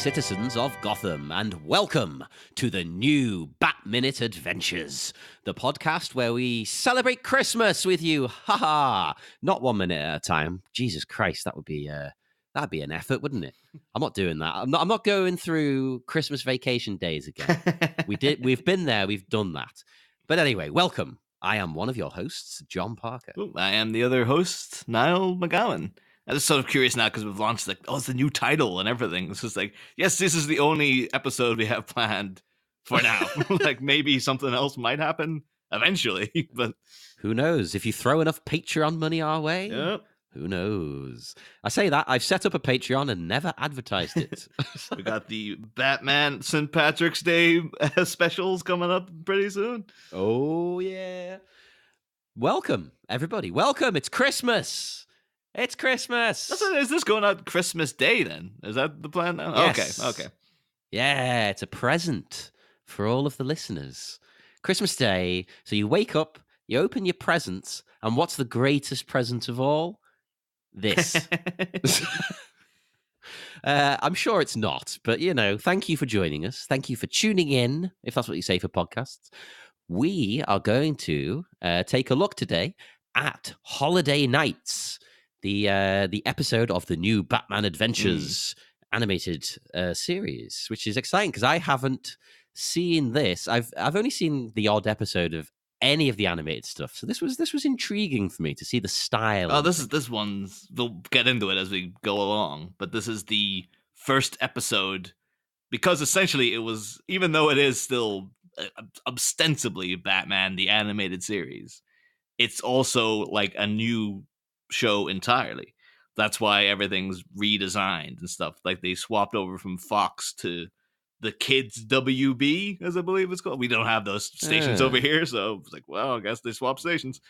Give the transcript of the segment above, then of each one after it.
citizens of Gotham, and welcome to the new Bat-Minute Adventures, the podcast where we celebrate Christmas with you. Ha! Not 1 minute at a time. Jesus Christ, that'd be an effort, wouldn't it? I'm not doing that. I'm not going through Christmas vacation days again. We've been there. We've done that. But anyway, welcome. I am one of your hosts, John Parker. Ooh, I am the other host, Niall McGowan. I'm just sort of curious now because we've launched it's the new title and everything. It's just yes, this is the only episode we have planned for now. Maybe something else might happen eventually, but who knows? If you throw enough Patreon money our way, yep. Who knows? I say that I've set up a Patreon and never advertised it. We got the Batman St. Patrick's Day specials coming up pretty soon. Oh yeah! Welcome, everybody. Welcome. It's Christmas. It's Christmas. Is this going out Christmas Day then? Is that the plan now? Yes. Okay. Yeah, it's a present for all of the listeners. Christmas Day. So you wake up, you open your presents, and what's the greatest present of all? This. I'm sure it's not, but thank you for joining us. Thank you for tuning in, if that's what you say for podcasts. We are going to take a look today at Holiday Nights, the episode of the new Batman Adventures animated series, which is exciting because I haven't seen this. I've only seen the odd episode of any of the animated stuff, so this was intriguing for me to see the style. Oh, this one's, we'll get into it as we go along, but this is the first episode because essentially it was, even though it is still ostensibly Batman the animated series, it's also like a new show entirely. That's why everything's redesigned and stuff. Like they swapped over from Fox to the Kids WB, as I believe it's called. We don't have those stations over here, so it's like, well, I guess they swapped stations.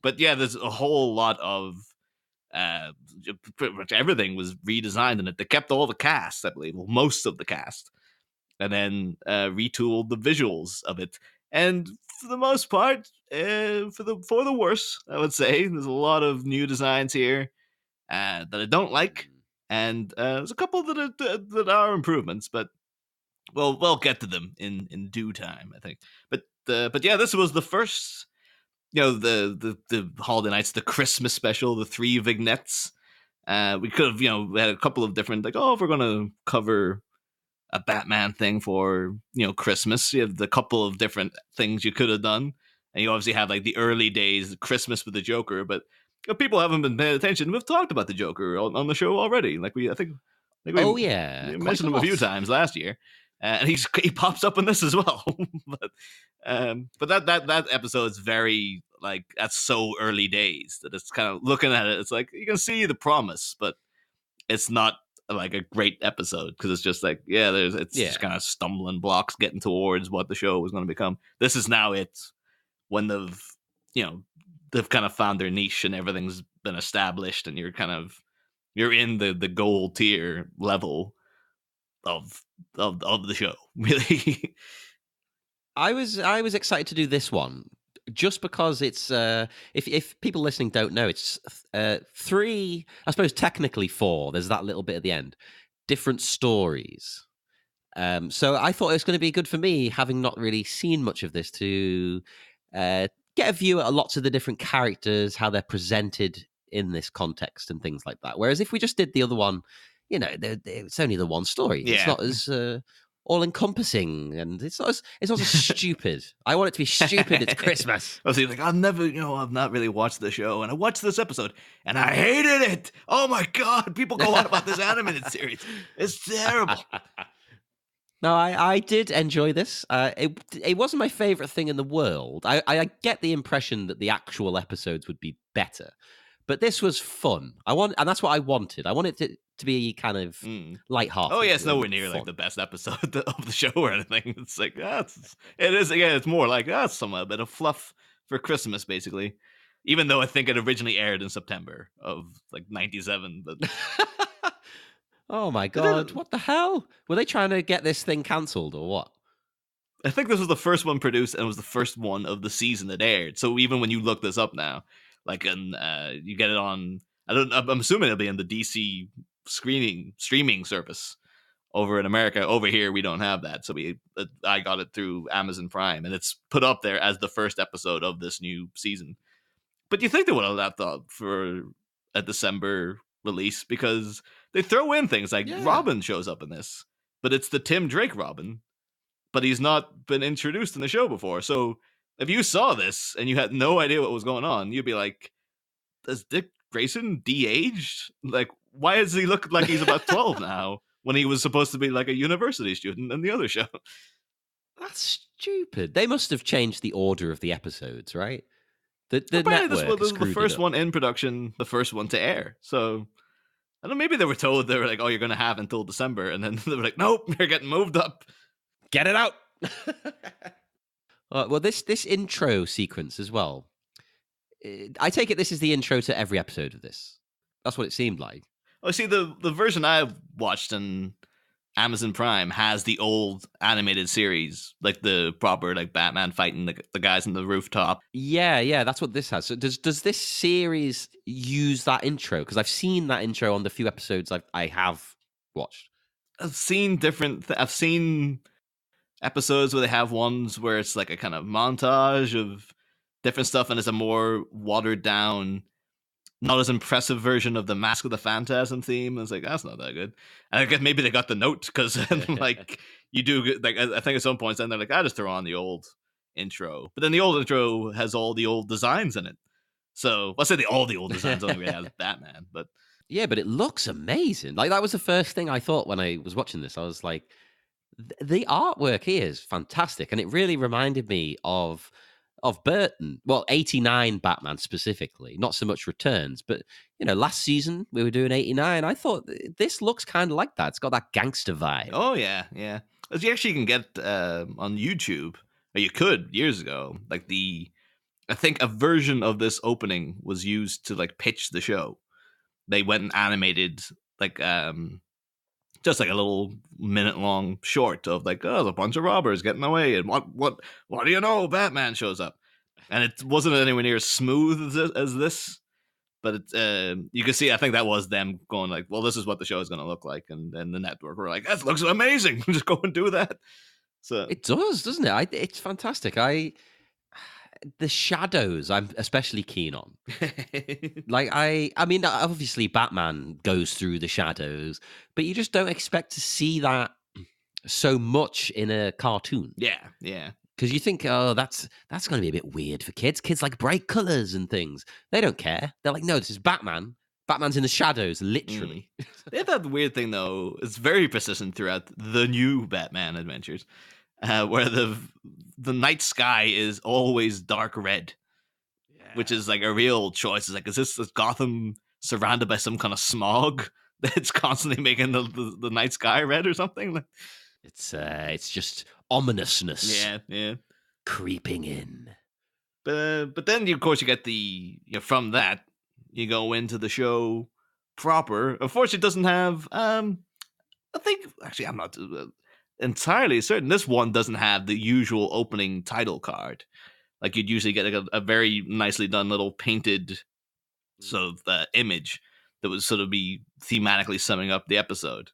But yeah, there's a whole lot of pretty much everything was redesigned in it. They kept all the cast, I believe, well, most of the cast, and then retooled the visuals of it. And for the most part, for the worse, I would say. There's a lot of new designs here that I don't like, and there's a couple that are improvements, but we'll get to them in due time, I think. But yeah, this was the first, the Holiday Nights, the Christmas special, the 3 vignettes. We could have, we had a couple of different, if we're going to cover a Batman thing for, Christmas, you have the couple of different things you could have done. And you obviously have the early days, Christmas with the Joker, but people haven't been paying attention. We've talked about the Joker on the show already. We mentioned him a few times last year. And he pops up in this as well. but that episode is very, that's so early days that it's kind of looking at it. It's like, you can see the promise, but it's not a great episode because it's just just kind of stumbling blocks getting towards what the show was going to become. This is now when they've kind of found their niche and everything's been established, and you're in the gold tier level of the show, really. I was excited to do this one just because it's if people listening don't know, it's 3, I suppose technically 4, there's that little bit at the end, different stories. So I thought it was going to be good for me, having not really seen much of this, to get a view at lots of the different characters, how they're presented in this context and things like that. Whereas if we just did the other one, it's only the one story. Yeah. It's not as all-encompassing, and it's not as stupid. I want it to be stupid. It's Christmas. I was I've not really watched the show, and I watched this episode, and I hated it. Oh my God, people go on about this animated series. It's terrible. No, I did enjoy this. It wasn't my favorite thing in the world. I get the impression that the actual episodes would be better, but this was fun. and that's what I wanted. I wanted it to be kind of lighthearted. Oh yeah, it's nowhere near the best episode of the show or anything. It's it is again. It's more a bit of fluff for Christmas, basically. Even though I think it originally aired in September of 97, but. Oh my God, what the hell? Were they trying to get this thing cancelled or what? I think this was the first one produced, and it was the first one of the season that aired. So even when you look this up now, you get it on, I'm assuming it'll be in the DC streaming service over in America. Over here, we don't have that, so I got it through Amazon Prime, and it's put up there as the first episode of this new season. But you think they would have left up for a December release, because they throw in things like Robin shows up in this, but it's the Tim Drake Robin, but he's not been introduced in the show before. So if you saw this and you had no idea what was going on, you'd be like, "Does Dick Grayson de-aged? Like, why does he look like he's about 12 now when he was supposed to be like a university student in the other show?" That's stupid. They must have changed the order of the episodes, right? The Apparently network this was the first up. one in production, the first one to air. So I don't know, maybe they were told, they were like, "Oh, you're going to have until December," and then they were like, "Nope, you're getting moved up. Get it out." Well, this intro sequence as well. I take it this is the intro to every episode of this. That's what it seemed like. Oh, see, the version I've watched in Amazon Prime has the old animated series, like the proper like Batman fighting the guys on the rooftop. Yeah, that's what this has. So does this series use that intro? Because I've seen that intro on the few episodes I have watched. I've seen I've seen episodes where they have ones where it's like a kind of montage of different stuff, and it's a more watered down, not as impressive version of the Mask of the Phantasm theme. It's like, that's not that good. And I guess maybe they got the note, because like you do, like I think at some points then they're like, I just throw on the old intro, but then the old intro has all the old designs in it. So let's say all the old designs only really has Batman, but yeah, but it looks amazing. Like that was the first thing I thought when I was watching this. I was like, the artwork here is fantastic, and it really reminded me of Burton. Well, 89 Batman specifically, not so much Returns, but last season we were doing 89. I thought this looks kind of like that. It's got that gangster vibe. Oh yeah. As you actually can get on YouTube, or you could years ago, like I think a version of this opening was used to like pitch the show. They went and animated like just like a little minute long short of like, oh, there's a bunch of robbers getting away, and what do you know, Batman shows up. And it wasn't anywhere near as smooth as this, but you can see, I think that was them going like, well, this is what the show is going to look like, and then the network were like, that looks amazing, just go and do that. So it does, doesn't it? It's fantastic. The shadows I'm especially keen on. Like I mean, obviously Batman goes through the shadows, but you just don't expect to see that so much in a cartoon. Yeah. Because you think, oh, that's going to be a bit weird for kids. Kids like bright colors and things. They don't care. They're like, no, this is Batman. Batman's in the shadows, literally. They have that weird thing though. It's very persistent throughout the new Batman adventures, where the night sky is always dark red, which is like a real choice. It's like, is this Gotham surrounded by some kind of smog that's constantly making the night sky red or something? It's just ominousness. Yeah, creeping in. But then of course you get from that you go into the show proper. Unfortunately, it doesn't have. I think actually I'm not entirely certain. This one doesn't have the usual opening title card. Like you'd usually get like a very nicely done little painted sort of image that would sort of be thematically summing up the episode.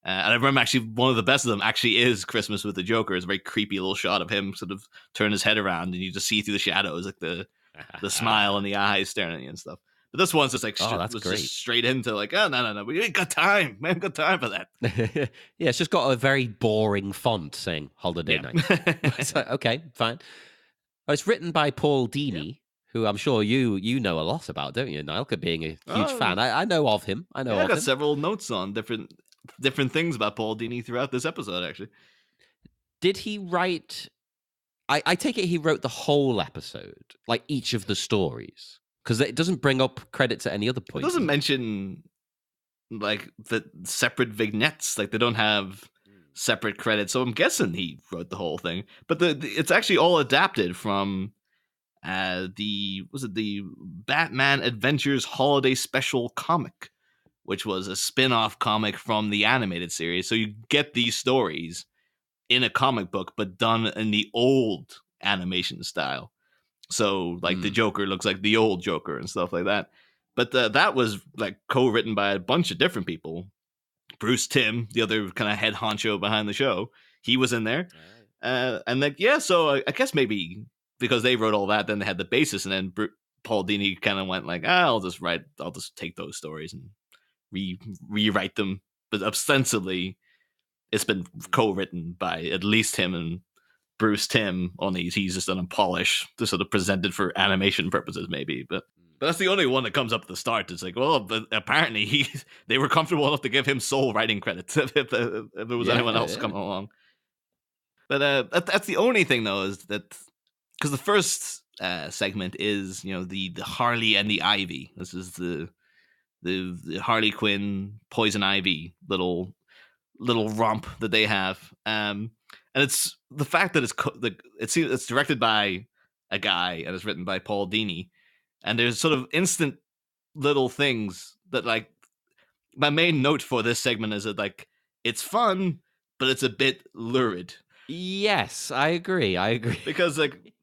And I remember actually one of the best of them actually is Christmas with the Joker. It's a very creepy little shot of him sort of turn his head around, and you just see through the shadows like the smile and the eyes staring at you and stuff. But this one's just like just straight into like, oh no, we ain't got time. We ain't got time for that. Yeah, it's just got a very boring font saying holiday night. It's like, okay, fine. Oh, it's written by Paul Dini, who I'm sure you know a lot about, don't you, Niall? Being a huge fan. I know of him. I got several notes on different things about Paul Dini throughout this episode, actually. Did he write... I take it he wrote the whole episode, like each of the stories, because it doesn't bring up credits at any other point. It doesn't mention like the separate vignettes, like they don't have separate credits, so I'm guessing he wrote the whole thing. But it's actually all adapted from the Batman Adventures Holiday Special comic, which was a spin-off comic from the animated series. So you get these stories in a comic book, but done in the old animation style. So like the Joker looks like the old Joker and stuff like that. But that was like co-written by a bunch of different people. Bruce Timm, the other kind of head honcho behind the show, he was in there. And like, yeah, so I guess maybe because they wrote all that, then they had the basis, and then Paul Dini kind of went like, I'll just take those stories and rewrite them. But ostensibly, it's been co-written by at least him and Bruce Timm, only he's just done a polish to sort of presented for animation purposes, maybe. But that's the only one that comes up at the start. It's like, well, but apparently they were comfortable enough to give him sole writing credits if there was anyone else coming along. But that's the only thing, though, is that because the first segment is, the Harley and the Ivy. This is the Harley Quinn Poison Ivy little romp that they have, and it's the fact that it's directed by a guy and it's written by Paul Dini, and there's sort of instant little things that, like, my main note for this segment is that, like, it's fun, but it's a bit lurid. Yes, I agree. Because, like,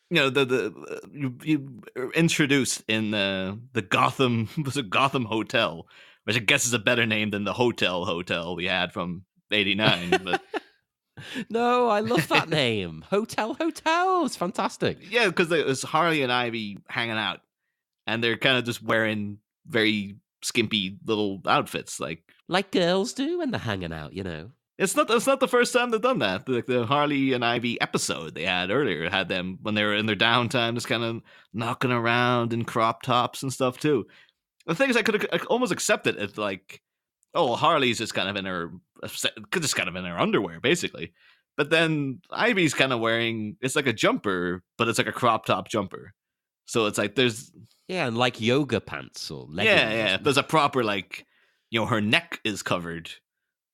you introduced in the Gotham Hotel, which I guess is a better name than the hotel we had from '89. But no, I love that name. Hotel. It's fantastic. Yeah, because it's Harley and Ivy hanging out, and they're kind of just wearing very skimpy little outfits, like girls do when they're hanging out. It's not the first time they've done that. The Harley and Ivy episode they had earlier had them when they were in their downtime, just kind of knocking around in crop tops and stuff too. The thing is, I could almost accept it if, like, oh, Harley's just kind of in her underwear, basically. But then Ivy's kind of wearing, it's like a jumper, but it's like a crop top jumper. So it's like there's and like yoga pants or leggings. Yeah. There's a proper, like, her neck is covered,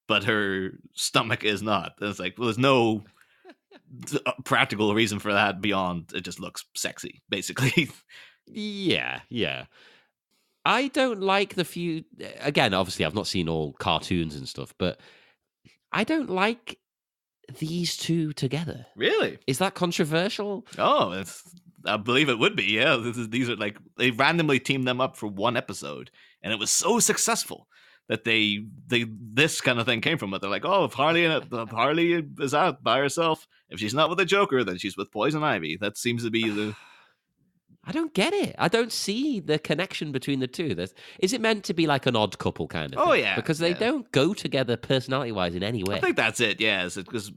but her stomach is not. And it's like, well, there's no practical reason for that beyond it just looks sexy, basically. Yeah. I don't like the few. Again, obviously, I've not seen all cartoons and stuff, but I don't like these two together. Really? Is that controversial? Oh, I believe it would be. Yeah, these are like, they randomly teamed them up for one episode, and it was so successful that this kind of thing came from it. They're like, oh, if Harley is out by herself, if she's not with the Joker, then she's with Poison Ivy. That seems to be the. I don't get it. I don't see the connection between the two. Is it meant to be like an odd couple kind of thing? Oh, yeah. Because they don't go together personality-wise in any way. I think that's it, yeah. Because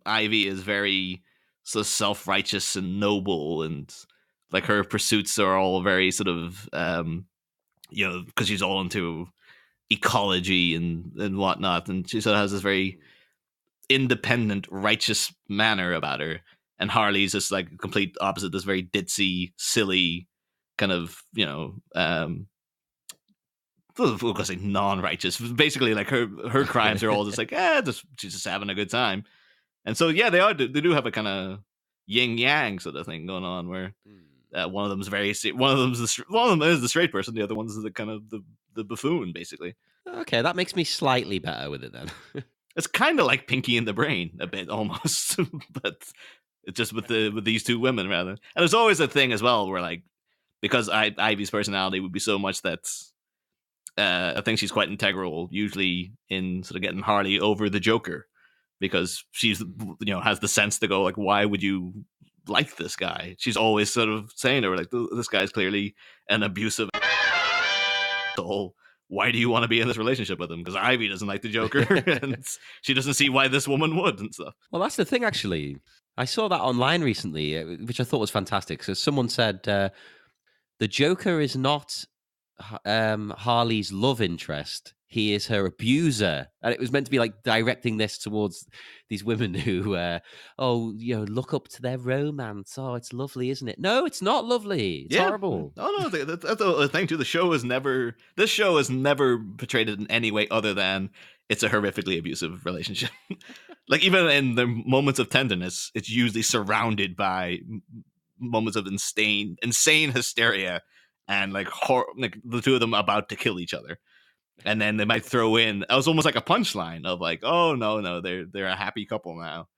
Ivy is very sort of self-righteous and noble, and, like, her pursuits are all very sort of, because she's all into ecology and whatnot, and she sort of has this very independent, righteous manner about her. And Harley's just like complete opposite, this very ditzy, silly kind of, I'm going to say non-righteous. Basically, like, her crimes are all just like, she's just having a good time. And so, yeah, they do have a kind of yin-yang sort of thing going on, where one of them is the straight person, the other one's the kind of the buffoon, basically. Okay, that makes me slightly better with it then. It's kind of like Pinky and the Brain a bit, almost, but it's just with these two women, rather. And there's always a thing as well where, like, because Ivy's personality would be so much that I think she's quite integral, usually, in sort of getting Harley over the Joker, because she's, has the sense to go, like, why would you like this guy? She's always sort of saying to her, like, this guy's clearly an abusive asshole. Why do you want to be in this relationship with him? Because Ivy doesn't like the Joker, and she doesn't see why this woman would and stuff. Well, that's the thing, actually. I saw that online recently, which I thought was fantastic. So someone said the Joker is not Harley's love interest. He is her abuser. And it was meant to be like directing this towards these women who, look up to their romance. Oh, it's lovely, isn't it? No, it's not lovely. It's horrible. No, that's the thing too. This show is never portrayed it in any way other than it's a horrifically abusive relationship. Like, even in the moments of tenderness, it's usually surrounded by moments of insane hysteria and like the two of them about to kill each other. And then they might throw in, it was almost like a punchline of like, oh, no, they're a happy couple now.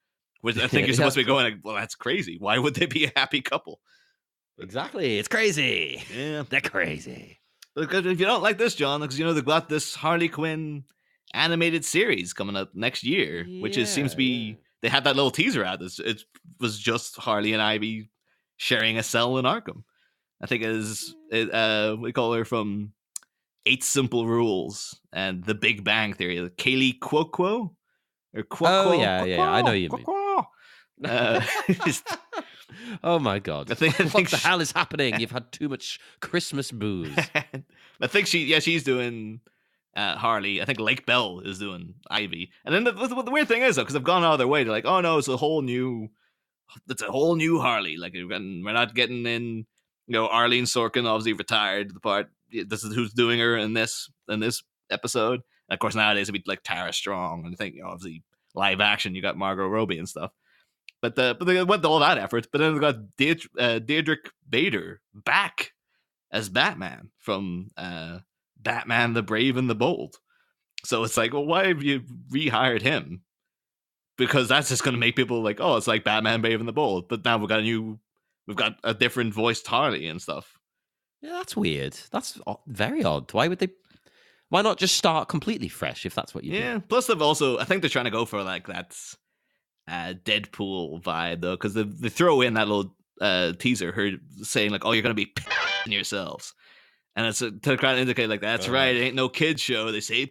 Which I think you're supposed to be going like, well, that's crazy. Why would they be a happy couple? Exactly. It's crazy. Yeah. They're crazy. Because if you don't like this, John, because, they've got this Harley Quinn animated series coming up next year, which is seems to Yeah. be they had that little teaser out. It was just Harley and Ivy sharing a cell in Arkham. I think we call her from Eight Simple Rules and The Big Bang Theory. Kaylee Cuoco or Oh Cuoco yeah, yeah. I know you mean. Cuoco. Uh, Oh my god! I What think the hell is happening? You've had too much Christmas booze. I think she's doing Harley. I think Lake Bell is doing Ivy. And then the weird thing is though, because they've gone out of their way, they're like, oh no, it's a whole new Harley. Like we're not getting in. Arlene Sorkin obviously retired. The part this is who's doing her in this episode. And of course nowadays it'd be like Tara Strong, and I think obviously live action you got Margot Robbie and stuff. But they went to all that effort. But then they got Deirdre Bader back as Batman from Batman the Brave and the Bold. So it's like, well, why have you rehired him? Because that's just going to make people like, oh, it's like Batman Brave and the Bold. But now we've got a different voiced Harley and stuff. Yeah, that's weird. That's very odd. Why not just start completely fresh if that's what you do? Yeah. Plus, I think they're trying to go for like that Deadpool vibe though, because they throw in that little teaser, her saying like, "Oh, you're gonna be in yourselves," and it's to kind of indicate like that's right, it ain't no kids show. They say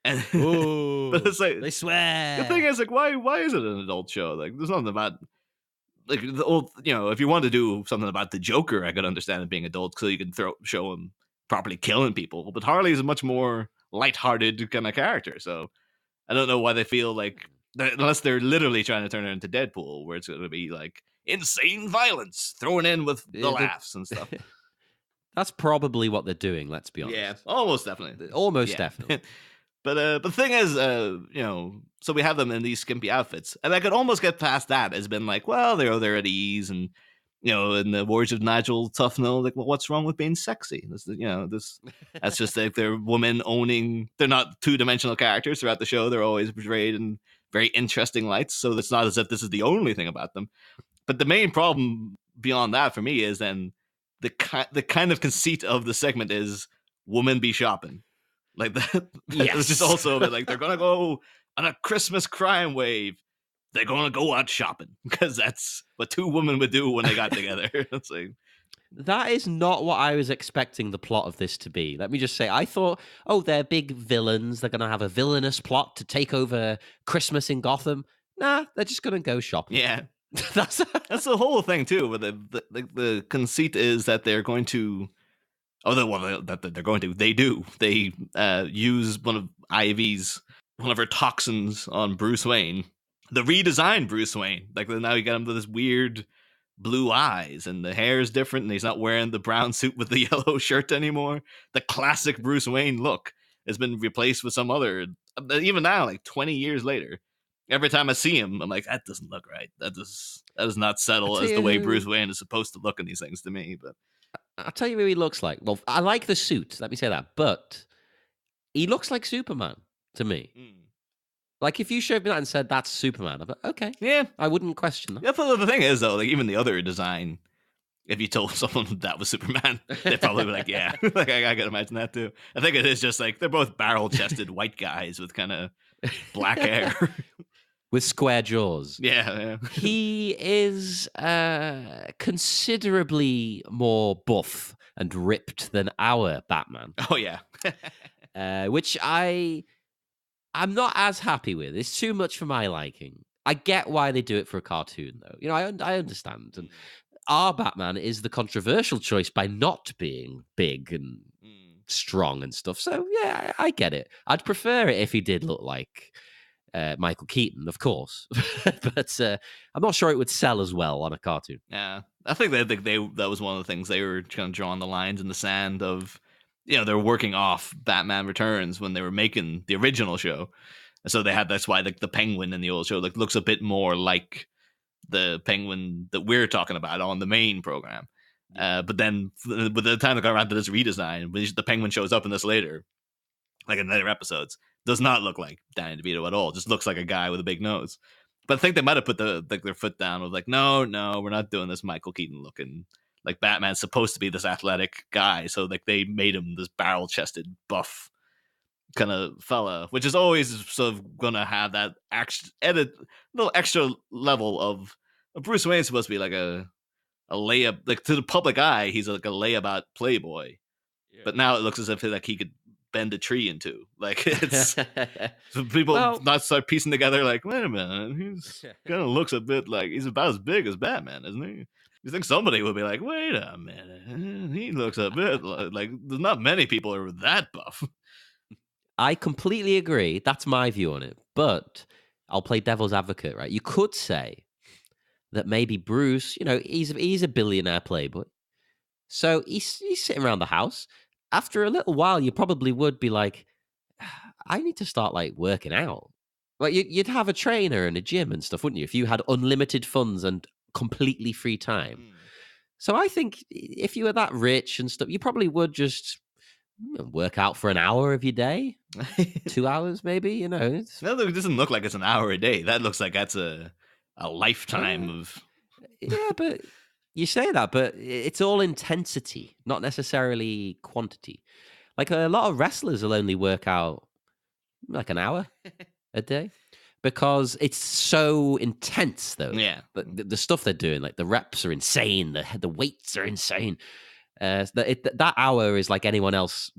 and Ooh, but it's like they swear. the thing is like, why is it an adult show? Like, there's nothing about like the old, if you want to do something about the Joker, I could understand it being adult so you can show him properly killing people. But Harley is a much more lighthearted kind of character, so I don't know why they feel like, unless they're literally trying to turn it into Deadpool, where it's going to be like insane violence thrown in with the laughs and stuff. That's probably what they're doing. Let's be honest. Yeah, almost definitely. Almost definitely. But the thing is, so we have them in these skimpy outfits, and I could almost get past that as been like, well, they're at ease, and in the words of Nigel Tufnell, like, well, what's wrong with being sexy? That's just like they're women owning. They're not 2-dimensional characters throughout the show. They're always portrayed in very interesting lights. So it's not as if this is the only thing about them. But the main problem beyond that for me is then the kind of conceit of the segment is women be shopping. Like that. Yes. It's just also a bit like they're gonna go on a Christmas crime wave. They're gonna go out shopping because that's what 2 women would do when they got together. It's like, that is not what I was expecting the plot of this to be. Let me just say, I thought, oh, they're big villains. They're going to have a villainous plot to take over Christmas in Gotham. Nah, they're just going to go shopping. yeah, that's the whole thing too. But the conceit is that they're going to. They do. They use one of her toxins on Bruce Wayne. The redesigned Bruce Wayne. Like now you got him with this weird blue eyes and the hair is different and he's not wearing the brown suit with the yellow shirt anymore. The classic Bruce Wayne look has been replaced with some other. Even now, like 20 years later, every time I see him, I'm like, that doesn't look right. That does not settle as the way Bruce Wayne is supposed to look in these things to me. But I'll tell you who he looks like. Well, I like the suit, let me say that, but he looks like Superman to me. Like, if you showed me that and said, that's Superman, I'd be like, okay. Yeah. I wouldn't question that. Yeah, but the thing is, though, like, even the other design, if you told someone that was Superman, they'd probably be like, yeah. Like, I can imagine that, too. I think it is just, like, they're both barrel-chested white guys with kind of black hair. With square jaws. Yeah. He is considerably more buff and ripped than our Batman. Oh, yeah. Which I'm not as happy with. It's too much for my liking. I get why they do it for a cartoon, though. I understand. And our Batman is the controversial choice by not being big and strong and stuff. So, yeah, I get it. I'd prefer it if he did look like Michael Keaton, of course. But I'm not sure it would sell as well on a cartoon. Yeah. I think that was one of the things they were kind of drawing the lines in the sand of, they're working off Batman Returns when they were making the original show. So that's why the Penguin in the old show looks a bit more like the Penguin that we're talking about on the main program. But then by the time they got around to this redesign, the Penguin shows up in this later, like in later episodes, does not look like Danny DeVito at all. Just looks like a guy with a big nose. But I think they might have put their foot down with like, no, we're not doing this Michael Keaton looking. Like Batman's supposed to be this athletic guy, so like they made him this barrel-chested buff kind of fella, which is always sort of gonna have that little extra level of Bruce Wayne's supposed to be like a layup, like to the public eye, he's like a layabout playboy. But now it looks as if like he could bend a tree in two. Like it's so people Well, not start piecing together. Like, wait a minute, he's kind of looks a bit like he's about as big as Batman, isn't he? You think somebody would be like, wait a minute, he looks a bit like there's not many people who are that buff. I completely agree. That's my view on it. But I'll play devil's advocate, right? You could say that maybe Bruce, he's a billionaire playboy. So he's sitting around the house. After a little while, you probably would be like, I need to start like working out. Like you'd have a trainer and a gym and stuff, wouldn't you? If you had unlimited funds and completely free time. So I think if you were that rich and stuff, you probably would just work out for an hour of your day, 2 hours maybe. No, it doesn't look like it's an hour a day. That looks like that's a lifetime Uh, of. yeah, but you say that, but it's all intensity, not necessarily quantity. Like a lot of wrestlers will only work out like an hour a day because it's so intense, though. Yeah. The stuff they're doing, like the reps are insane, the weights are insane. That hour is like anyone else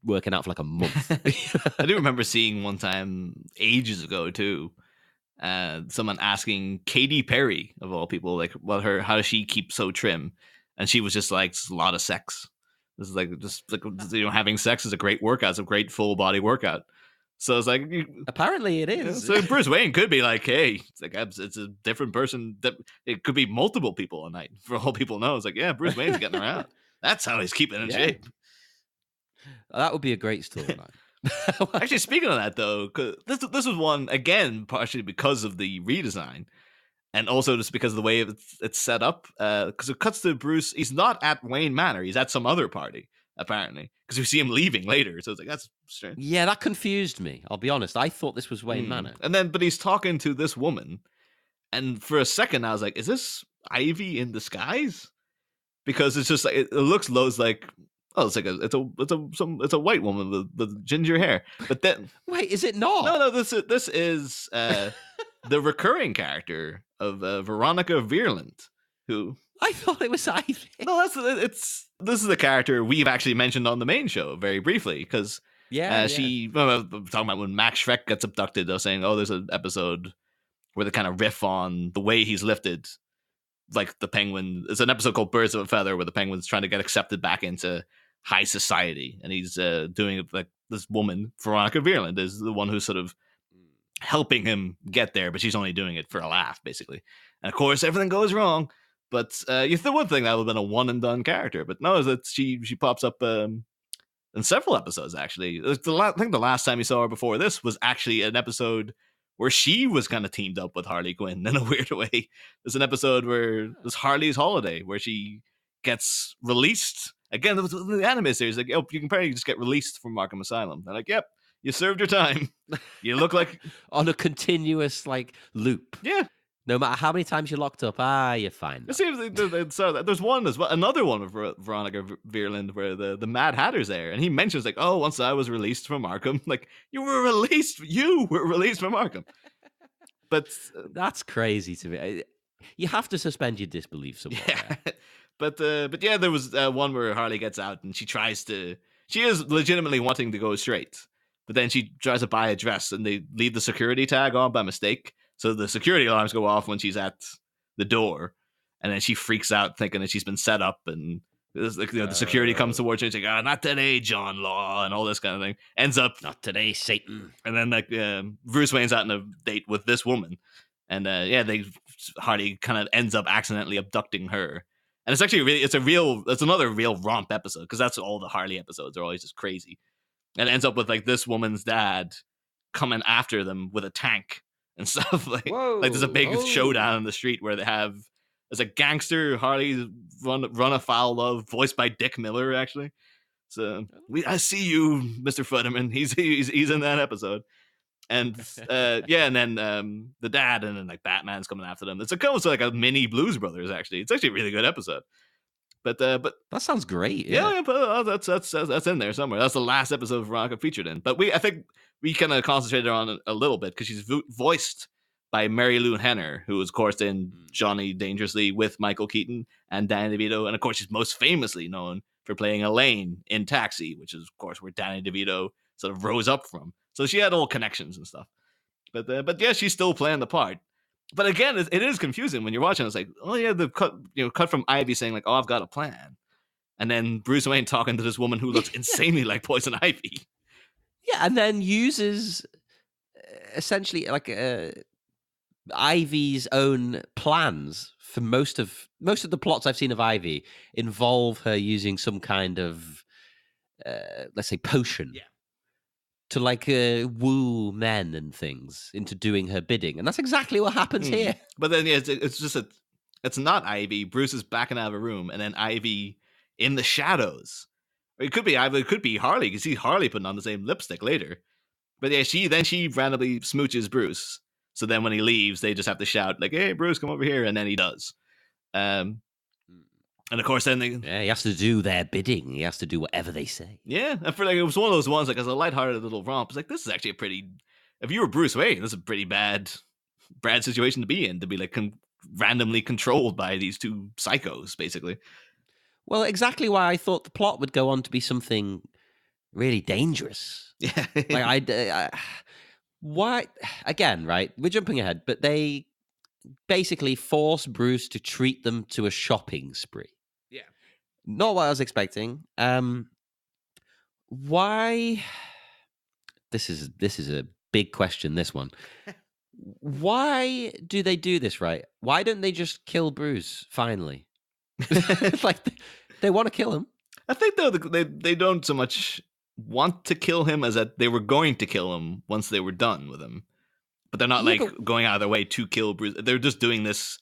working out for like a month. I do remember seeing one time ages ago too. Someone asking Katy Perry of all people, like, how does she keep so trim? And she was just like, it's a lot of sex. This is like just like having sex is a great workout. It's a great full body workout. So it's like apparently it is. So Bruce Wayne could be like, hey, it's a different person. That it could be multiple people a night. For all people know, it's like, yeah, Bruce Wayne's getting around. That's how he's keeping in shape. That would be a great storyline. Actually, speaking of that, though, 'cause this was one, again, partially because of the redesign, and also just because of the way it's set up, because it cuts to Bruce. He's not at Wayne Manor. He's at some other party, apparently, because we see him leaving later. So it's like, that's strange. Yeah, that confused me. I'll be honest. I thought this was Wayne Manor. But he's talking to this woman, and for a second, I was like, is this Ivy in disguise? Because it's just like, it looks like, oh, it's like it's a white woman with ginger hair. But then wait, is it not? No, this is the recurring character of Veronica Virland, who I thought it was Ivy. No, this is the character we've actually mentioned on the main show very briefly because she talking about when Max Schreck gets abducted. They're saying, oh, there's an episode where they kind of riff on the way he's lifted. Like the Penguin, it's an episode called Birds of a Feather where the Penguin's trying to get accepted back into high society, and he's doing it like this woman, Veronica Virland, is the one who's sort of helping him get there, but she's only doing it for a laugh, basically. And of course, everything goes wrong. But you think one thing that would have been a one and done character, but no, is that she pops up in several episodes actually. I think the last time you saw her before this was actually an episode where she was kind of teamed up with Harley Quinn in a weird way. There's an episode where there's Harley's Holiday, where she gets released. Again, the anime series, like, oh, you can probably just get released from Arkham Asylum. They're like, yep, you served your time. You look like... on a continuous, like, loop. Yeah. No matter how many times you're locked up, you're fine. It seems like there's one as well, another one with Veronica Virland where the Mad Hatter's there, and he mentions like, "Oh, once I was released from Arkham, like you were released from Arkham." But that's crazy to me. You have to suspend your disbelief somewhere. Yeah, but yeah, there was one where Harley gets out and she is legitimately wanting to go straight, but then she tries to buy a dress and they leave the security tag on by mistake. So the security alarms go off when she's at the door, and then she freaks out thinking that she's been set up, and the security comes towards her and she's like, not today, John Law, and all this kind of thing. Ends up, not today, Satan. And then Bruce Wayne's out on a date with this woman, and Hardy kind of ends up accidentally abducting her. And it's actually it's another real romp episode, because that's all the Harley episodes are always just crazy. And it ends up with like this woman's dad coming after them with a tank and stuff. Like there's a big showdown in the street where there's a gangster Harley run afoul of, voiced by Dick Miller, actually. So I see you, Mr. Futterman. He's in that episode. And and then the dad, and then like Batman's coming after them. It's almost like a mini Blues Brothers, actually. It's actually a really good episode. But That sounds great. yeah, but that's in there somewhere. That's the last episode Veronica featured in. But I think we kind of concentrated on it a little bit because she's voiced by Mary Lou Henner, who was, of course, in Johnny Dangerously with Michael Keaton and Danny DeVito, and of course, she's most famously known for playing Elaine in Taxi, which is, of course, where Danny DeVito sort of rose up from. So she had all connections and stuff. But yeah, she's still playing the part. But again, it is confusing when you're watching. It's like, oh yeah, the cut from Ivy saying like, "Oh, I've got a plan," and then Bruce Wayne talking to this woman who looks insanely like Poison Ivy. Yeah, and then uses essentially like Ivy's own plans for most of the plots I've seen of Ivy involve her using some kind of let's say potion. Yeah. To like woo men and things into doing her bidding, and that's exactly what happens here. But then yeah, it's just it's not Ivy. Bruce is backing out of a room, and then Ivy in the shadows. Or it could be Ivy. It could be Harley. You can see Harley putting on the same lipstick later. But yeah, she randomly smooches Bruce. So then when he leaves, they just have to shout like, "Hey, Bruce, come over here!" And then he does. And of course, then he has to do their bidding. He has to do whatever they say. Yeah, I feel like it was one of those ones, like, as a lighthearted little romp. It's like, this is actually a pretty. If you were Bruce Wayne, this is a pretty bad situation to be in, to be like randomly controlled by these two psychos, basically. Well, exactly why I thought the plot would go on to be something really dangerous. Yeah, like why again? Right, we're jumping ahead, but they basically force Bruce to treat them to a shopping spree. Yeah. Not what I was expecting. Why? This is a big question, this one. Why do they do this, right? Why don't they just kill Bruce, finally? Like, they want to kill him. I think, though, they don't so much want to kill him as that they were going to kill him once they were done with him. But they're not, going out of their way to kill Bruce. They're just doing this.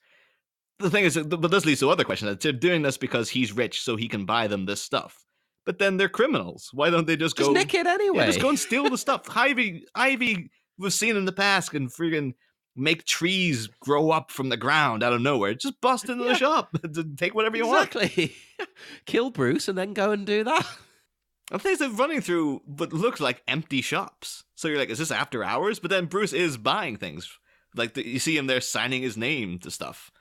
The thing is, but this leads to other questions. They're doing this because he's rich, so he can buy them this stuff. But then they're criminals. Why don't they just go nick it anyway? Yeah, just go and steal the stuff. Ivy was seen in the past and freaking make trees grow up from the ground out of nowhere. Just bust into the shop to take whatever you want. Exactly. Kill Bruce and then go and do that. I think they're running through what looks like empty shops. So you're like, is this after hours? But then Bruce is buying things. Like, you see him there signing his name to stuff.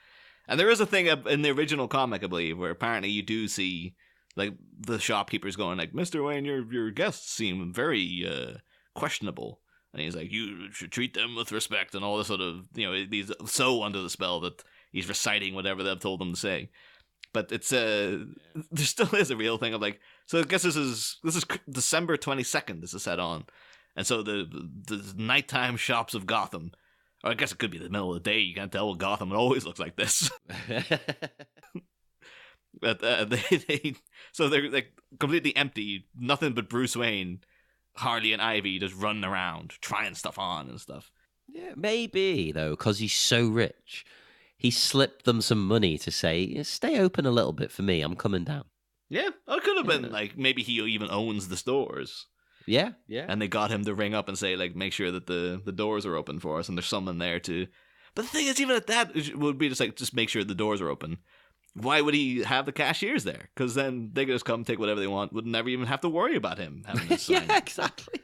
And there is a thing in the original comic, I believe, where apparently you do see like the shopkeepers going like, "Mr. Wayne, your guests seem very questionable." And he's like, "You should treat them with respect," and all this sort of, he's so under the spell that he's reciting whatever they've told him to say. But it's there still is a real thing of like, so I guess this is December 22nd. This is set on, and so the nighttime shops of Gotham. Or I guess it could be the middle of the day. You can't tell with Gotham. It always looks like this. But they're like completely empty. Nothing but Bruce Wayne, Harley, and Ivy just running around trying stuff on and stuff. Yeah, maybe though, because he's so rich, he slipped them some money to say, "Stay open a little bit for me. I'm coming down." Yeah, it could have been like maybe he even owns the stores. Yeah. And they got him to ring up and say, like, make sure that the doors are open for us, and there's someone there to. But the thing is, even at that, it would be just make sure the doors are open. Why would he have the cashiers there? Because then they could just come take whatever they want. Would never even have to worry about him having this sign. Yeah, exactly.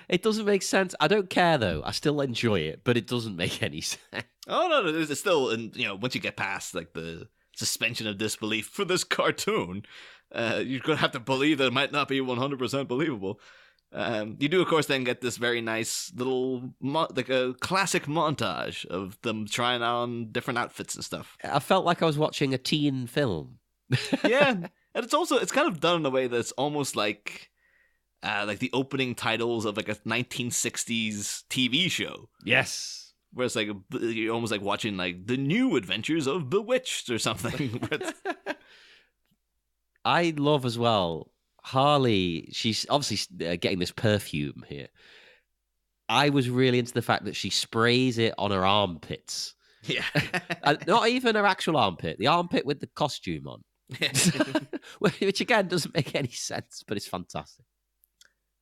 It doesn't make sense. I don't care though. I still enjoy it, but it doesn't make any sense. Oh no, it's still, and once you get past like the suspension of disbelief for this cartoon, you're gonna have to believe that it might not be 100% believable. You do, of course, then get this very nice little like a classic montage of them trying on different outfits and stuff. I felt like I was watching a teen film. Yeah, and it's kind of done in a way that's almost like the opening titles of like a 1960s TV show. Yes. Where it's like you're almost like watching like the new adventures of Bewitched or something. I love as well Harley. She's obviously getting this perfume here. I was really into the fact that she sprays it on her armpits. Yeah. Not even her actual armpit, the armpit with the costume on. Which again doesn't make any sense, but it's fantastic.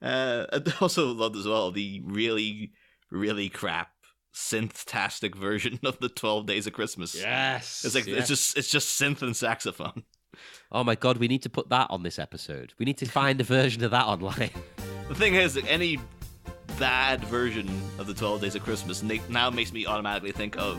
I also loved as well the really, really crap synth-tastic version of the 12 Days of Christmas. Yes. It's like it's just synth and saxophone. Oh my God, we need to put that on this episode. We need to find a version of that online. The thing is, that any bad version of the 12 Days of Christmas now makes me automatically think of,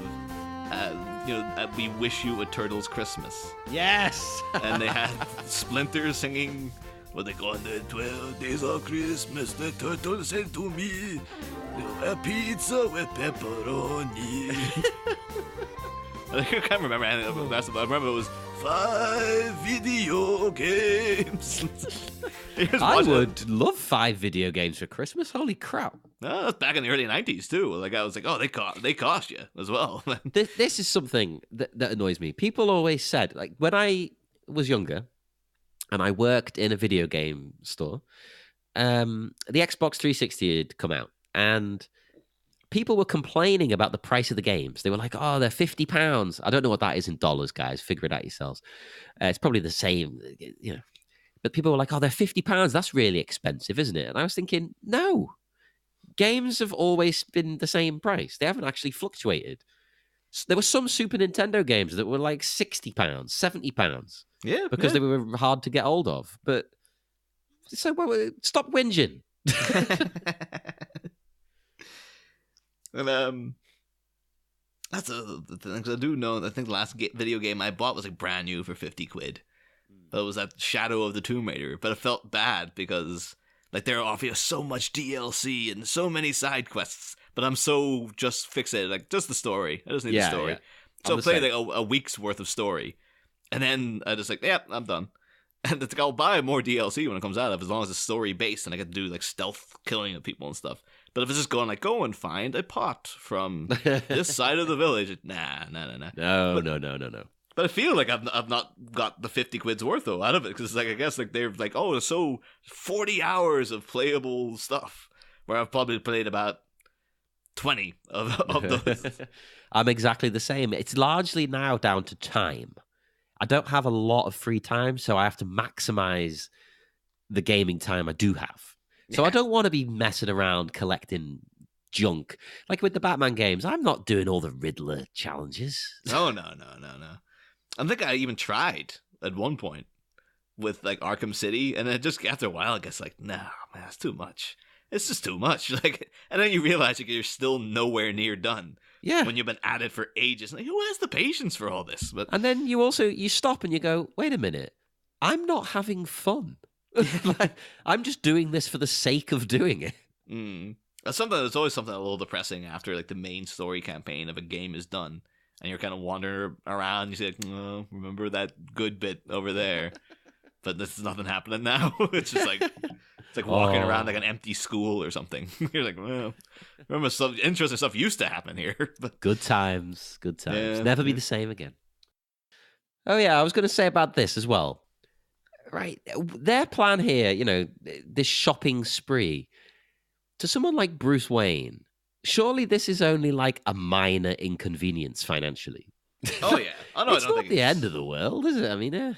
We Wish You a Turtle's Christmas. Yes! And they had Splinter singing, what they call the 12 Days of Christmas, the turtle sent to me a pizza with pepperoni. I can't remember anything of that, but I remember it was 5 video games. I would love 5 video games for Christmas. Holy crap. No, that's back in the early 90s, too. Like, I was like, oh, they cost you as well. This is something that annoys me. People always said, like, when I was younger and I worked in a video game store, the Xbox 360 had come out, and people were complaining about the price of the games. They were like, oh, they're £50. I don't know what that is in dollars, guys. Figure it out yourselves. It's probably the same, But people were like, oh, they're £50. That's really expensive, isn't it? And I was thinking, no. Games have always been the same price. They haven't actually fluctuated. There were some Super Nintendo games that were like £60, £70. Yeah. Because they were hard to get hold of. But so stop whinging. And that's the thing. I do know. I think the last video game I bought was like brand new for 50 quid. But it was that Shadow of the Tomb Raider. But it felt bad because like they're offering so much DLC and so many side quests. But I'm so just fixated, like just the story. I just need the story. Yeah. So I played like a week's worth of story, and then I just like, I'm done. And it's like, I'll buy more DLC when it comes out, as long as it's story based and I get to do like stealth killing of people and stuff. But if it's just going like, go and find a pot from this side of the village, nah. No. But I feel like I've not got the 50 quid's worth though out of it, because it's like, I guess like they're like, oh, so 40 hours of playable stuff, where I've probably played about 20 of those. I'm exactly the same. It's largely now down to time. I don't have a lot of free time, so I have to maximize the gaming time I do have. So I don't want to be messing around collecting junk. Like with the Batman games, I'm not doing all the Riddler challenges. No. I think I even tried at one point with like Arkham City, and then just after a while, I guess like, nah, man, that's too much. It's just too much. Like, and then you realize like, you're still nowhere near done. Yeah. When you've been at it for ages. Like, who has the patience for all this? But and then you stop and you go, wait a minute, I'm not having fun. Like, I'm just doing this for the sake of doing it. That's always something a little depressing after like the main story campaign of a game is done, and you're kind of wandering around. You say, like, oh, remember that good bit over there, but this is nothing happening now. It's just like it's like walking around like an empty school or something. You're like, well, remember some interesting stuff used to happen here. But good times. Yeah. Never be the same again. Oh yeah, I was going to say about this as well. Right, their plan here, this shopping spree, to someone like Bruce Wayne, surely this is only like a minor inconvenience financially. Oh yeah, it's not the end of the world, is it? I mean, I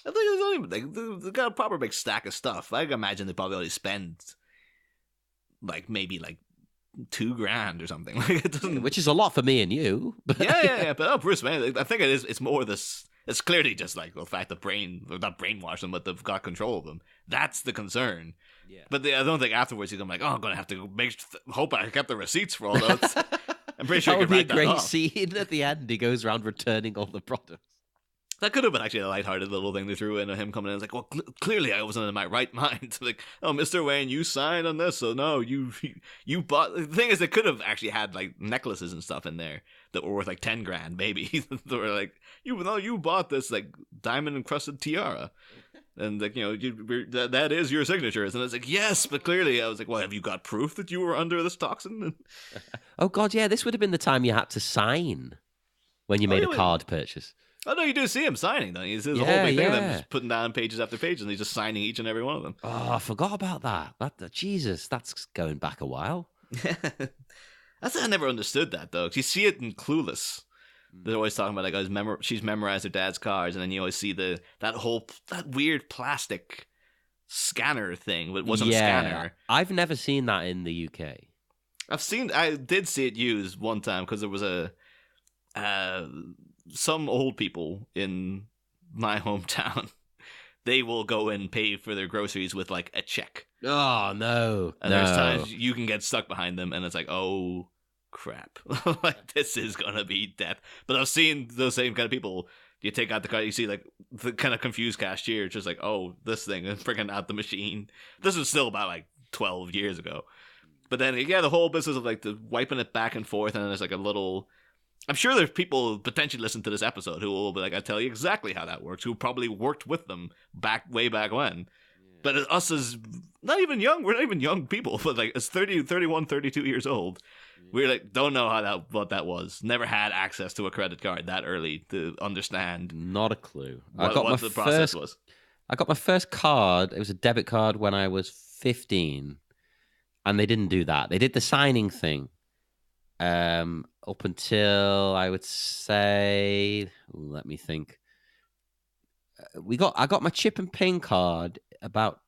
think it's only they got a proper big stack of stuff. I can imagine they probably only spend like maybe like $2,000 or something. Like it doesn't, which is a lot for me and you. Yeah. But Bruce Wayne, I think it is. It's more this. It's clearly just like the fact that not brainwash them, but they've got control of them. That's the concern. Yeah. But I don't think afterwards he's gonna be like, oh, I'm gonna have to hope I kept the receipts for all those. I'm pretty sure that would be a great off. scene at the end. He goes around returning all the products. That could have been actually a lighthearted little thing they threw in of him coming in. It's like, well, clearly I wasn't in my right mind. Like, oh, Mr. Wayne, you signed on this, so no, you bought. The thing is, they could have actually had like necklaces and stuff in there that were worth like $10,000, maybe. They were like, you bought this like diamond encrusted tiara, and like that is your signatures. And it's like, yes, but clearly I was like, well, have you got proof that you were under this toxin? Oh God, yeah, this would have been the time you had to sign when you made a card purchase. Oh, no, you do see him signing, though. There's a whole big thing of them just putting down pages after pages, and he's just signing each and every one of them. Oh, I forgot about that. Jesus, that's going back a while. I never understood that, though. 'Cause you see it in Clueless. They're always talking about, like, she's memorized her dad's cards, and then you always see that weird plastic scanner thing. It wasn't a scanner. I've never seen that in the UK. I did see it used one time, because there was some old people in my hometown, they will go and pay for their groceries with like a check. Oh no! And there's times you can get stuck behind them, and it's like, oh crap, like this is gonna be death. But I've seen those same kind of people. You take out the card, you see like the kind of confused cashier, just like, oh, this thing is freaking out the machine. This was still about like 12 years ago. But then, yeah, the whole business of like the wiping it back and forth, and then there's like a little. I'm sure there's people potentially listen to this episode who will be like, I tell you exactly how that works, who probably worked with them way back when. But us as not even young, we're not even young people, but like as 30, 31, 32 years old, we like don't know what that was. Never had access to a credit card that early to understand. Not a clue. What the process was. I got my first card. It was a debit card when I was 15, and they didn't do that. They did the signing thing up until I would say, let me think. I got my chip and pin card about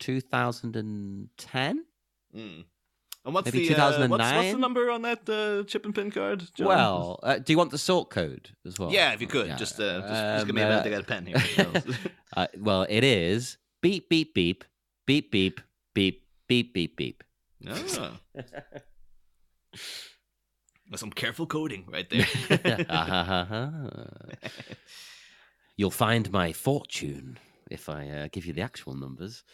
2010. And what's maybe the 2009? What's the number on that chip and pin card, John? Well, do you want the sort code as well? Yeah, if you could, just give me a minute to get a pen here. Well, it is beep beep beep beep beep beep beep beep beep. Oh. With some careful coding right there. You'll find my fortune if I give you the actual numbers.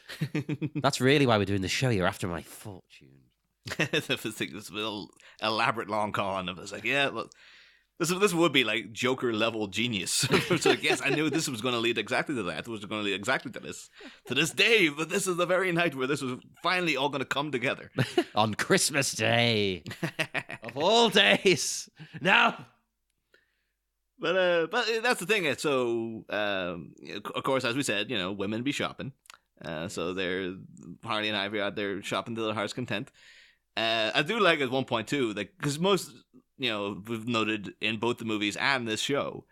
That's really why we're doing the show. You're after my fortune. This little elaborate long con of us, like, yeah, look, this would be like Joker level genius. It's like, yes, I knew this was going to lead exactly to that. It was going to lead exactly to this day. But this is the very night where this was finally all going to come together on Christmas Day of all days. No. But that's the thing. So, of course, as we said, women be shopping. So Harley and Ivy are out there shopping to their heart's content. I do like at one point too, like because most we've noted in both the movies and this show,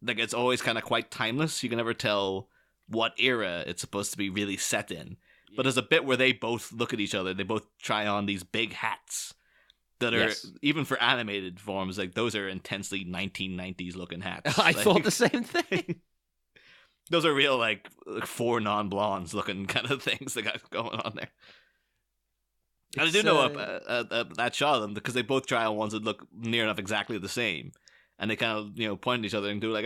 like it's always kind of quite timeless. You can never tell what era it's supposed to be really set in. Yeah. But there's a bit where they both look at each other. They both try on these big hats. That are, even for animated forms, like those are intensely 1990s looking hats. I thought the same thing. Those are real, like 4 non-blondes looking kind of things that got going on there. And I do know that shot of them because they both try on ones that look near enough exactly the same. And they kind of, point at each other and do like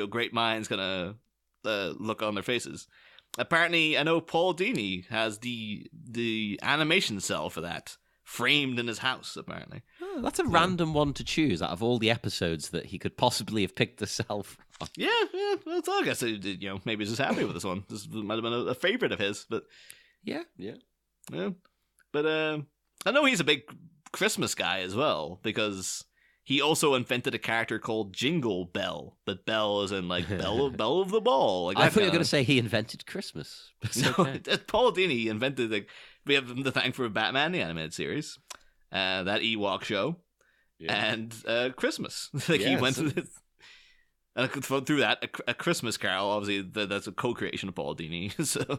great minds kind of look on their faces. Apparently, I know Paul Dini has the animation cell for that. Framed in his house, apparently. Oh, that's a random one to choose out of all the episodes that he could possibly have picked the cell from. Yeah. Well, I guess maybe he's just happy with this one. This might have been a favorite of his, but yeah. But I know he's a big Christmas guy as well because he also invented a character called Jingle Bell, but Bell is in like Bell of the Ball. Like I thought you were going to say he invented Christmas. No, Paul Dini invented we have him to thank for Batman, the animated series, that Ewok show, and Christmas. He went through that, a Christmas Carol, obviously, that's a co-creation of Paul Dini. So.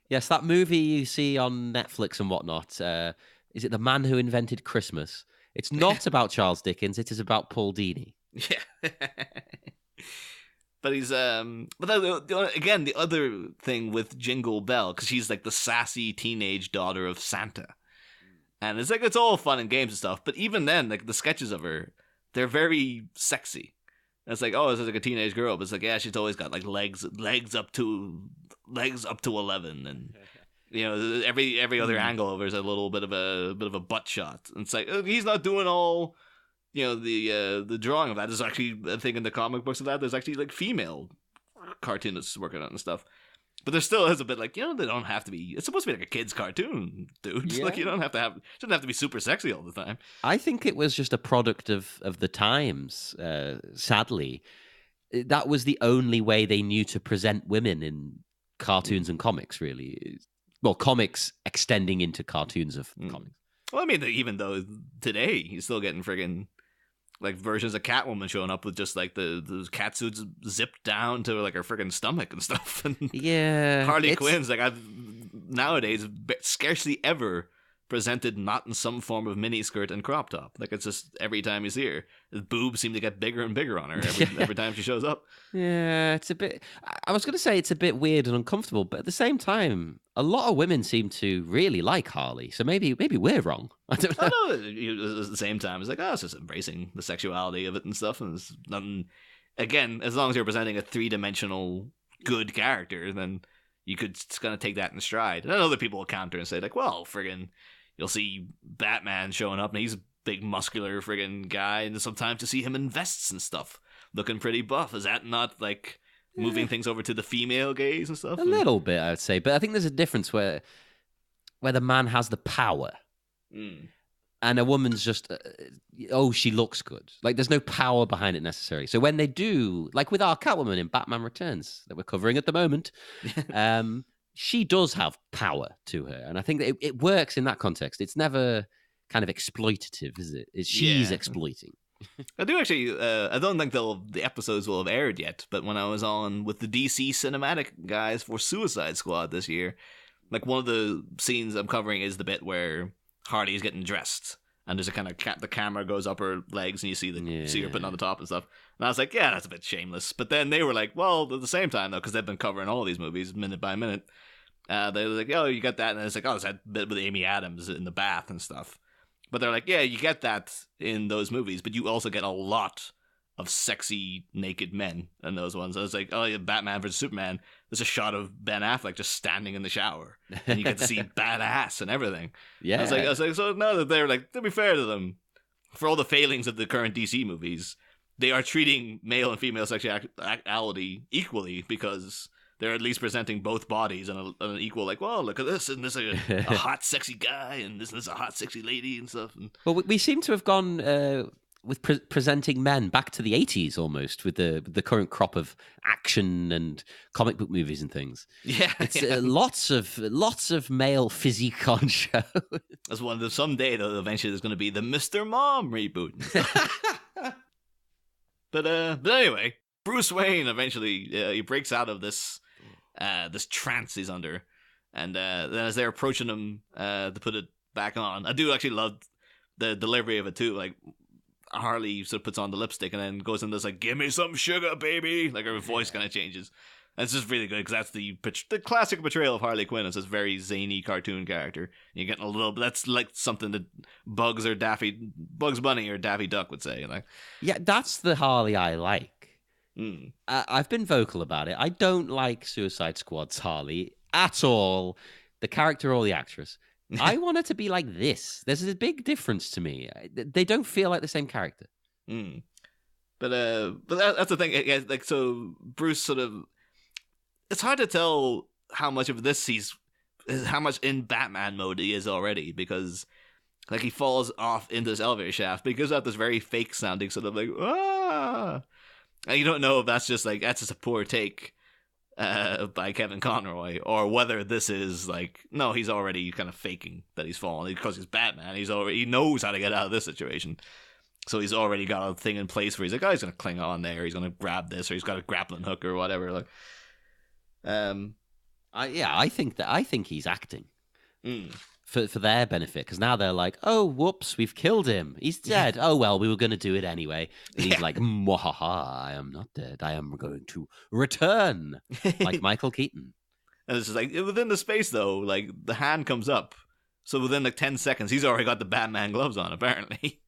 Yes, that movie you see on Netflix and whatnot, is it The Man Who Invented Christmas? It's not about Charles Dickens, it is about Paul Dini. Yeah. But he's again the other thing with Jingle Bell because she's like the sassy teenage daughter of Santa, and it's like it's all fun and games and stuff. But even then, like the sketches of her, they're very sexy. And it's like, oh, this is like a teenage girl, but it's like, yeah, she's always got like legs up to 11, and every other angle of her is a little bit of a butt shot. And it's like he's not doing all. The drawing of that is actually a thing in the comic books of that. There's actually like female cartoonists working on it and stuff. But there still is a bit like, they don't have to be. It's supposed to be like a kid's cartoon, dude. Yeah. Like you don't have to shouldn't have to be super sexy all the time. I think it was just a product of the times. Sadly, that was the only way they knew to present women in cartoons and comics. Really, well, comics extending into cartoons of comics. Well, I mean, even though today he's still getting friggin' like versions of Catwoman showing up with just like the cat suits zipped down to like her friggin' stomach and stuff. And yeah, Harley Quinn's like nowadays scarcely ever presented not in some form of miniskirt and crop top. Like, it's just every time you see her, the boobs seem to get bigger and bigger on her every time she shows up. Yeah, it's a bit. I was going to say it's a bit weird and uncomfortable, but at the same time, a lot of women seem to really like Harley. So maybe we're wrong. I don't know. I know. At the same time, it's like, oh, it's just embracing the sexuality of it and stuff. And it's nothing. Again, as long as you're presenting a 3-dimensional good character, then you could just kind of take that in stride. And then other people will counter and say, like, well, friggin', you'll see Batman showing up, and he's a big, muscular friggin' guy, and sometimes you see him in vests and stuff, looking pretty buff. Is that not, like, moving things over to the female gaze and stuff? A little bit, I would say. But I think there's a difference where the man has the power. And a woman's just, she looks good. Like, there's no power behind it necessarily. So when they do, like with our Catwoman in Batman Returns that we're covering at the moment, she does have power to her. And I think that it works in that context. It's never kind of exploitative, is it? She's exploiting. I do actually, I don't think the episodes will have aired yet, but when I was on with the DC cinematic guys for Suicide Squad this year, like, one of the scenes I'm covering is the bit where Harley is getting dressed, and there's a kind of the camera goes up her legs, and you see see her putting on the top and stuff. And I was like, yeah, that's a bit shameless. But then they were like, well, at the same time though, because they've been covering all these movies minute by minute, they were like, oh, you got that, and it's like, oh, it's that bit with Amy Adams in the bath and stuff. But they're like, yeah, you get that in those movies, but you also get a lot of sexy naked men in those ones. I was like, oh, yeah, Batman versus Superman. There's a shot of Ben Affleck just standing in the shower, and you get to see badass and everything. Yeah, I was like, so now that they're like, to be fair to them, for all the failings of the current DC movies, they are treating male and female sexuality equally, because they're at least presenting both bodies on an equal, like, well, look at this, and this is a hot, sexy guy, and this is a hot, sexy lady, and stuff. Well, we seem to have gone with presenting men back to the 80s almost, with the current crop of action and comic book movies and things. Yeah, it's lots of male physique on show. That's one of the someday though. Eventually, there's going to be the Mr. Mom reboot. But anyway, Bruce Wayne eventually he breaks out of this trance he's under, and then as they're approaching him to put it back on, I do actually love the delivery of it too. Like, Harley sort of puts on the lipstick and then goes into this, like, give me some sugar, baby. Like, her voice kind of changes. And it's just really good, because that's the classic portrayal of Harley Quinn as this very zany cartoon character. And you're getting a little, that's like something that Bugs Bunny or Daffy Duck would say. Like, yeah, that's the Harley I like. I've been vocal about it. I don't like Suicide Squad's Harley at all, the character or the actress. I want her to be like this. There's a big difference to me. They don't feel like the same character. But that's the thing. Like, so Bruce sort of, it's hard to tell how much of this how much in Batman mode he is already, because, like, he falls off into this elevator shaft, but he gives out this very fake sounding sort of like, ah, and you don't know if that's just a poor take by Kevin Conroy, or whether this is like, no, he's already kind of faking that he's fallen, because he's Batman. He knows how to get out of this situation, so he's already got a thing in place where he's like, oh, he's gonna cling on there, he's gonna grab this, or he's got a grappling hook or whatever. Like, I think he's acting for their benefit, because now they're like, oh, whoops, we've killed him, he's dead. Oh well, we were going to do it anyway. And he's like, mwahaha, I am not dead, I am going to return, like Michael Keaton. And it's just like, within the space though, like, the hand comes up, so within like 10 seconds he's already got the Batman gloves on, apparently.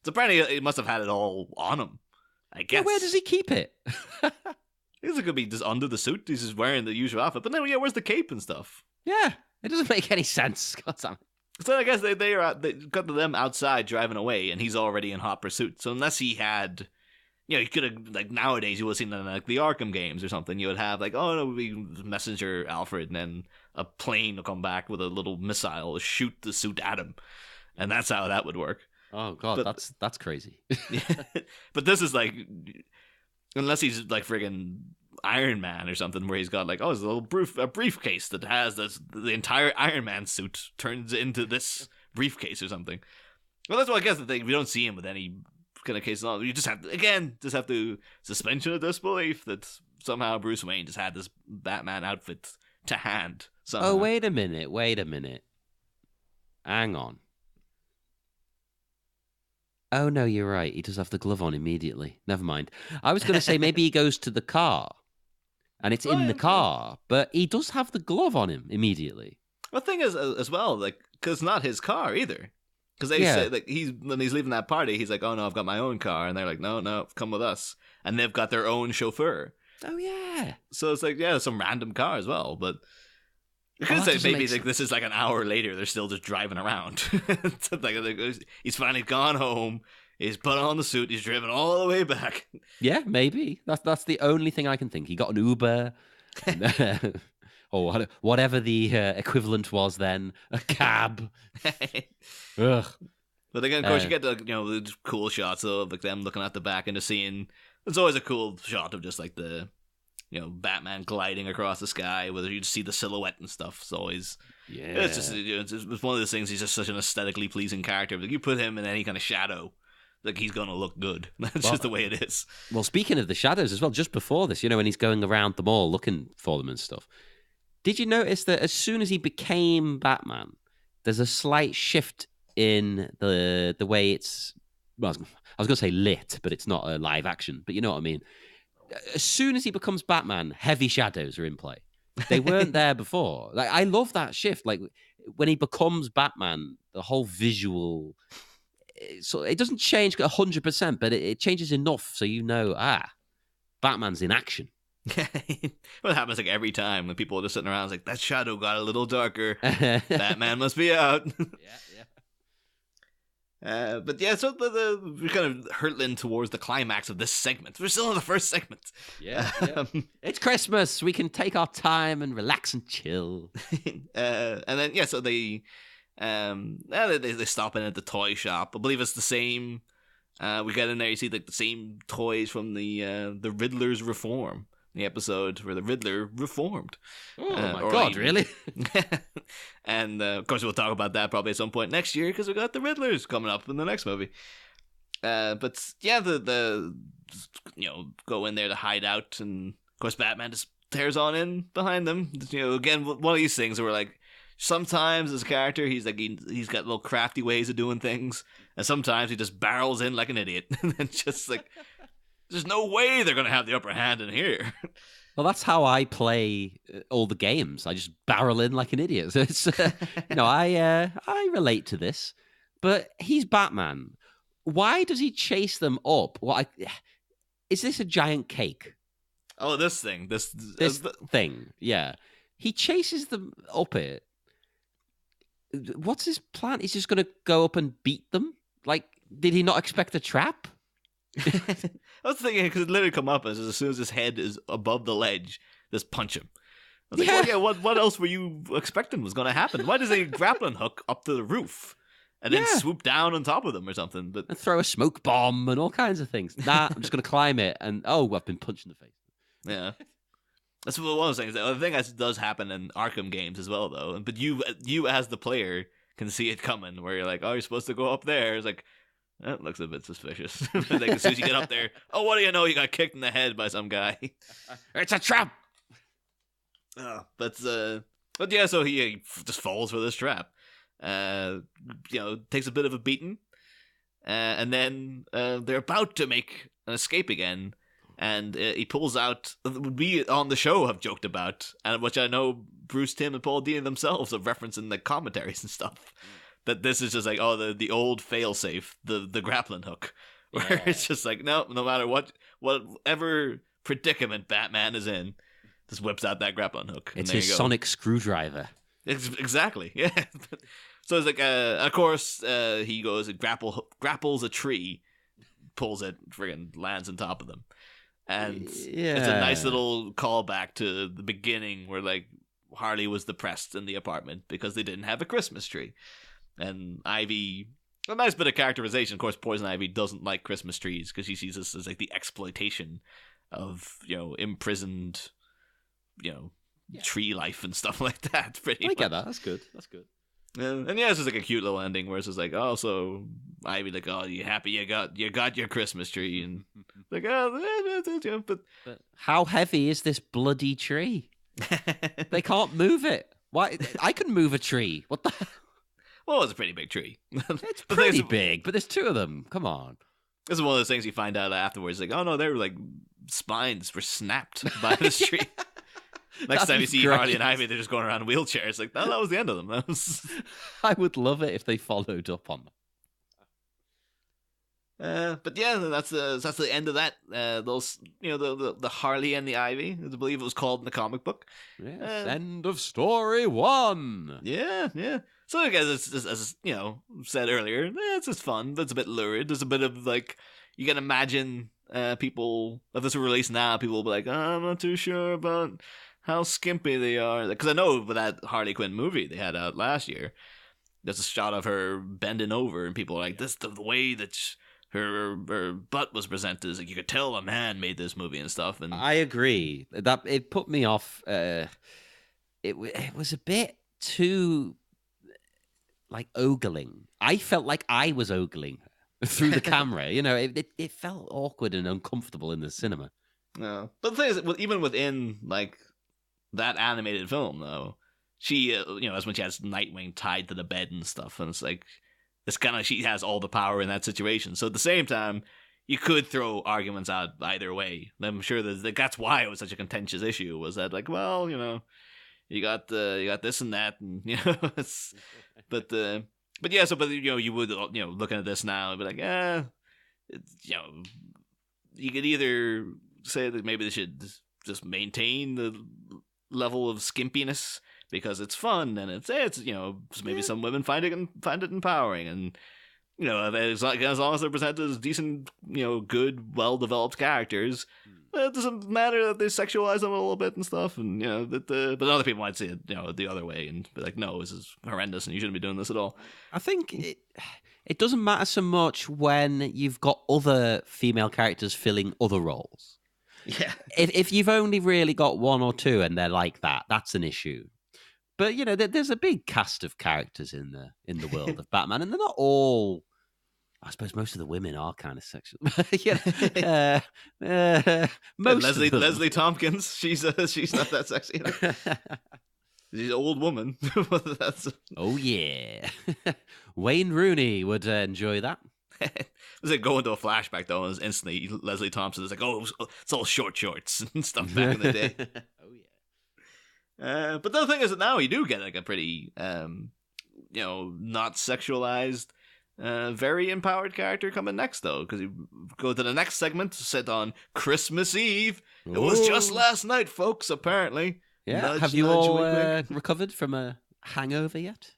So apparently he must have had it all on him, I guess. Yeah, where does he keep it? It could be just under the suit. He's just wearing the usual outfit. But then, yeah, where's the cape and stuff? Yeah, it doesn't make any sense. God damn it. So I guess they got them outside driving away, and he's already in hot pursuit. So unless he had, he could have, like, nowadays you would have seen in like the Arkham games or something. You would have like, oh no, we messenger Alfred, and then a plane will come back with a little missile, shoot the suit at him, and that's how that would work. Oh god, but that's crazy. But this is like, unless he's like friggin' Iron Man or something, where he's got like, oh, it's a little briefcase that has the entire Iron Man suit turns into this briefcase or something. Well, that's what I guess the thing. We don't see him with any kind of case at all. You just have to suspension of disbelief that somehow Bruce Wayne just had this Batman outfit to hand. Somehow. Oh, wait a minute. Hang on. Oh, no, you're right. He does have the glove on immediately. Never mind. I was going to say maybe he goes to the car and it's in the car, but he does have the glove on him immediately. The thing is, as well, like, because it's not his car either. Because they say, like, when he's leaving that party, he's like, oh, no, I've got my own car. And they're like, no, come with us. And they've got their own chauffeur. Oh, yeah. So it's like, yeah, some random car as well. But you could say maybe like, this is like an hour later, they're still just driving around. like, he's finally gone home. He's put on the suit. He's driven all the way back. Yeah, maybe. That's the only thing I can think. He got an Uber. Or whatever the equivalent was then. A cab. Ugh. But again, of course, you get the cool shots of like them looking at the back and the scene. It's always a cool shot of just like the Batman gliding across the sky, whether you just see the silhouette and stuff. It's always it's just it's one of those things. He's just such an aesthetically pleasing character. Like you put him in any kind of shadow, like he's gonna look good. That's just the way it is. Well, speaking of the shadows as well, just before this, when he's going around the mall looking for them and stuff, did you notice that as soon as he became Batman, there's a slight shift in the way it's. Well, I was going to say lit, but it's not a live action. But you know what I mean. As soon as he becomes Batman, heavy shadows are in play. They weren't there before. Like I love that shift. Like when he becomes Batman, the whole visual. So it doesn't change 100%, but it changes enough so Batman's in action. Well, it happens like every time when people are just sitting around. It's like that shadow got a little darker. Batman must be out. Yeah. But yeah, so we're kind of hurtling towards the climax of this segment. We're still in the first segment. Yeah. It's Christmas. We can take our time and relax and chill. And then so they stop in at the toy shop. I believe it's the same. We get in there. You see like the same toys from the Riddler's Reform. The episode where the Riddler reformed. Oh my God, really? And of course we'll talk about that probably at some point next year because we got the Riddlers coming up in the next movie. But yeah, the go in there to hide out, and of course Batman just tears on in behind them. Again, one of these things where like sometimes as a character he's like he's got little crafty ways of doing things, and sometimes he just barrels in like an idiot and just like. There's no way they're going to have the upper hand in here. Well, that's how I play all the games. I just barrel in like an idiot. So it's, I relate to this. But he's Batman. Why does he chase them up? Is this a giant cake? Oh, this thing. This thing, yeah. He chases them up it. What's his plan? He's just going to go up and beat them? Like, did he not expect a trap? I was thinking because it literally come up as soon as his head is above the ledge, just punch him. I was like, what else were you expecting was going to happen? Why does a grappling hook up to the roof and then swoop down on top of them or something? But and throw a smoke bomb and all kinds of things. Nah, I'm just going to climb it and I've been punched in the face. Yeah. That's one of those things. The thing that does happen in Arkham games as well, though. But you as the player can see it coming, where you're like, oh, you're supposed to go up there. It's like, that looks a bit suspicious. Like, as soon as you get up there, oh, what do you know? You got kicked in the head by some guy. It's a trap. But yeah, so he just falls for this trap. Takes a bit of a beating, and then they're about to make an escape again, and he pulls out. We on the show have joked about, and which I know Bruce Timm and Paul Dini themselves have referenced in the commentaries and stuff. That this is just like the old failsafe, the grappling hook, where it's just like no matter whatever predicament Batman is in, just whips out that grappling hook. It's his sonic screwdriver. Exactly, yeah. So it's like of course he goes and grapples a tree, pulls it, friggin' lands on top of them, and it's a nice little callback to the beginning where like Harley was depressed in the apartment because they didn't have a Christmas tree. And Ivy, a nice bit of characterization. Of course, Poison Ivy doesn't like Christmas trees because she sees this as like the exploitation of imprisoned, tree life and stuff like that. I get that. That's good. And it's just like a cute little ending where it's just like, oh, so Ivy like, oh, you happy you got your Christmas tree, and like, but how heavy is this bloody tree? They can't move it. Why? I can move a tree. What the? Well, it was a pretty big tree. It's pretty big, but there's two of them. Come on. This is one of those things you find out afterwards. Like, oh no, their like spines were snapped by this tree. Next time you see Harley and Ivy, they're just going around in wheelchairs. Like, no, that was the end of them. That was... I would love it if they followed up on that. But yeah, that's the end of that. Those, the Harley and the Ivy, I believe it was called in the comic book. Yes, end of story 1. Yeah. So I guess it's just, as said earlier, it's just fun, but it's a bit lurid. There's a bit of like, you can imagine people, if this were released now, people will be like, I'm not too sure about how skimpy they are. Because I know with that Harley Quinn movie they had out last year, there's a shot of her bending over, and people are like, this the way that her butt was presented is like, you could tell a man made this movie and stuff. And I agree. That it put me off. It was a bit too like ogling. I felt like I was ogling her through the camera. It felt awkward and uncomfortable in the cinema. No, but the thing is, even within like that animated film, though, she, that's when she has Nightwing tied to the bed and stuff, and it's like, it's kind of, she has all the power in that situation. So at the same time, you could throw arguments out either way. I'm sure that's why it was such a contentious issue. Was that like, well, you got this and that, and but yeah. So, but you would looking at this now, and be like, you could either say that maybe they should just maintain the level of skimpiness because it's fun, and it's maybe some women find it empowering, and as long as they're presented as decent, good, well-developed characters, it doesn't matter that they sexualize them a little bit and stuff, and but other people might see it the other way and be like, no, this is horrendous and you shouldn't be doing this at all. I think it doesn't matter so much when you've got other female characters filling other roles. Yeah. If you've only really got one or two and they're like that, that's an issue. But there's a big cast of characters in the world of Batman, and they're not all. I suppose most of the women are kind of sexual. Most Leslie Tompkins, she's not that sexy. She's an old woman. Oh yeah, Wayne Rooney would enjoy that. Was it going to a flashback though? And instantly Leslie Thompson is like, "Oh, it's all short shorts and stuff back in the day." Oh yeah. But the thing is that now you do get like a pretty, not sexualized, very empowered character coming next though, because you go to the next segment set on Christmas Eve. Ooh. It was just last night, folks. Apparently. Yeah. Nudge, have you nudge, all wink, wink. recovered from a hangover yet?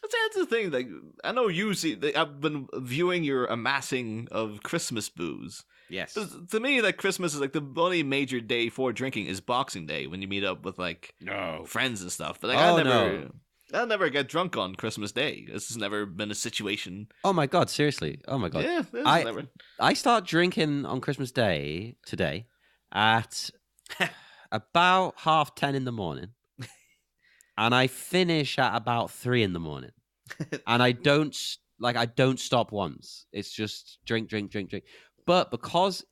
That's the thing. Like, I know I've been viewing your amassing of Christmas booze. Yes. To me, like, Christmas is like the only major day for drinking is Boxing Day when you meet up with like friends and stuff. But like, I never get drunk on Christmas Day. This has never been a situation. Oh my god! Seriously? Oh my god! Yeah, I start drinking on Christmas Day today at about 10:30 in the morning. And I finish at about 3 a.m. And I don't stop once. It's just drink. But because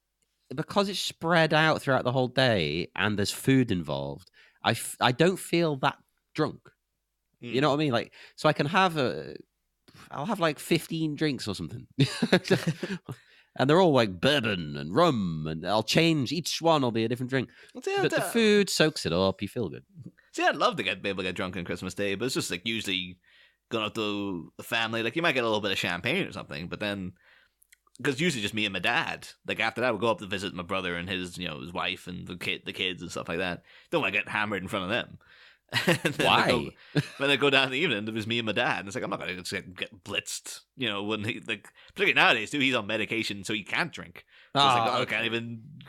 it's spread out throughout the whole day and there's food involved, I don't feel that drunk. You know what I mean? Like, so I can I'll have like 15 drinks or something. And they're all like bourbon and rum, and I'll change. Each one will be a different drink. But the food soaks it up. You feel good. See, I'd love to be able to get drunk on Christmas Day, but it's just like usually going out to the family. Like, you might get a little bit of champagne or something, but then, because usually just me and my dad. Like, after that, we'll go up to visit my brother and his wife and the kids and stuff like that. Don't want to get hammered in front of them. Why? When I go down in the evening, it was me and my dad. And it's like, I'm not going to get blitzed. When he, like, particularly nowadays too, he's on medication, so he can't drink. So it's like, okay.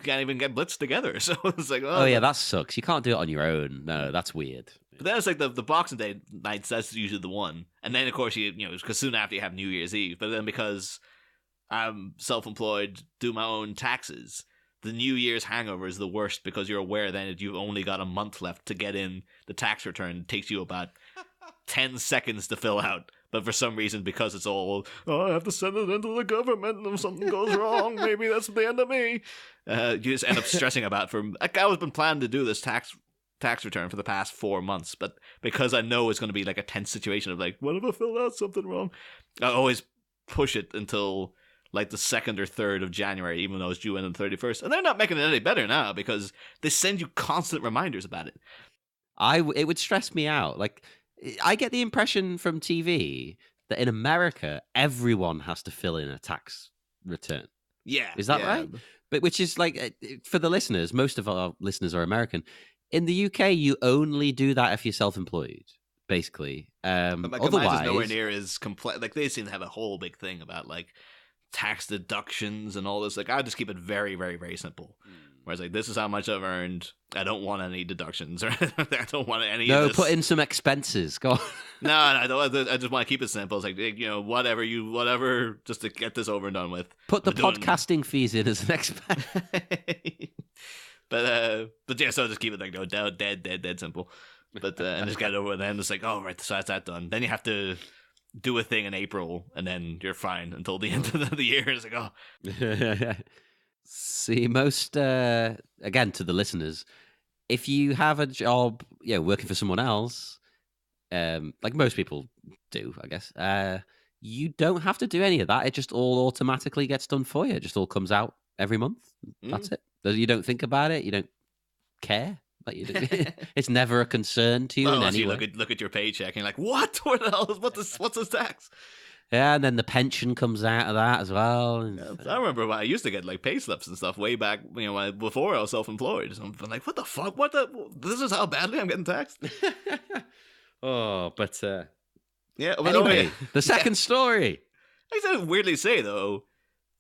can't even get blitzed together. So it's like, oh yeah, that sucks. You can't do it on your own. No, that's weird. But then it's like the Boxing Day nights. That's usually the one. And then of course because soon after you have New Year's Eve. But then because I'm self-employed, do my own taxes, the New Year's hangover is the worst because you're aware then that you've only got a month left to get in the tax return. It takes you about 10 seconds to fill out. But for some reason, because it's all, I have to send it into the government, and if something goes wrong, maybe that's the end of me. You just end up stressing about I've always been planning to do this tax tax return for the past 4 months, but because I know it's going to be like a tense situation of like, what if I filled out something wrong? I always push it until like the 2nd or 3rd of January, even though it's due in on the 31st. And they're not making it any better now because they send you constant reminders about it. It would stress me out. Like, I get the impression from TV that in America, everyone has to fill in a tax return. Yeah. Is that right? But which is like, for the listeners, most of our listeners are American. In the UK, you only do that if you're self-employed, basically. But like, Otherwise, is nowhere near as complex. Like, they seem to have a whole big thing about like tax deductions and all this. Like, I just keep it very, very, very simple. Whereas like, this is how much I've earned. I don't want any deductions, or I don't want any. No, of this. put in some expenses. Go on. No, I don't. I just want to keep it simple. It's like, you know, whatever, just to get this over and done with. Put the podcasting fees in as an expense. but yeah, so just keep it like, no, dead simple. But and just get it over with. And it's like, oh right, so that's that done. Then you have to do a thing in April, and then you're fine until the end of the year. It's like, oh. See, most again, to the listeners, if you have a job, working for someone else, like most people do, I guess, you don't have to do any of that. It just all automatically gets done for you. It just all comes out every month. That's it. You don't think about it. You don't care. Like, it's never a concern to you in any way. You look at your paycheck and you're like, what? What the hell? What's this tax? Yeah, and then the pension comes out of that as well. I remember when I used to get like pay slips and stuff way back, before I was self-employed. So I'm like, what the fuck? This is how badly I'm getting taxed? But yeah. But anyway, the second story. I said weirdly say though,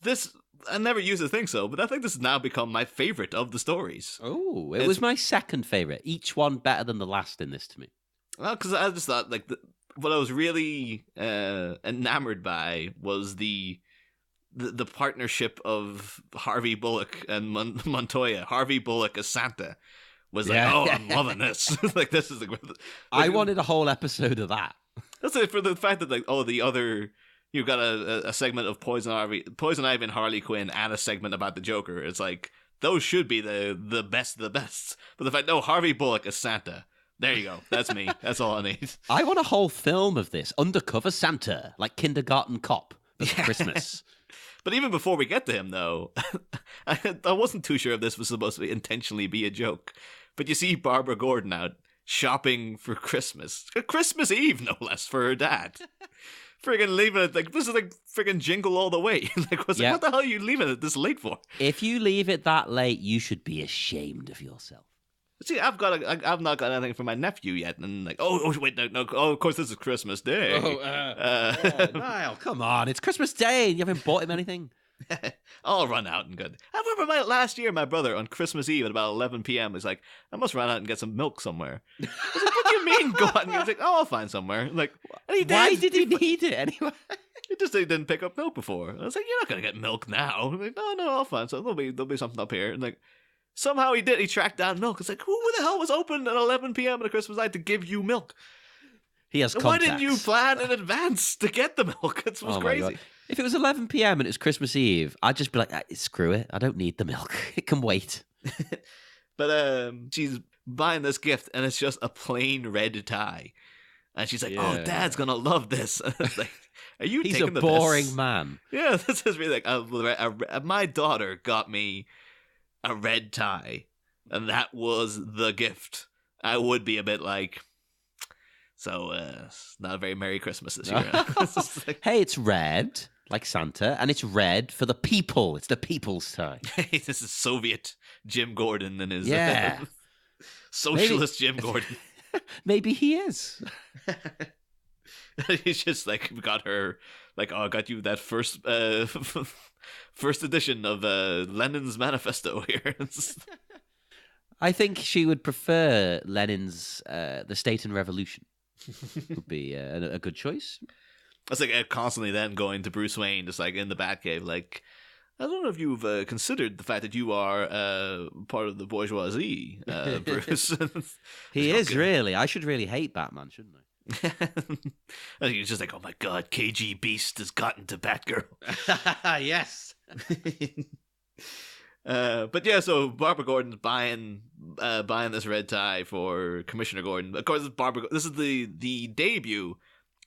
this I never used to think so, but I think this has now become my favorite of the stories. Oh, it was my second favorite. Each one better than the last in this to me. Well, because I just thought like what I was really enamored by was the partnership of Harvey Bullock and Montoya. Harvey Bullock as Santa was like, I'm loving this. Like, this is I wanted a whole episode of that. That's it, for the fact that like, the other, you've got a segment of Poison Ivy and Harley Quinn, and a segment about the Joker. It's like, those should be the best of the best. But the fact, no, Harvey Bullock as Santa. There you go. That's me. That's all I need. I want a whole film of this. Undercover Santa, like Kindergarten Cop for Christmas. But even before we get to him, though, I wasn't too sure if this was supposed to intentionally be a joke. But you see Barbara Gordon out shopping for Christmas. Christmas Eve, no less, for her dad. Friggin' leaving it, like, this is like friggin' Jingle All the Way. Like, what the hell are you leaving it this late for? If you leave it that late, you should be ashamed of yourself. See, I've not got anything for my nephew yet, and like, wait, no, of course this is Christmas Day. Niall, come on, it's Christmas Day, and you haven't bought him anything. I'll run out and good. I remember last year, my brother on Christmas Eve at about 11 p.m. was like, I must run out and get some milk somewhere. I was like, what do you mean go out? And he was like, I'll find somewhere. Like, and he did. Why did he need it anyway? He just didn't pick up milk before. I was like, you're not gonna get milk now. I'm like, no, I'll find some. There'll be something up here. And like, somehow he did. He tracked down milk. It's like, who the hell was open at 11 p.m. on a Christmas night to give you milk? He has contacts. Why didn't you plan in advance to get the milk? It was crazy. If it was 11 p.m. and it was Christmas Eve, I'd just be like, screw it. I don't need the milk. It can wait. But she's buying this gift, and it's just a plain red tie. And she's like, oh, Dad's going to love this. Like, are you He's taking the piss? He's a boring piss? Man. Yeah, this is really like, my daughter got me a red tie, and that was the gift. I would be a bit like, so not a very Merry Christmas this year. Hey, it's red, like Santa, and it's red for the people. It's the people's tie. Hey, this is Soviet Jim Gordon and his socialist Jim Gordon. Maybe he is. He's just like, got her, like, I got you that first edition of Lenin's manifesto here. I think she would prefer Lenin's The State and Revolution. Would be a good choice. That's like constantly then going to Bruce Wayne, just like in the Batcave, like, I don't know if you've considered the fact that you are part of the bourgeoisie, Bruce. He is, really. I should really hate Batman, shouldn't I? He's just like, oh my god, KG Beast has gotten to Batgirl. Yes. But yeah, so Barbara Gordon's buying this red tie for Commissioner Gordon. Of course, this is the debut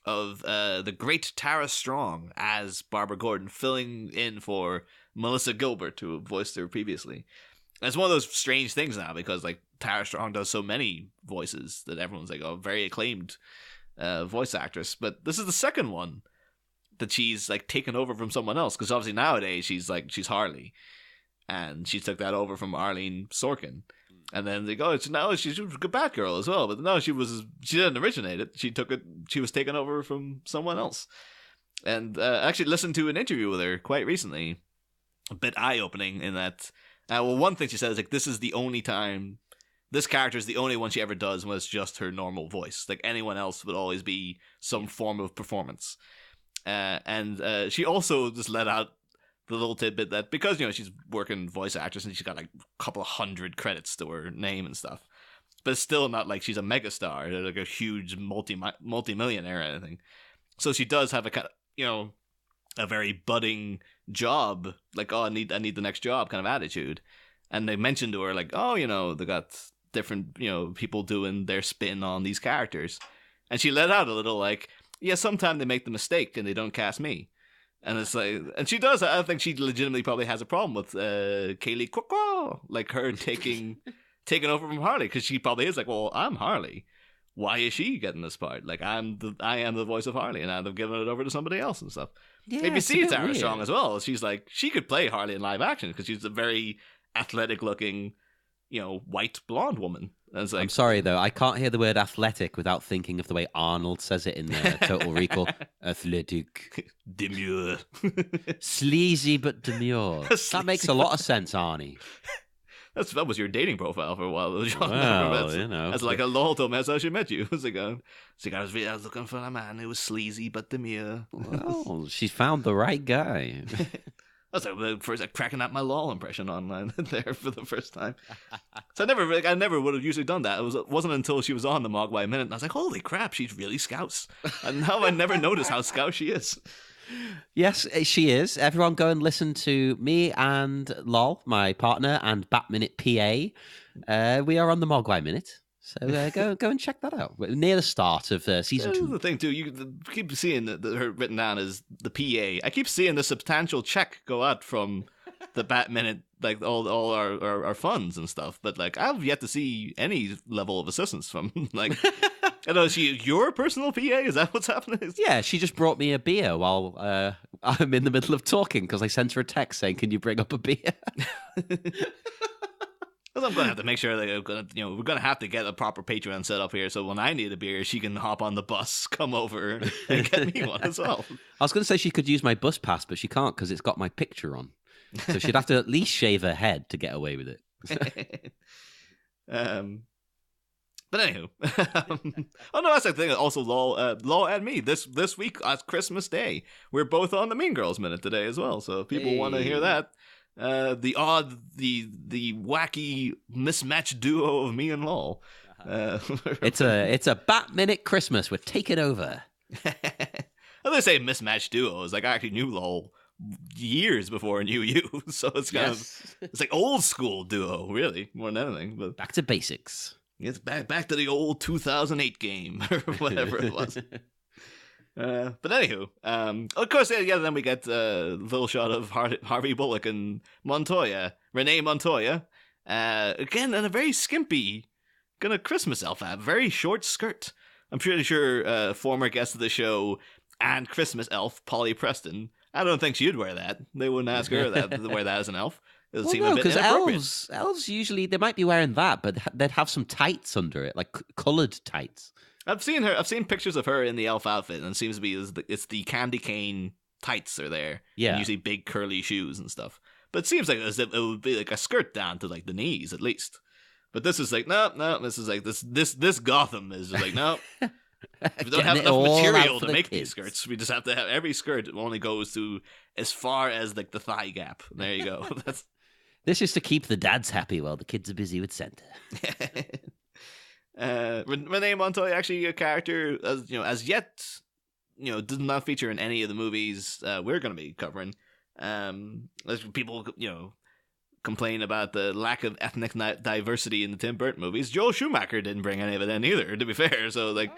of the great Tara Strong as Barbara Gordon, filling in for Melissa Gilbert, who voiced her previously. And it's one of those strange things now because like Tara Strong does so many voices that everyone's like, oh, very acclaimed voice actress. But this is the second one that she's like taken over from someone else, because obviously nowadays she's Harley, and she took that over from Arlene Sorkin. And then they go, she's a good Batgirl as well. But no, she didn't originate it. She was taken over from someone else. And I actually listened to an interview with her quite recently. A bit eye-opening in that, one thing she says, like, this is the only time, this character is the only one she ever does when it's just her normal voice. Like, anyone else would always be some form of performance. And she also just let out the little tidbit that because, she's working voice actress and she's got like a couple of 100 credits to her name and stuff, but it's still not like she's a megastar, like a huge multi-millionaire or anything. So she does have a kind of, a very budding job, like, oh, I need the next job kind of attitude. And they mentioned to her like, oh, they got different, people doing their spin on these characters. And she let out a little like, yeah, sometimes they make the mistake and they don't cast me. And it's like, and she does. I think she legitimately probably has a problem with Kaylee Cuoco, like her taking over from Harley, because she probably is like, well, I'm Harley. Why is she getting this part? Like, I am the voice of Harley, and I'm giving it over to somebody else and stuff. Yeah, if you see Tara Strong as well, she's like, she could play Harley in live action because she's a very athletic looking, white blonde woman. And it's like, I'm sorry though, I can't hear the word athletic without thinking of the way Arnold says it in Total Recall. Athletic. Demure. Sleazy but demure. That makes a lot of sense, Arnie. That was your dating profile for a while, John. Well, As like a lol told me, that's how she met you. It's like, I was looking for a man who was sleazy but demure. Well, she found the right guy. I was like, first cracking out my lol impression online there for the first time. So I never would have usually done that. It wasn't until she was on the Mogwai Minute, and I was like, holy crap, she's really Scouse. And now I never noticed how Scouse she is. Yes, she is. Everyone go and listen to me and Lol, my partner, and Bat Minute PA. We are on the Mogwai Minute. So go and check that out. We're near the start of season 2. The thing too, you keep seeing her written down as the PA. I keep seeing the substantial check go out from the Bat Minute, like all our funds and stuff. But like, I've yet to see any level of assistance from like. I know, is she your personal PA? Is that what's happening? Yeah, she just brought me a beer while I'm in the middle of talking because I sent her a text saying, "Can you bring up a beer?" I'm gonna have to make sure that we're gonna have to get a proper Patreon set up here, so when I need a beer, she can hop on the bus, come over, and get me one as well. I was gonna say she could use my bus pass, but she can't because it's got my picture on. So she'd have to at least shave her head to get away with it. But anywho, oh no, that's the thing. Also, Law and me this week on Christmas Day, we're both on the Mean Girls Minute today as well. So if people want to hear that. The wacky mismatched duo of me and Lol. It's a Bat Minute Christmas. We're taking over. I was say mismatched duos. Like I actually knew Lol years before I knew you, so it's kind of it's like old school duo, really, more than anything. But back to basics. It's back to the old 2008 game or whatever it was. But anywho, of course, yeah. Then we get a little shot of Harvey Bullock and Renee Montoya, again in a very skimpy, kind of Christmas outfit, very short skirt. I'm pretty sure former guest of the show and Christmas elf Polly Preston. I don't think she'd wear that. They wouldn't ask her to wear that as an elf. It would seem a bit inappropriate. Elves usually they might be wearing that, but they'd have some tights under it, like coloured tights. I've seen pictures of her in the elf outfit, and it seems to be it's the candy cane tights are there. Yeah. And usually big curly shoes and stuff. But it seems like as if it would be like a skirt down to like the knees at least. But this is like no. This is like this Gotham is just like no. We don't have enough material to make these skirts. We just have to have every skirt only goes to as far as like the thigh gap. There you go. This is to keep the dads happy while the kids are busy with Santa. Renee Montoya, actually a character as yet, does not feature in any of the movies we're going to be covering. As people, complain about the lack of ethnic diversity in the Tim Burton movies. Joel Schumacher didn't bring any of it in either, to be fair. So, like,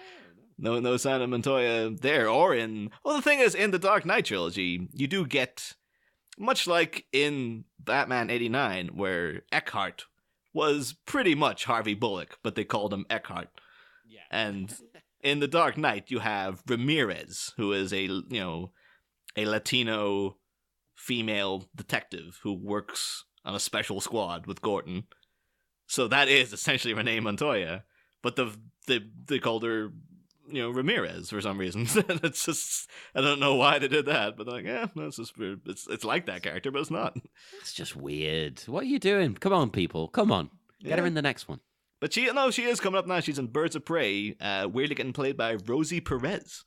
no sign of Montoya there. Or the thing is, in the Dark Knight trilogy, you do get, much like in Batman 89, where Eckhart was pretty much Harvey Bullock, but they called him Eckhart. Yeah. And in the Dark Knight, you have Ramirez, who is a Latino female detective who works on a special squad with Gordon. So that is essentially Renee Montoya, but they called her, Ramirez for some reason. It's just, I don't know why they did that, but they're like, yeah, that's just weird. It's like that character, but it's not. It's just weird. What are you doing? Come on, people. Come on. Get her in the next one. But she is coming up now. She's in Birds of Prey, weirdly getting played by Rosie Perez,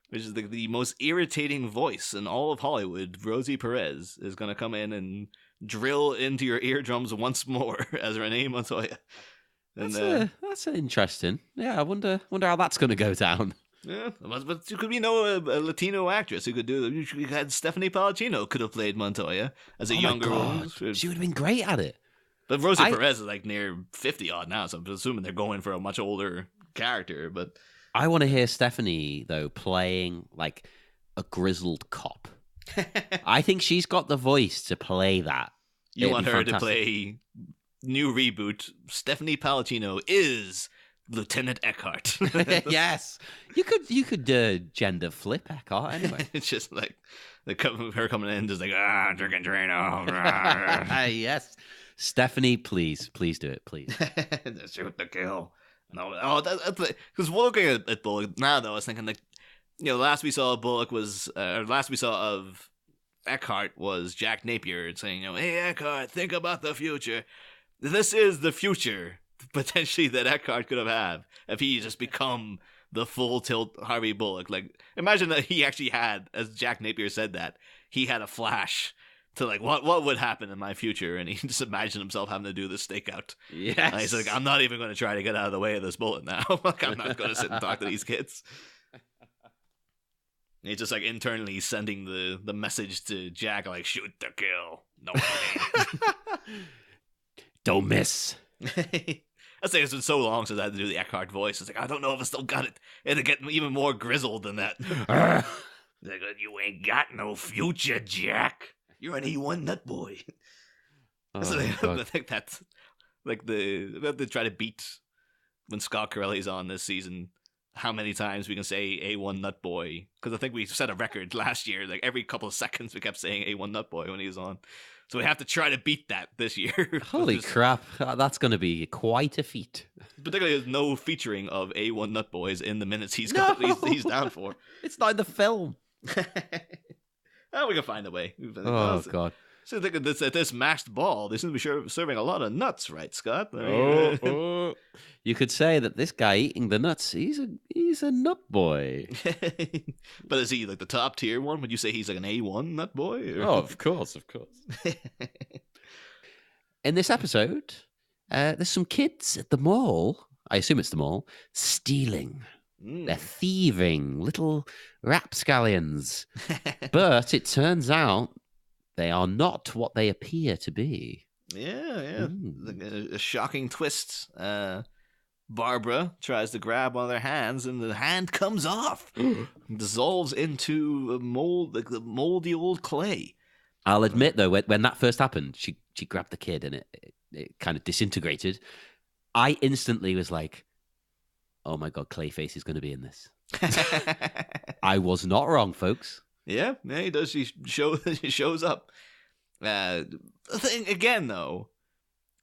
which is the most irritating voice in all of Hollywood. Rosie Perez is going to come in and drill into your eardrums once more as Renee Montoya. And, that's interesting. Yeah, I wonder how that's going to go down. Yeah, but could we know a Latino actress who could do it? We had Stephanie Palladino could have played Montoya as a younger woman. She would have been great at it. But Rosie Perez is like near 50 odd now, so I'm assuming they're going for a much older character. But I want to hear Stephanie though playing like a grizzled cop. I think she's got the voice to play that. You want her to play new reboot. Stephanie Palladino is Lieutenant Eckhart. Yes, you could gender flip Eckhart anyway. It's just like her coming in, just like drinking Drano. Yes, Stephanie, please do it, please. Shoot the kill. No, that's because looking at Bullock now, though, I was thinking like, last we saw of Bullock was, last we saw of Eckhart was Jack Napier saying, hey Eckhart, think about the future. This is the future potentially that Eckhart could have had if he just become the full tilt Harvey Bullock. Like, imagine that he actually had, as Jack Napier said that, he had a flash to like what would happen in my future, and he just imagined himself having to do this stakeout. Yes. And he's like, I'm not even going to try to get out of the way of this bullet now. Like, I'm not going to sit and talk to these kids. And he's just like internally sending the message to Jack, like, shoot to kill. No money. Don't miss. I say it's been so long since I had to do the Eckhart voice. It's like, I don't know if I still got it. It'll get even more grizzled than that. Like, you ain't got no future, Jack. You're an E1 nut boy. Oh, So I think that's like they have to try to beat when Scott Corelli's on this season. How many times we can say A1 nut boy? Because I think we set a record last year. Like every couple of seconds, we kept saying A1 nut boy when he was on. So we have to try to beat that this year. Holy crap! That's going to be quite a feat. Particularly, there's no featuring of A1 nut boys in the minutes he's down for. It's not in the film. Oh, we can find a way. Oh God! So think of this at this mashed ball. They seem to be serving a lot of nuts, right, Scott? You could say that this guy eating the nuts, he's a nut boy. But is he like the top tier one? Would you say he's like an A1 nut boy? Or? Oh, of course. In this episode, there's some kids at the mall. I assume it's the mall, stealing. They're thieving, little rapscallions. But it turns out they are not what they appear to be. Yeah. A shocking twist. Barbara tries to grab one of their hands, and the hand comes off, dissolves into a the moldy old clay. I'll admit, though, when that first happened, she grabbed the kid, and it kind of disintegrated. I instantly was like, oh my God, Clayface is going to be in this. I was not wrong, folks. Yeah, he does. He shows up. The thing again, though,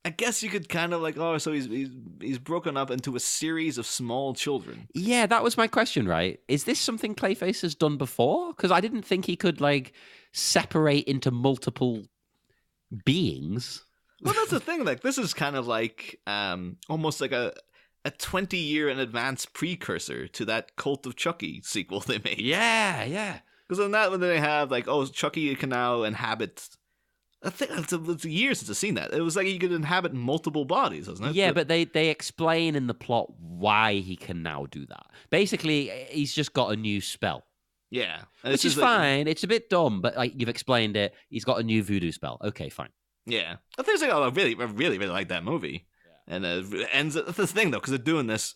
I guess you could kind of like, so he's broken up into a series of small children. Yeah, that was my question, right? Is this something Clayface has done before? Because I didn't think he could like separate into multiple beings. Well, that's the thing. Like, this is kind of like almost like a 20-year in advance precursor to that Cult of Chucky sequel they made. Yeah. Because in that one they have like, Chucky can now inhabit. I think it's years since I've seen that. It was like he could inhabit multiple bodies, isn't it? Yeah, but they explain in the plot why he can now do that. Basically, he's just got a new spell. Yeah. Which is fine. It's a bit dumb, but like you've explained it. He's got a new voodoo spell. Okay, fine. Yeah, I think it's like, I really like that movie. Yeah. And it ends. That's the thing though, because they're doing this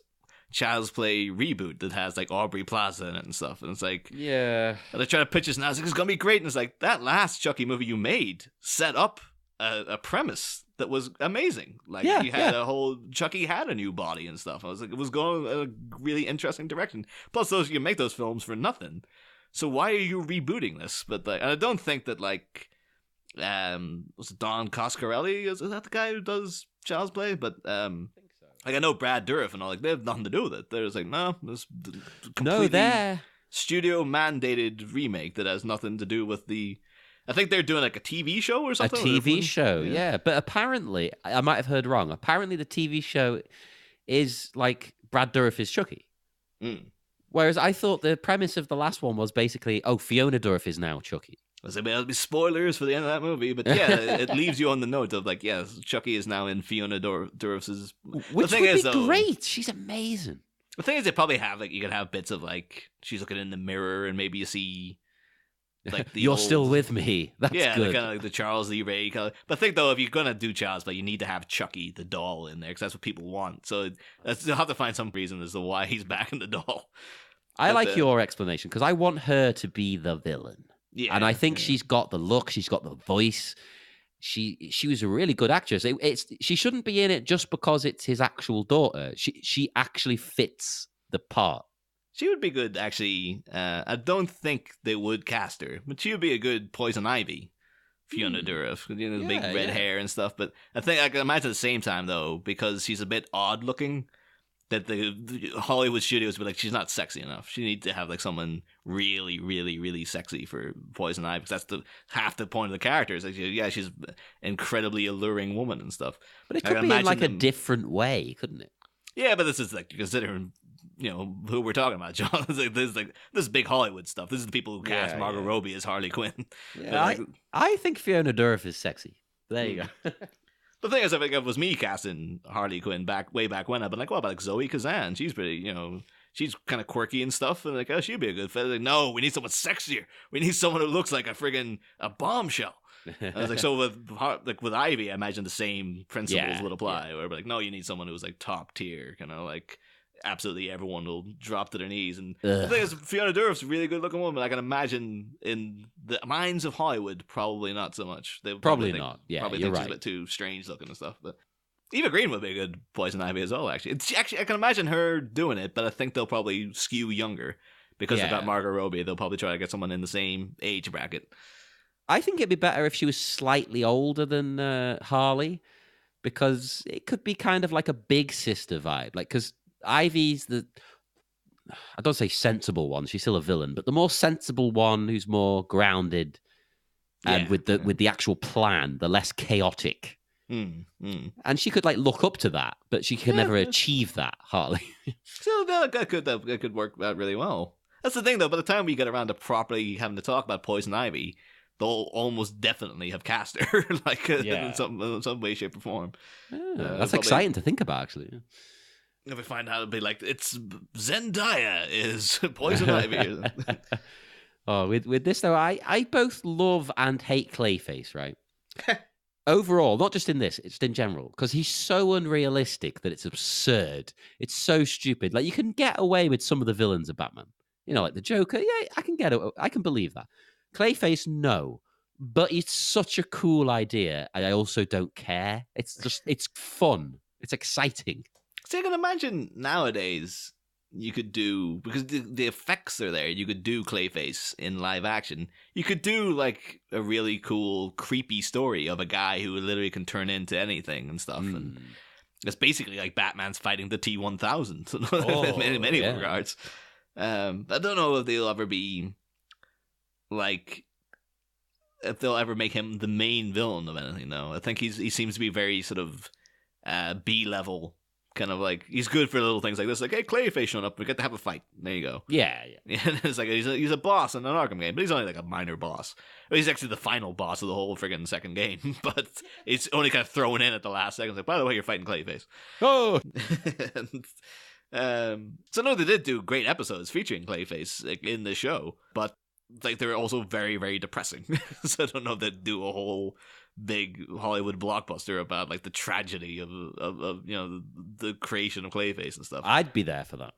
Child's Play reboot that has like Aubrey Plaza in it and stuff, and it's like, yeah, and they're trying to pitch this now. It's like, it's gonna be great, and it's like that last Chucky movie you made set up a premise that was amazing. Like you had a whole Chucky had a new body and stuff. I was like, it was going a really interesting direction. Plus, those you can make those films for nothing. So why are you rebooting this? But like, and I don't think that like. Was it Don Coscarelli? Is that the guy who does Child's Play? But I think so. Like I know Brad Dourif and all, like they have nothing to do with it. They're just like, no, this completely studio mandated remake that has nothing to do with the. I think they're doing like a TV show or something. A TV show, yeah. But apparently, I might have heard wrong. Apparently, the TV show is like Brad Dourif's Chucky. Whereas I thought the premise of the last one was basically, Fiona Dourif is now Chucky. There'll be spoilers for the end of that movie, but yeah, it leaves you on the note of like, yes, Chucky is now in Fiona Dourif's. Which would be great. She's amazing. The thing is, they probably have like you can have bits of like she's looking in the mirror and maybe you see like the you're still with me. That's good. Kind of like the Charles Lee Ray kind of. But I think though, if you're gonna do Child's Play, you need to have Chucky the doll in there because that's what people want. So you'll have to find some reason as to why he's back in the doll. I like your explanation because I want her to be the villain. Yeah, and I think she's got the look, she's got the voice. She was a really good actress. She shouldn't be in it just because it's his actual daughter. She actually fits the part. She would be good, actually. I don't think they would cast her, but she would be a good Poison Ivy, Fiona Dourif. You know, the big red hair and stuff. But I think I can imagine at the same time though, because she's a bit odd looking. That the Hollywood studios were like, she's not sexy enough. She needs to have like someone really, really, really sexy for Poison Ivy. Because that's half the point of the character. Is like, yeah, she's an incredibly alluring woman and stuff. But it could be in like a different way, couldn't it? Yeah, but this is like considering who we're talking about, John. This is big Hollywood stuff. This is the people who cast Margot Robbie as Harley Quinn. Yeah, I think Fiona Dourif is sexy. There you go. The thing is, I think if it was me casting Harley Quinn way back when, I'd been like, what about like Zoe Kazan? She's pretty, she's kind of quirky and stuff, and like, oh, she'd be a good fit. Like, no, we need someone sexier. We need someone who looks like a bombshell. I was like, so with Ivy, I imagine the same principles would apply. Where like, no, you need someone who's like top tier, kind of like. Absolutely everyone will drop to their knees. And the thing is, Fiona Dourif's a really good looking woman. I can imagine in the minds of Hollywood, probably not so much. They probably not. Yeah, probably think she's a bit too strange looking and stuff. But Eva Green would be a good Poison Ivy as well, actually. I can imagine her doing it, but I think they'll probably skew younger. Because they've got Margot Robbie, they'll probably try to get someone in the same age bracket. I think it'd be better if she was slightly older than Harley, because it could be kind of like a big sister vibe. Like, because Ivy's I don't say sensible one, she's still a villain, but the more sensible one who's more grounded and with the actual plan, the less chaotic. And she could like look up to that, but she could never achieve that, Harley. So that could work out really well. That's the thing though, by the time we get around to properly having to talk about Poison Ivy, they'll almost definitely have cast her in some way, shape, or form. That's exciting to think about, actually. If we find out, it'll be like, it's Zendaya is Poison Ivy. With this, though, I both love and hate Clayface, right? Overall, not just in this, it's in general, because he's so unrealistic that it's absurd. It's so stupid. Like, you can get away with some of the villains of Batman. Like the Joker, I can believe that. Clayface, no. But it's such a cool idea, and I also don't care. It's fun. It's exciting. So you can imagine nowadays you could do, because the effects are there, you could do Clayface in live action. You could do like a really cool, creepy story of a guy who literally can turn into anything and stuff. And it's basically like Batman's fighting the T-1000 in many regards. I don't know if they'll ever be like, if they'll ever make him the main villain of anything, though. I think he seems to be very sort of B-level. Kind of like, he's good for little things like this. Like, hey, Clayface showing up, we get to have a fight. There you go. Yeah. It's like, he's a boss in an Arkham game, but he's only like a minor boss. He's actually the final boss of the whole friggin' second game, but it's only kind of thrown in at the last second. It's like, by the way, you're fighting Clayface. Oh! So no, they did do great episodes featuring Clayface in the show, but like they're also very, very depressing. So I don't know if they'd do a whole big Hollywood blockbuster about like the tragedy of the creation of Clayface and stuff. I'd be there for that.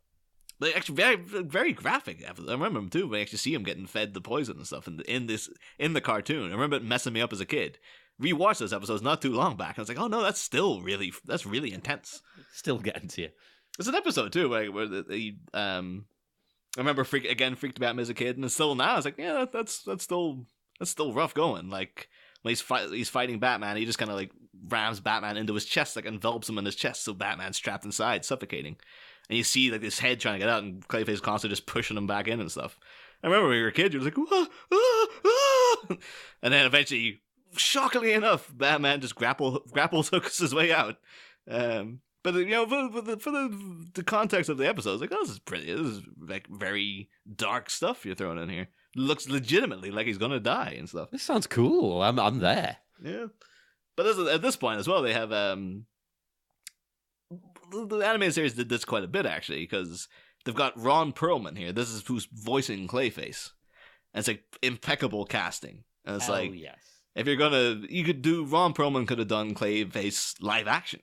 Like, actually, very, very graphic. I remember him too when I actually see him getting fed the poison and stuff in the cartoon. I remember it messing me up as a kid. Rewatched those episodes not too long back. I was like, oh no, that's really intense. Still getting to you. There's an episode too where I remember freaked about him as a kid, and still now I was like, yeah, that's still rough going. Like when he's fighting Batman, he just kind of like rams Batman into his chest, like envelops him in his chest, so Batman's trapped inside, suffocating. And you see like his head trying to get out, and Clayface constantly just pushing him back in and stuff. I remember when you were a kid, you were like, ah, ah, ah! And then eventually, shockingly enough, Batman just grapple hooks his way out. But for the context of the episode, it's like, oh, this is like very dark stuff you're throwing in here. Looks legitimately like he's gonna die and stuff. This sounds cool. I'm there. Yeah, but at this point as well, they have the animated series did this quite a bit actually, because they've got Ron Perlman here. This is who's voicing Clayface, and it's like impeccable casting. And it's yes. If you're you could do Ron Perlman could have done Clayface live action.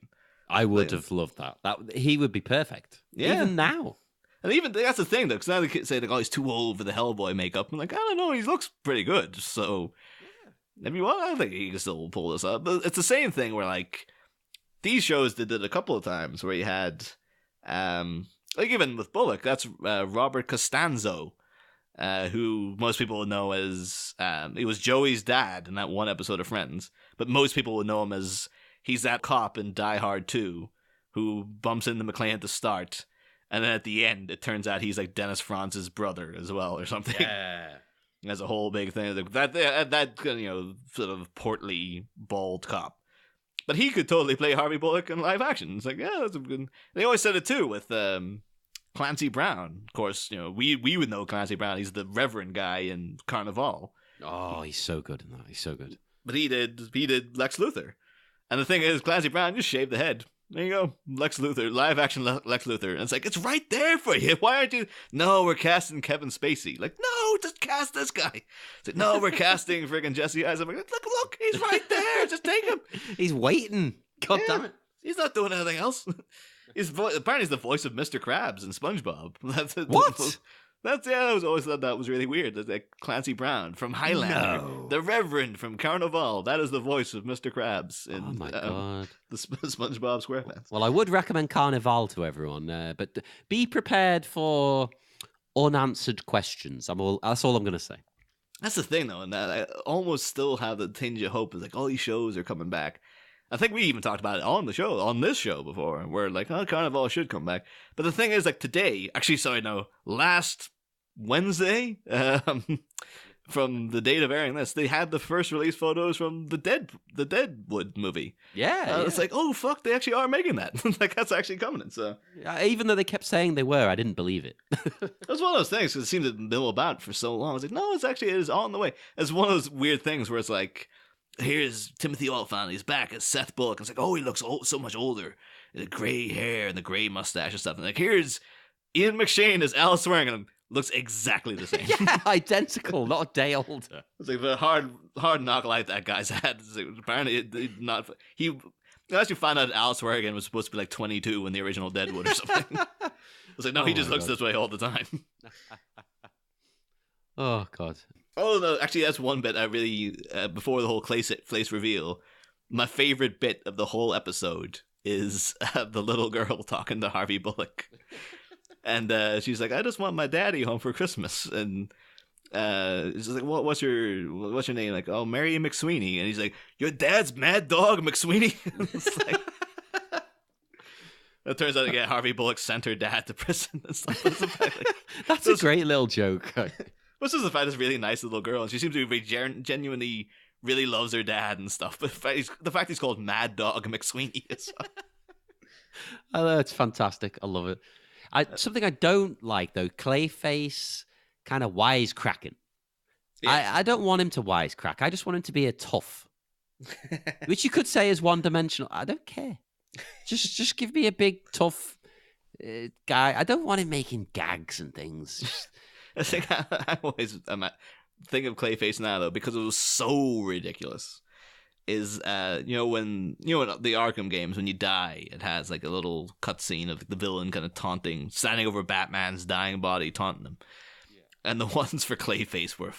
I would have loved that. He would be perfect. Yeah. Even now. And even that's the thing though, because now they say like, oh, he's too old for the Hellboy makeup. I'm like, I don't know, he looks pretty good. So if you want, I think he can still pull this up. But it's the same thing where like these shows they did a couple of times where you had like even with Bullock, that's Robert Costanzo, who most people would know as he was Joey's dad in that one episode of Friends, but most people would know him as he's that cop in Die Hard 2 who bumps into McClane at the start, and then at the end it turns out he's like Dennis Franz's brother as well or something. Yeah. That's a whole big thing. That sort of portly bald cop. But he could totally play Harvey Bullock in live action. It's like, yeah, that's a good. They always said it too with Clancy Brown. Of course, we would know Clancy Brown. He's the Reverend guy in Carnival. Oh, he's so good in that. He's so good. But he did Lex Luthor. And the thing is, Clancy Brown just shaved the head. There you go, Lex Luthor, live action Lex Luthor. And it's like, it's right there for you. Why aren't you? No, we're casting Kevin Spacey. Like, no, just cast this guy. It's like, no, we're casting friggin' Jesse Eisenberg. Look, he's right there. Just take him. He's waiting. God damn it. He's not doing anything else. Apparently he's the voice of Mr. Krabs in SpongeBob. What? I always thought that was really weird. That's like Clancy Brown from Highlander, the Reverend from Carnival. That is the voice of Mr. Krabs in oh my God. The SpongeBob SquarePants. Well, I would recommend Carnival to everyone, but be prepared for unanswered questions. That's all I'm going to say. That's the thing, though, and I almost still have the tinge of hope. Is like all these shows are coming back. I think we even talked about it on this show before, where like, oh, Carnival should come back. But the thing is, like today, last Wednesday, from the date of airing this, they had the first release photos from the Deadwood movie. Yeah, It's like, oh fuck, they actually are making that. Like that's actually coming. So even though they kept saying they were, I didn't believe it. It was one of those things because it seemed to mill about for so long. I was like, no, it is on the way. It's one of those weird things where it's like, here's Timothy Olyphant, he's back as Seth Bullock. And it's like, oh, he looks so much older. The gray hair and the gray mustache and stuff. And like, here's Ian McShane as Alice Swearingen. Looks exactly the same. Yeah, identical, not a day older. It's like the hard knock life that guy's had. Like, apparently, he actually found out Alice Swearingen was supposed to be like 22 in the original Deadwood or something. It's like, no, he just looks this way all the time. Oh, God. Oh, no, actually, that's one bit I really, before the whole Clayface reveal, my favorite bit of the whole episode is the little girl talking to Harvey Bullock. And she's like, I just want my daddy home for Christmas. And she's like, what's your name? Like, oh, Mary McSweeney. And he's like, your dad's Mad Dog McSweeney? It's like, it turns out to get Harvey Bullock sent her dad to prison and stuff. That's a great little joke. What's just the fact it's a really nice little girl, and she seems to be genuinely really loves her dad and stuff. But the fact he's called Mad Dog McSweeney is I know, it's fantastic. I love it. Something I don't like though, Clayface kind of wisecracking. Yes. I don't want him to wisecrack. I just want him to be a tough, which you could say is one-dimensional. I don't care. Just give me a big tough guy. I don't want him making gags and things. I think I always think of Clayface now though because it was so ridiculous is when in the Arkham games, when you die, it has like a little cutscene of the villain kind of taunting, standing over Batman's dying body, taunting him. Yeah. And the ones for Clayface were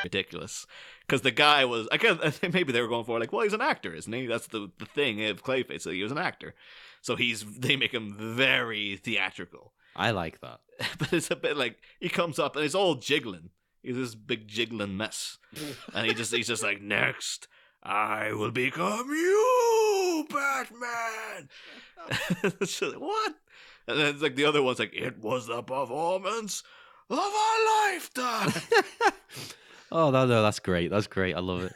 ridiculous, because the guy was, I think maybe they were going for like, well, he's an actor, isn't he? That's the thing of Clayface, so he was an actor, so they make him very theatrical. I like that. But it's a bit like, he comes up and it's all jiggling. He's this big jiggling mess. And he's just like, next, I will become you, Batman. It's just like, what? And then it's like the other one's like, it was the performance of a lifetime. Oh, no, that's great. That's great. I love it.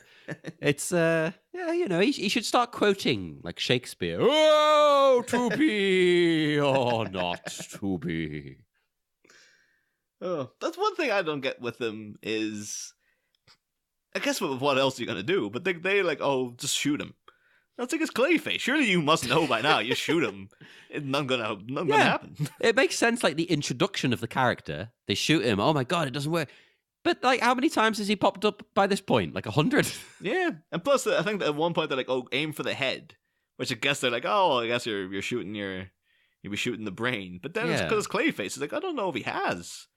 It's, he should start quoting like Shakespeare. Oh, to be or not to be. Oh, that's one thing I don't get with them is, I guess what else are you going to do? But they like, oh, just shoot him. That's like, it's Clayface. Surely you must know by now. You shoot him, it's not gonna happen. It makes sense, like the introduction of the character. They shoot him. Oh my god, it doesn't work. But like, how many times has he popped up by this point? Like 100? Yeah, and plus, I think that at one point they're like, "Oh, aim for the head," which I guess they're like, "Oh, I guess you're shooting you'll be shooting the brain." But then it's because it's Clayface. It's like, I don't know if he has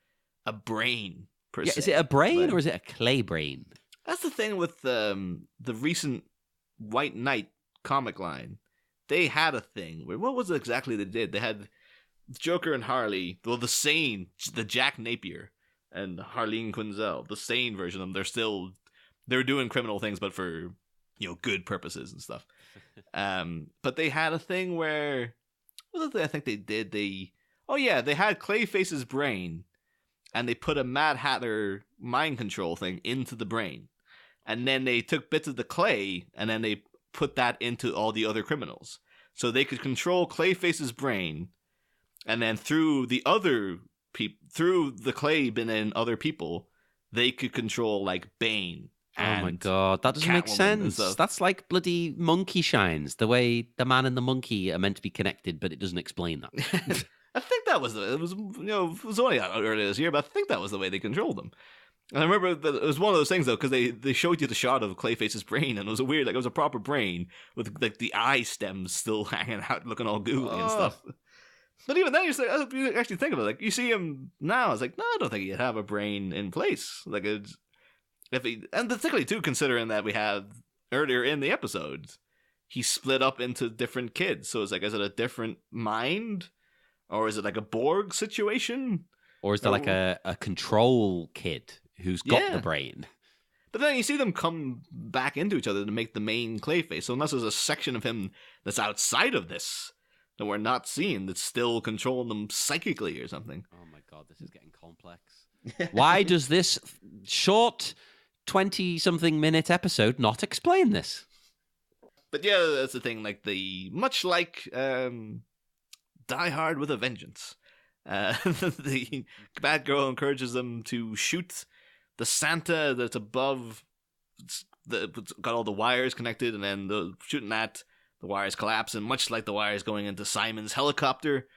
a brain per se. Is it a brain or is it a clay brain? That's the thing with the recent White Knight comic line. They had a thing where, what was it exactly they did? They had Joker and Harley, well, the Jack Napier and Harleen Quinzel, the sane version of them. They're doing criminal things, but for, good purposes and stuff. But they had a thing where, what did I think they did? They had Clayface's brain, and they put a Mad Hatter mind control thing into the brain. And then they took bits of the clay, and then they put that into all the other criminals. So they could control Clayface's brain, and then through the clay bin in other people, they could control, like, Bane. Oh my god, that doesn't make sense. That's like bloody monkey shines, the way the man and the monkey are meant to be connected, but it doesn't explain that. I think that was it was only out earlier this year, but I think that was the way they controlled them. And I remember that it was one of those things, though, because they showed you the shot of Clayface's brain, and it was it was a proper brain with like the eye stems still hanging out, looking all googly and stuff. But even then, you actually think of it, like, you see him now, it's like, no, I don't think he'd have a brain in place. Like, and particularly too, considering that we had earlier in the episode, he split up into different kids. So it's like, is it a different mind, or is it like a Borg situation, or is there like a control kid who's got the brain? But then you see them come back into each other to make the main Clayface. So unless there's a section of him that's outside of this that we're not seeing, that's still controlling them psychically or something. Oh my god, this is getting complex. Why does this short 20-something minute episode not explain this? But yeah, that's the thing. Like, much like Die Hard with a Vengeance, the bad girl encourages them to shoot the Santa that's above, got all the wires connected, and then shooting that, the wires collapse, and much like the wires going into Simon's helicopter,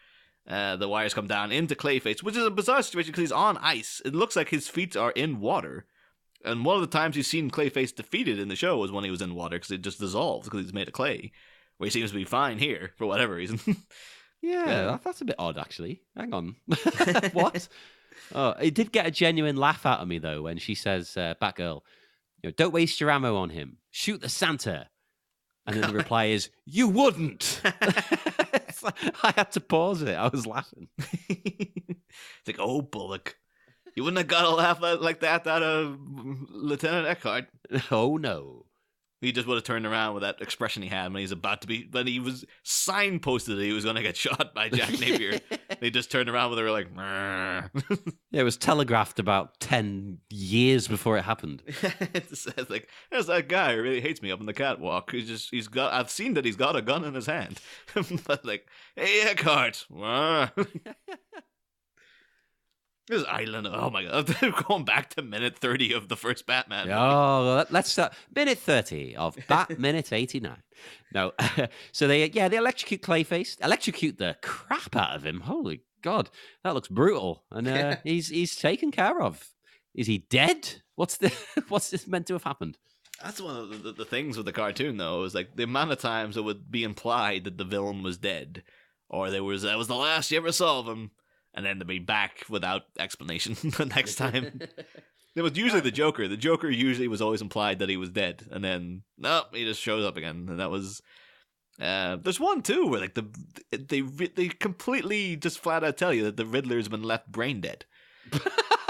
the wires come down into Clayface, which is a bizarre situation because he's on ice. It looks like his feet are in water. And one of the times you've seen Clayface defeated in the show was when he was in water, because it just dissolved because he's made of clay. Where he seems to be fine here, for whatever reason. Yeah, that's a bit odd, actually. Hang on. What? Oh, it did get a genuine laugh out of me, though, when she says, Batgirl, don't waste your ammo on him. Shoot the Santa. And then the reply is, you wouldn't. I had to pause it. I was laughing. It's like, oh, Bullock. You wouldn't have got a laugh like that out of Lieutenant Eckhart. Oh, no. He just would have turned around with that expression he had when when he was signposted that he was going to get shot by Jack Napier. They just turned around with her like, yeah, it was telegraphed about 10 years before it happened. It's like, there's that guy who really hates me up on the catwalk. I've seen that he's got a gun in his hand. But like, hey, Eckhart. This island, oh my god, going back to minute 30 of the first Batman. Oh, let's start. Minute 30 of Bat Minute 89. No, so they electrocute Clayface, electrocute the crap out of him. Holy god, that looks brutal. And he's taken care of. Is he dead? What's this meant to have happened? That's one of the things with the cartoon, though, is like the amount of times it would be implied that the villain was dead, or that was the last you ever saw of him, and then to be back without explanation the next time. It was usually the Joker. The Joker usually was always implied that he was dead, and then no, he just shows up again, and that was. There's one too where like they completely just flat out tell you that the Riddler's been left brain dead.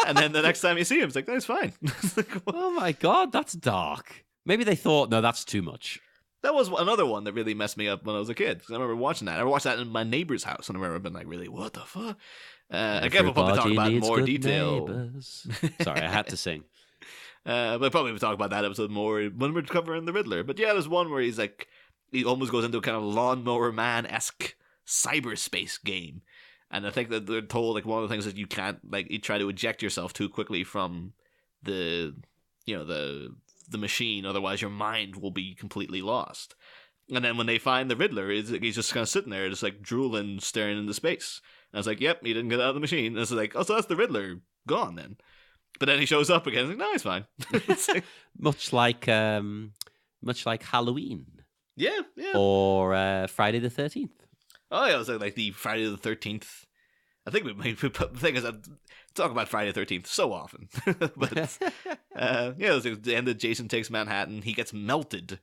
And then the next time you see him, it's like, no, it's fine. It's like, oh my God, that's dark. Maybe they thought, no, that's too much. That was another one that really messed me up when I was a kid. I remember watching that. I watched that in my neighbor's house, and I remember being like, really, what the fuck? Again, we'll probably talk about it in more detail. Sorry, I had to sing. But probably we'll talk about that episode more when we're covering the Riddler. But yeah, there's one where he's like, he almost goes into a kind of Lawnmower Man-esque cyberspace game. And I think that they're told, like, one of the things that you can't, like, you try to eject yourself too quickly from the machine, otherwise your mind will be completely lost. And then when they find the Riddler, he's just kind of sitting there, just, like, drooling, staring into space. And I was like, yep, he didn't get out of the machine. And it's like, oh, so that's the Riddler gone then. But then he shows up again. It's like, no, he's fine. It's like, much like Halloween. Yeah, yeah. Or Friday the 13th. Oh, yeah, it was like the Friday the 13th. I think the thing is, I talk about Friday the 13th so often. But, yeah, it was the end of Jason Takes Manhattan. He gets melted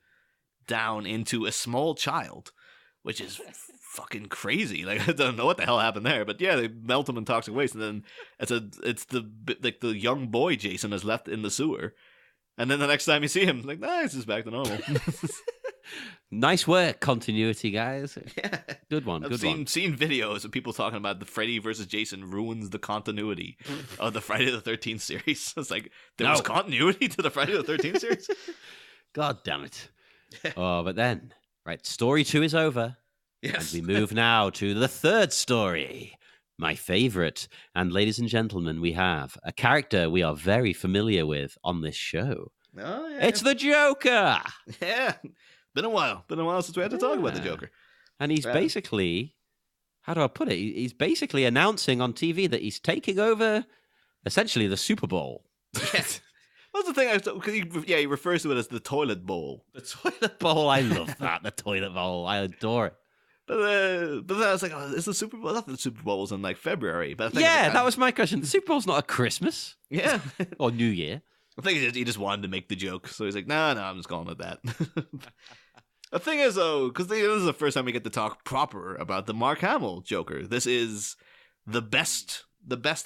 down into a small child, which is fucking crazy. Like, I don't know what the hell happened there. But yeah, they melt him in toxic waste. And then it's the young boy Jason is left in the sewer. And then the next time you see him, like, nah, he's just back to normal. Nice work, continuity, guys. Yeah. Good one. I've seen videos of people talking about the Freddy versus Jason ruins the continuity of the Friday the 13th series. It's like, there was continuity to the Friday the 13th series? God damn it. Oh, but then, right, story 2 is over. Yes. And we move now to the third story. My favorite. And ladies and gentlemen, we have a character we are very familiar with on this show. Oh, yeah. It's the Joker. Yeah. Been a while since we had to talk about the Joker. And he's basically, how do I put it? He's basically announcing on TV that he's taking over, essentially, the Super Bowl. Yes. What's the thing? Because he refers to it as the toilet bowl. The toilet bowl, I love that. The toilet bowl, I adore it. But then I was like, oh, is the Super Bowl? I thought the Super Bowl was in like February. But I think that was my question. The Super Bowl's not at Christmas. Yeah. Or New Year. I think he just wanted to make the joke. So he's like, no, I'm just calling it that. The thing is, though, because this is the first time we get to talk proper about the Mark Hamill Joker. This is the best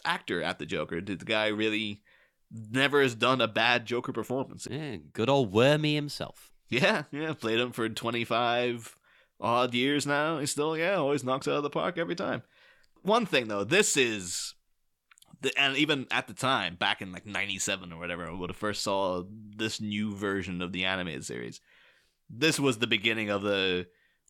actor at the Joker. The guy really never has done a bad Joker performance. Yeah, good old Wormy himself. Yeah, played him for 25 odd years now. He still, always knocks it out of the park every time. One thing, though, this is, and even at the time, back in like 97 or whatever, when I first saw this new version of the animated series, this was the beginning of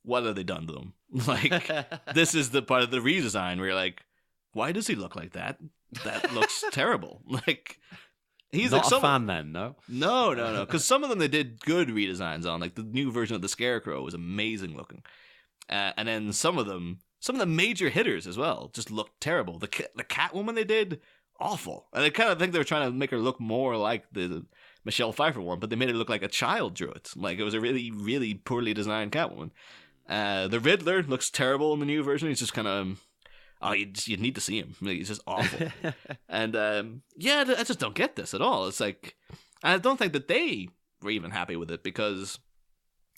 what have they done to him? Like, this is the part of the redesign where you're like, why does he look like that? That looks terrible. Like, he's not like a fan then, no? No. Because some of them they did good redesigns on. Like, the new version of the Scarecrow was amazing looking. And then some of the major hitters as well just looked terrible. The Catwoman they did, awful. And I kind of think they were trying to make her look more like the Michelle Pfeiffer one, but they made it look like a child drew it. Like, it was a really, really poorly designed Catwoman. The Riddler looks terrible in the new version. He's just kind of, you need to see him. Like, he's just awful. And I just don't get this at all. It's like, I don't think that they were even happy with it, because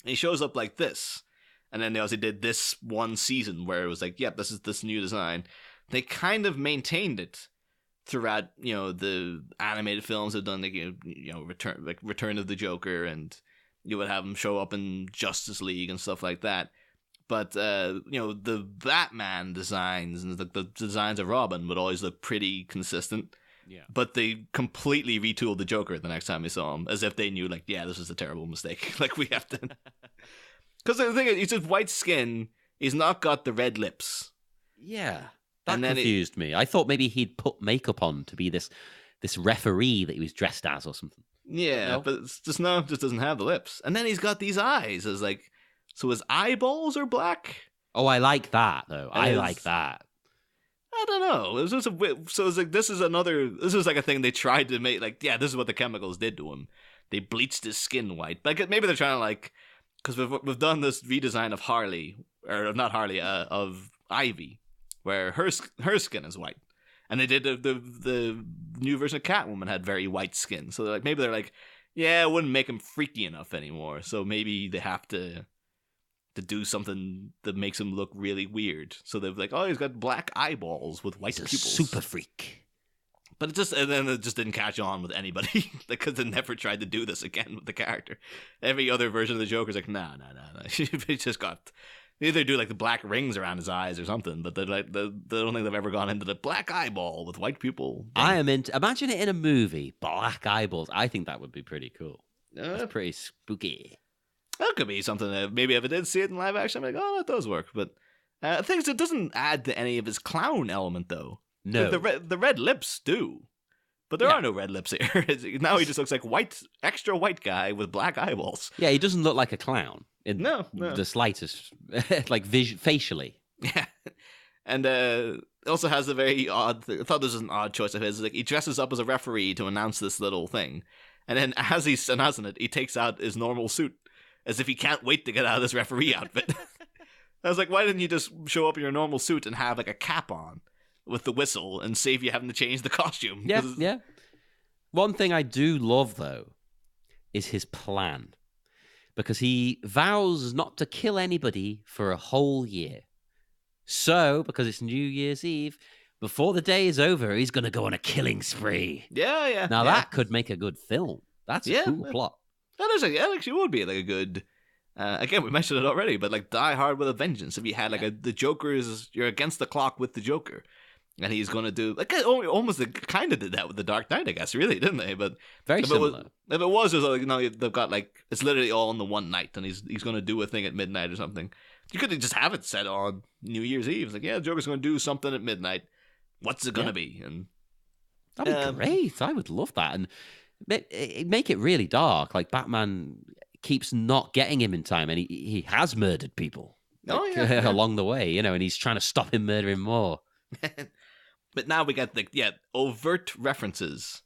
he shows up like this, and then they also did this one season where it was like, yep, this is this new design. They kind of maintained it throughout, the animated films have done, like, Return of the Joker, and you would have him show up in Justice League and stuff like that. But the Batman designs and the designs of Robin would always look pretty consistent. Yeah. But they completely retooled the Joker the next time we saw him, as if they knew, like, yeah, this is a terrible mistake. Like, we have to, because the thing is, he's just white skin. He's not got the red lips. Yeah. That confused me. I thought maybe he'd put makeup on to be this referee that he was dressed as or something. Yeah, but it's just doesn't have the lips. And then he's got these eyes as like, so his eyeballs are black. Oh, I like that though. I like that. I don't know. It was just so it's like this is like a thing they tried to make, like, yeah, this is what the chemicals did to him. they bleached his skin white. Like maybe they're trying to like, because we've done this redesign of Harley, or not Harley, of Ivy, where her skin is white, and they did the new version of Catwoman had very white skin. So they're like, yeah, it wouldn't make him freaky enough anymore. So maybe they have to do something that makes him look really weird. So they're like, oh, he's got black eyeballs with white pupils. Super freak. But it just didn't catch on with anybody because they never tried to do this again with the character. Every other version of the Joker's like, no. He just got, they either do like the black rings around his eyes or something, but they don't think they've ever gone into the black eyeball with white pupil. Imagine it in a movie, black eyeballs. I think that would be pretty cool. That's pretty spooky. That could be something that maybe if I did see it in live action, I'm like, oh, that does work. But the thing is, it doesn't add to any of his clown element, though. No. The red lips do. But there are no red lips here. Now he just looks like extra white guy with black eyeballs. Yeah, he doesn't look like a clown. No. The slightest, like facially. Yeah. And it also has a very odd, I thought this was an odd choice of his. Like, he dresses up as a referee to announce this little thing. And then as he's announcing it, he takes out his normal suit as if he can't wait to get out of this referee outfit. I was like, why didn't you just show up in your normal suit and have like a cap on with the whistle and save you having to change the costume? Yeah. One thing I do love, though, is his plan. Because he vows not to kill anybody for a whole year. So, because it's New Year's Eve, before the day is over, he's going to go on a killing spree. Yeah. Now, that could make a good film. That's a cool plot. That actually would be like a good... again, we mentioned it already, but like Die Hard with a Vengeance. If you had like the Joker you're against the clock with the Joker. And he's going to do, like, almost kind of did that with The Dark Knight, I guess, really, didn't they? But very similar. If it was just like, they've got like, it's literally all in the one night, and he's going to do a thing at midnight or something. You could just have it set on New Year's Eve. It's like, yeah, the Joker's going to do something at midnight. What's it going to be? And that'd be great. I would love that. And make it really dark. Like, Batman keeps not getting him in time, and he has murdered people along the way, and he's trying to stop him murdering more. But now we got overt references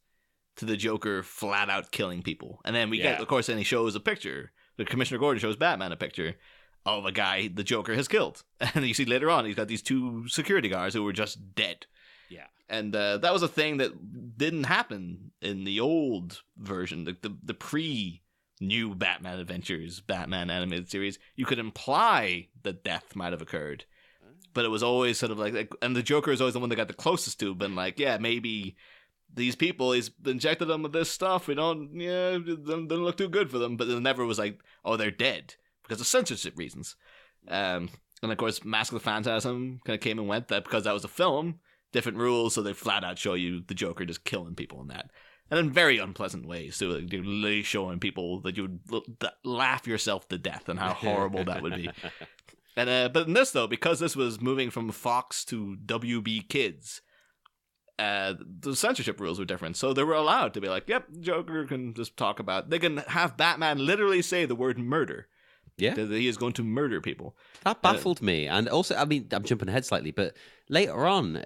to the Joker flat out killing people. And then we get, of course, then he shows a picture. The Commissioner Gordon shows Batman a picture of a guy the Joker has killed. And you see later on, he's got these two security guards who were just dead. Yeah. And that was a thing that didn't happen in the old version, the pre-new Batman Adventures, Batman animated series. You could imply that death might have occurred. But it was always sort of like, and the Joker is always the one that got the closest to, been like, yeah, maybe these people, he's injected them with this stuff. It doesn't look too good for them. But it never was like, oh, they're dead because of censorship reasons. And of course, Mask of the Phantasm kind of came and went because that was a film, different rules. So they flat out show you the Joker just killing people in that. And in very unpleasant ways. So they're literally showing people that you would laugh yourself to death and how horrible that would be. And but in this, though, because this was moving from Fox to WB Kids, the censorship rules were different. So they were allowed to be like, yep, Joker can just talk about... They can have Batman literally say the word murder. Yeah. That he is going to murder people. That baffled me. And also, I mean, I'm jumping ahead slightly, but later on,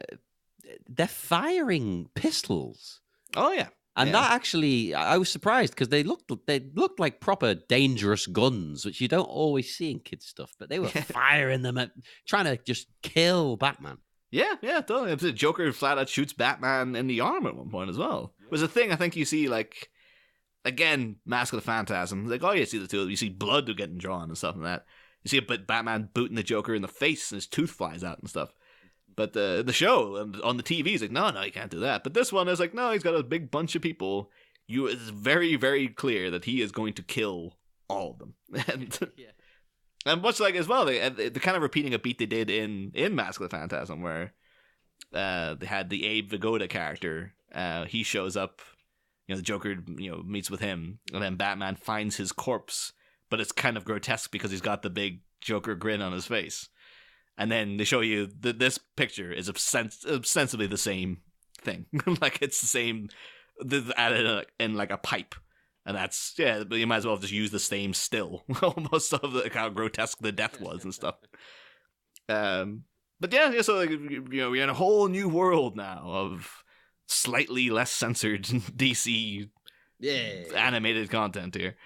they're firing pistols. Oh, yeah. And that actually, I was surprised because they looked like proper dangerous guns, which you don't always see in kids' stuff. But they were firing them at, trying to just kill Batman. Yeah, totally. The Joker flat out shoots Batman in the arm at one point as well. It was a thing I think you see, like, again, Mask of the Phantasm. Like, oh, you see the two of them. You see blood getting drawn and stuff like that. You see Batman booting the Joker in the face and his tooth flies out and stuff. But the show on the TV is like, no, you can't do that. But this one is like, no, he's got a big bunch of people. It's very, very clear that he is going to kill all of them. And much like as well, they're kind of repeating a beat they did in Mask of the Phantasm, where they had the Abe Vigoda character. He shows up, the Joker, meets with him, and then Batman finds his corpse, but it's kind of grotesque because he's got the big Joker grin on his face. And then they show you that this picture is ostensibly the same thing. Like, it's the same, added in like a pipe. And that's, but you might as well just use the same still, almost of how grotesque the death was and stuff. But so like, we're in a whole new world now of slightly less censored DC animated content here.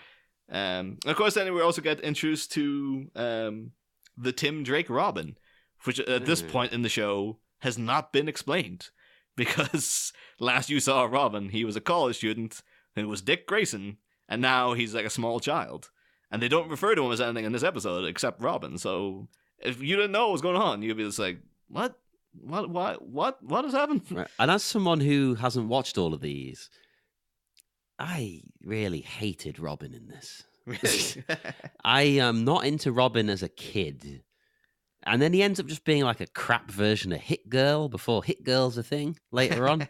Of course, then we also get introduced to the Tim Drake Robin, which at this point in the show has not been explained, because last you saw Robin, he was a college student who was Dick Grayson, and now he's like a small child, and they don't refer to him as anything in this episode except Robin. So if you didn't know what was going on, you'd be just like, what has happened? Right. And as someone who hasn't watched all of these, I really hated Robin in this. Really? I am not into Robin as a kid. And then he ends up just being like a crap version of Hit Girl before Hit Girl's a thing later on.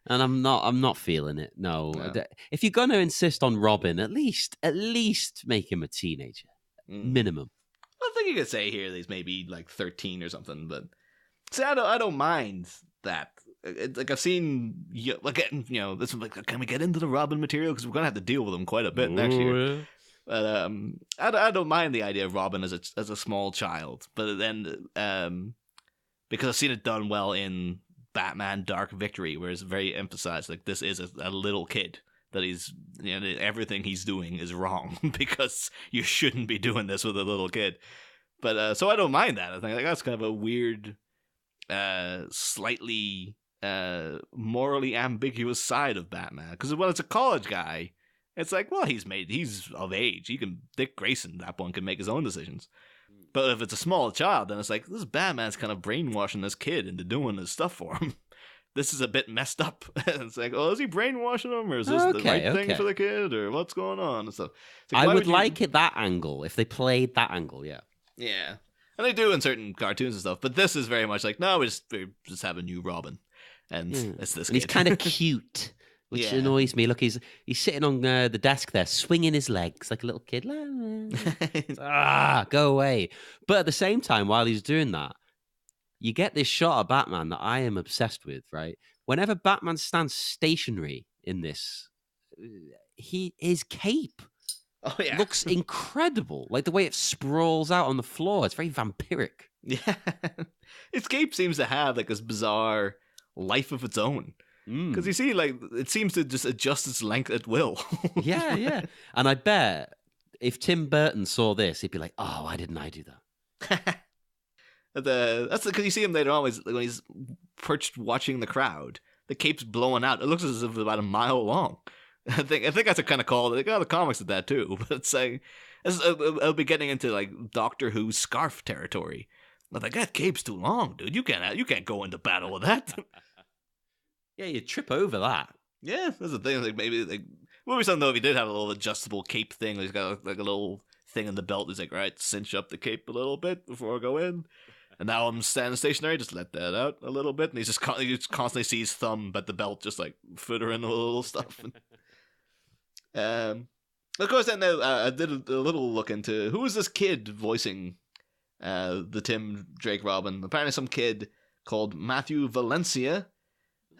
And I'm not feeling it. No. If you're going to insist on Robin, at least make him a teenager. Minimum. I think you could say here that he's maybe like 13 or something, but see, I don't mind that. Like I've seen, like, you know, this is like, can we get into the Robin material, because we're gonna have to deal with him quite a bit next year. Yeah. But I don't mind the idea of Robin as a small child, but then because I've seen it done well in Batman Dark Victory, where it's very emphasized like this is a little kid, that he's, you know, everything he's doing is wrong because you shouldn't be doing this with a little kid. But so I don't mind that. I think like that's kind of a weird, slightly morally ambiguous side of Batman, because when it's a college guy, it's like, well, he's of age. Dick Grayson, that one, can make his own decisions. But if it's a small child, then it's like, this Batman's kind of brainwashing this kid into doing this stuff for him. This is a bit messed up. It's like, oh, is he brainwashing him, or is this the right thing for the kid, or what's going on? So like, I would like it that angle, if they played that angle, yeah. Yeah. And they do in certain cartoons and stuff, but this is very much like, no, we just have a new Robin. And it's this kid. He's kind of cute. Which annoys me. Look, he's sitting on the desk there, swinging his legs like a little kid. Go away. But at the same time, while he's doing that, you get this shot of Batman that I am obsessed with, right? Whenever Batman stands stationary in this, his cape looks incredible. Like the way it sprawls out on the floor. It's very vampiric. Yeah. His cape seems to have like this bizarre life of its own. Because you see, like, it seems to just adjust its length at will. Yeah. And I bet if Tim Burton saw this, he'd be like, oh, why didn't I do that? That's because you see him later on when he's perched watching the crowd. The cape's blowing out. It looks as if it's about a mile long. I think that's a kind of call. They got the comics at that too. But it's like, I'll be getting into like Doctor Who scarf territory. I'm like, that cape's too long, dude. You can't go into battle with that. Yeah, you trip over that. Yeah, that's the thing. Like maybe something though. If he did have a little adjustable cape thing, he's got like a little thing in the belt. He's like, right, cinch up the cape a little bit before I go in. And now I'm standing stationary. Just let that out a little bit, and he just constantly sees thumb, but the belt just like footering a little stuff. Of course, then I did a little look into who was this kid voicing the Tim Drake Robin. Apparently, some kid called Matthew Valencia.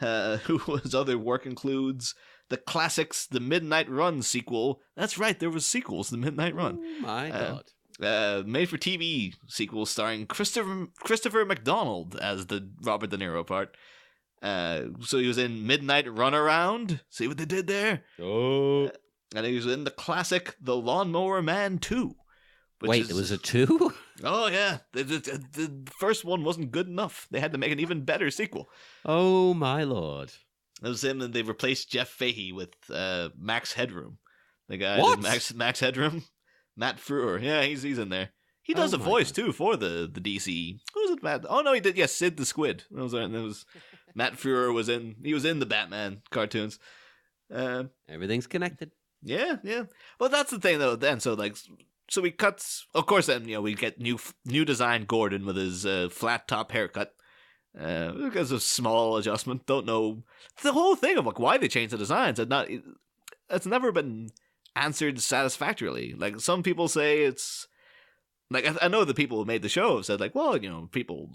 Whose other work includes the classics, the Midnight Run sequel. That's right, there was sequels, the Midnight Run. Oh my God. Made-for-TV sequel starring Christopher McDonald as the Robert De Niro part. So he was in Midnight Runaround. See what they did there? Oh. And he was in the classic The Lawnmower Man 2. Wait, there was a 2? Oh, yeah. The first one wasn't good enough. They had to make an even better sequel. Oh, my Lord. It was him, and they replaced Jeff Fahey with Max Headroom. The guy what? Max Headroom. Matt Frewer. Yeah, he's in there. He does a voice, too, for the DC. Who was it, Matt? Oh, no, he did. Yes, Sid the Squid. That was Matt Frewer was in the Batman cartoons. Everything's connected. Yeah. Well, that's the thing, though, then. So we cut, of course, then, you know, we get new design Gordon with his flat top haircut. Because of small adjustment. Don't know. The whole thing of like why they changed the designs. It's never been answered satisfactorily. Like some people say it's, like I know the people who made the show have said like, well, you know, people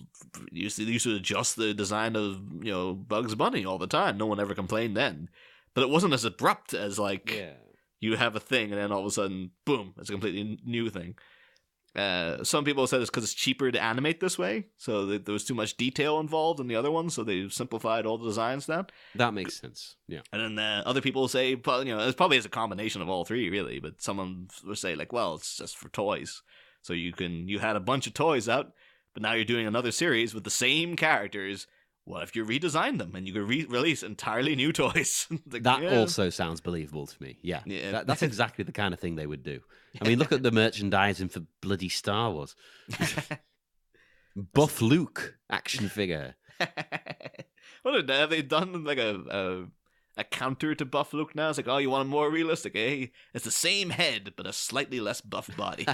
used to adjust the design of, you know, Bugs Bunny all the time. No one ever complained then. But it wasn't as abrupt as like... Yeah. You have a thing, and then all of a sudden, boom, it's a completely new thing. Some people said it's because it's cheaper to animate this way, so there was too much detail involved in the other ones, so they simplified all the designs down. That makes sense. Yeah. And then other people say, it's probably a combination of all three, really. But someone would say, like, well, it's just for toys. So you had a bunch of toys out, but now you're doing another series with the same characters. What if you redesign them and you could release entirely new toys? Like, that also sounds believable to me. Yeah. That's exactly the kind of thing they would do. I mean, look at the merchandising for bloody Star Wars. Buff Luke action figure. What have they done like a counter to Buff Luke now? It's like, oh, you want him more realistic, eh? It's the same head, but a slightly less buff body.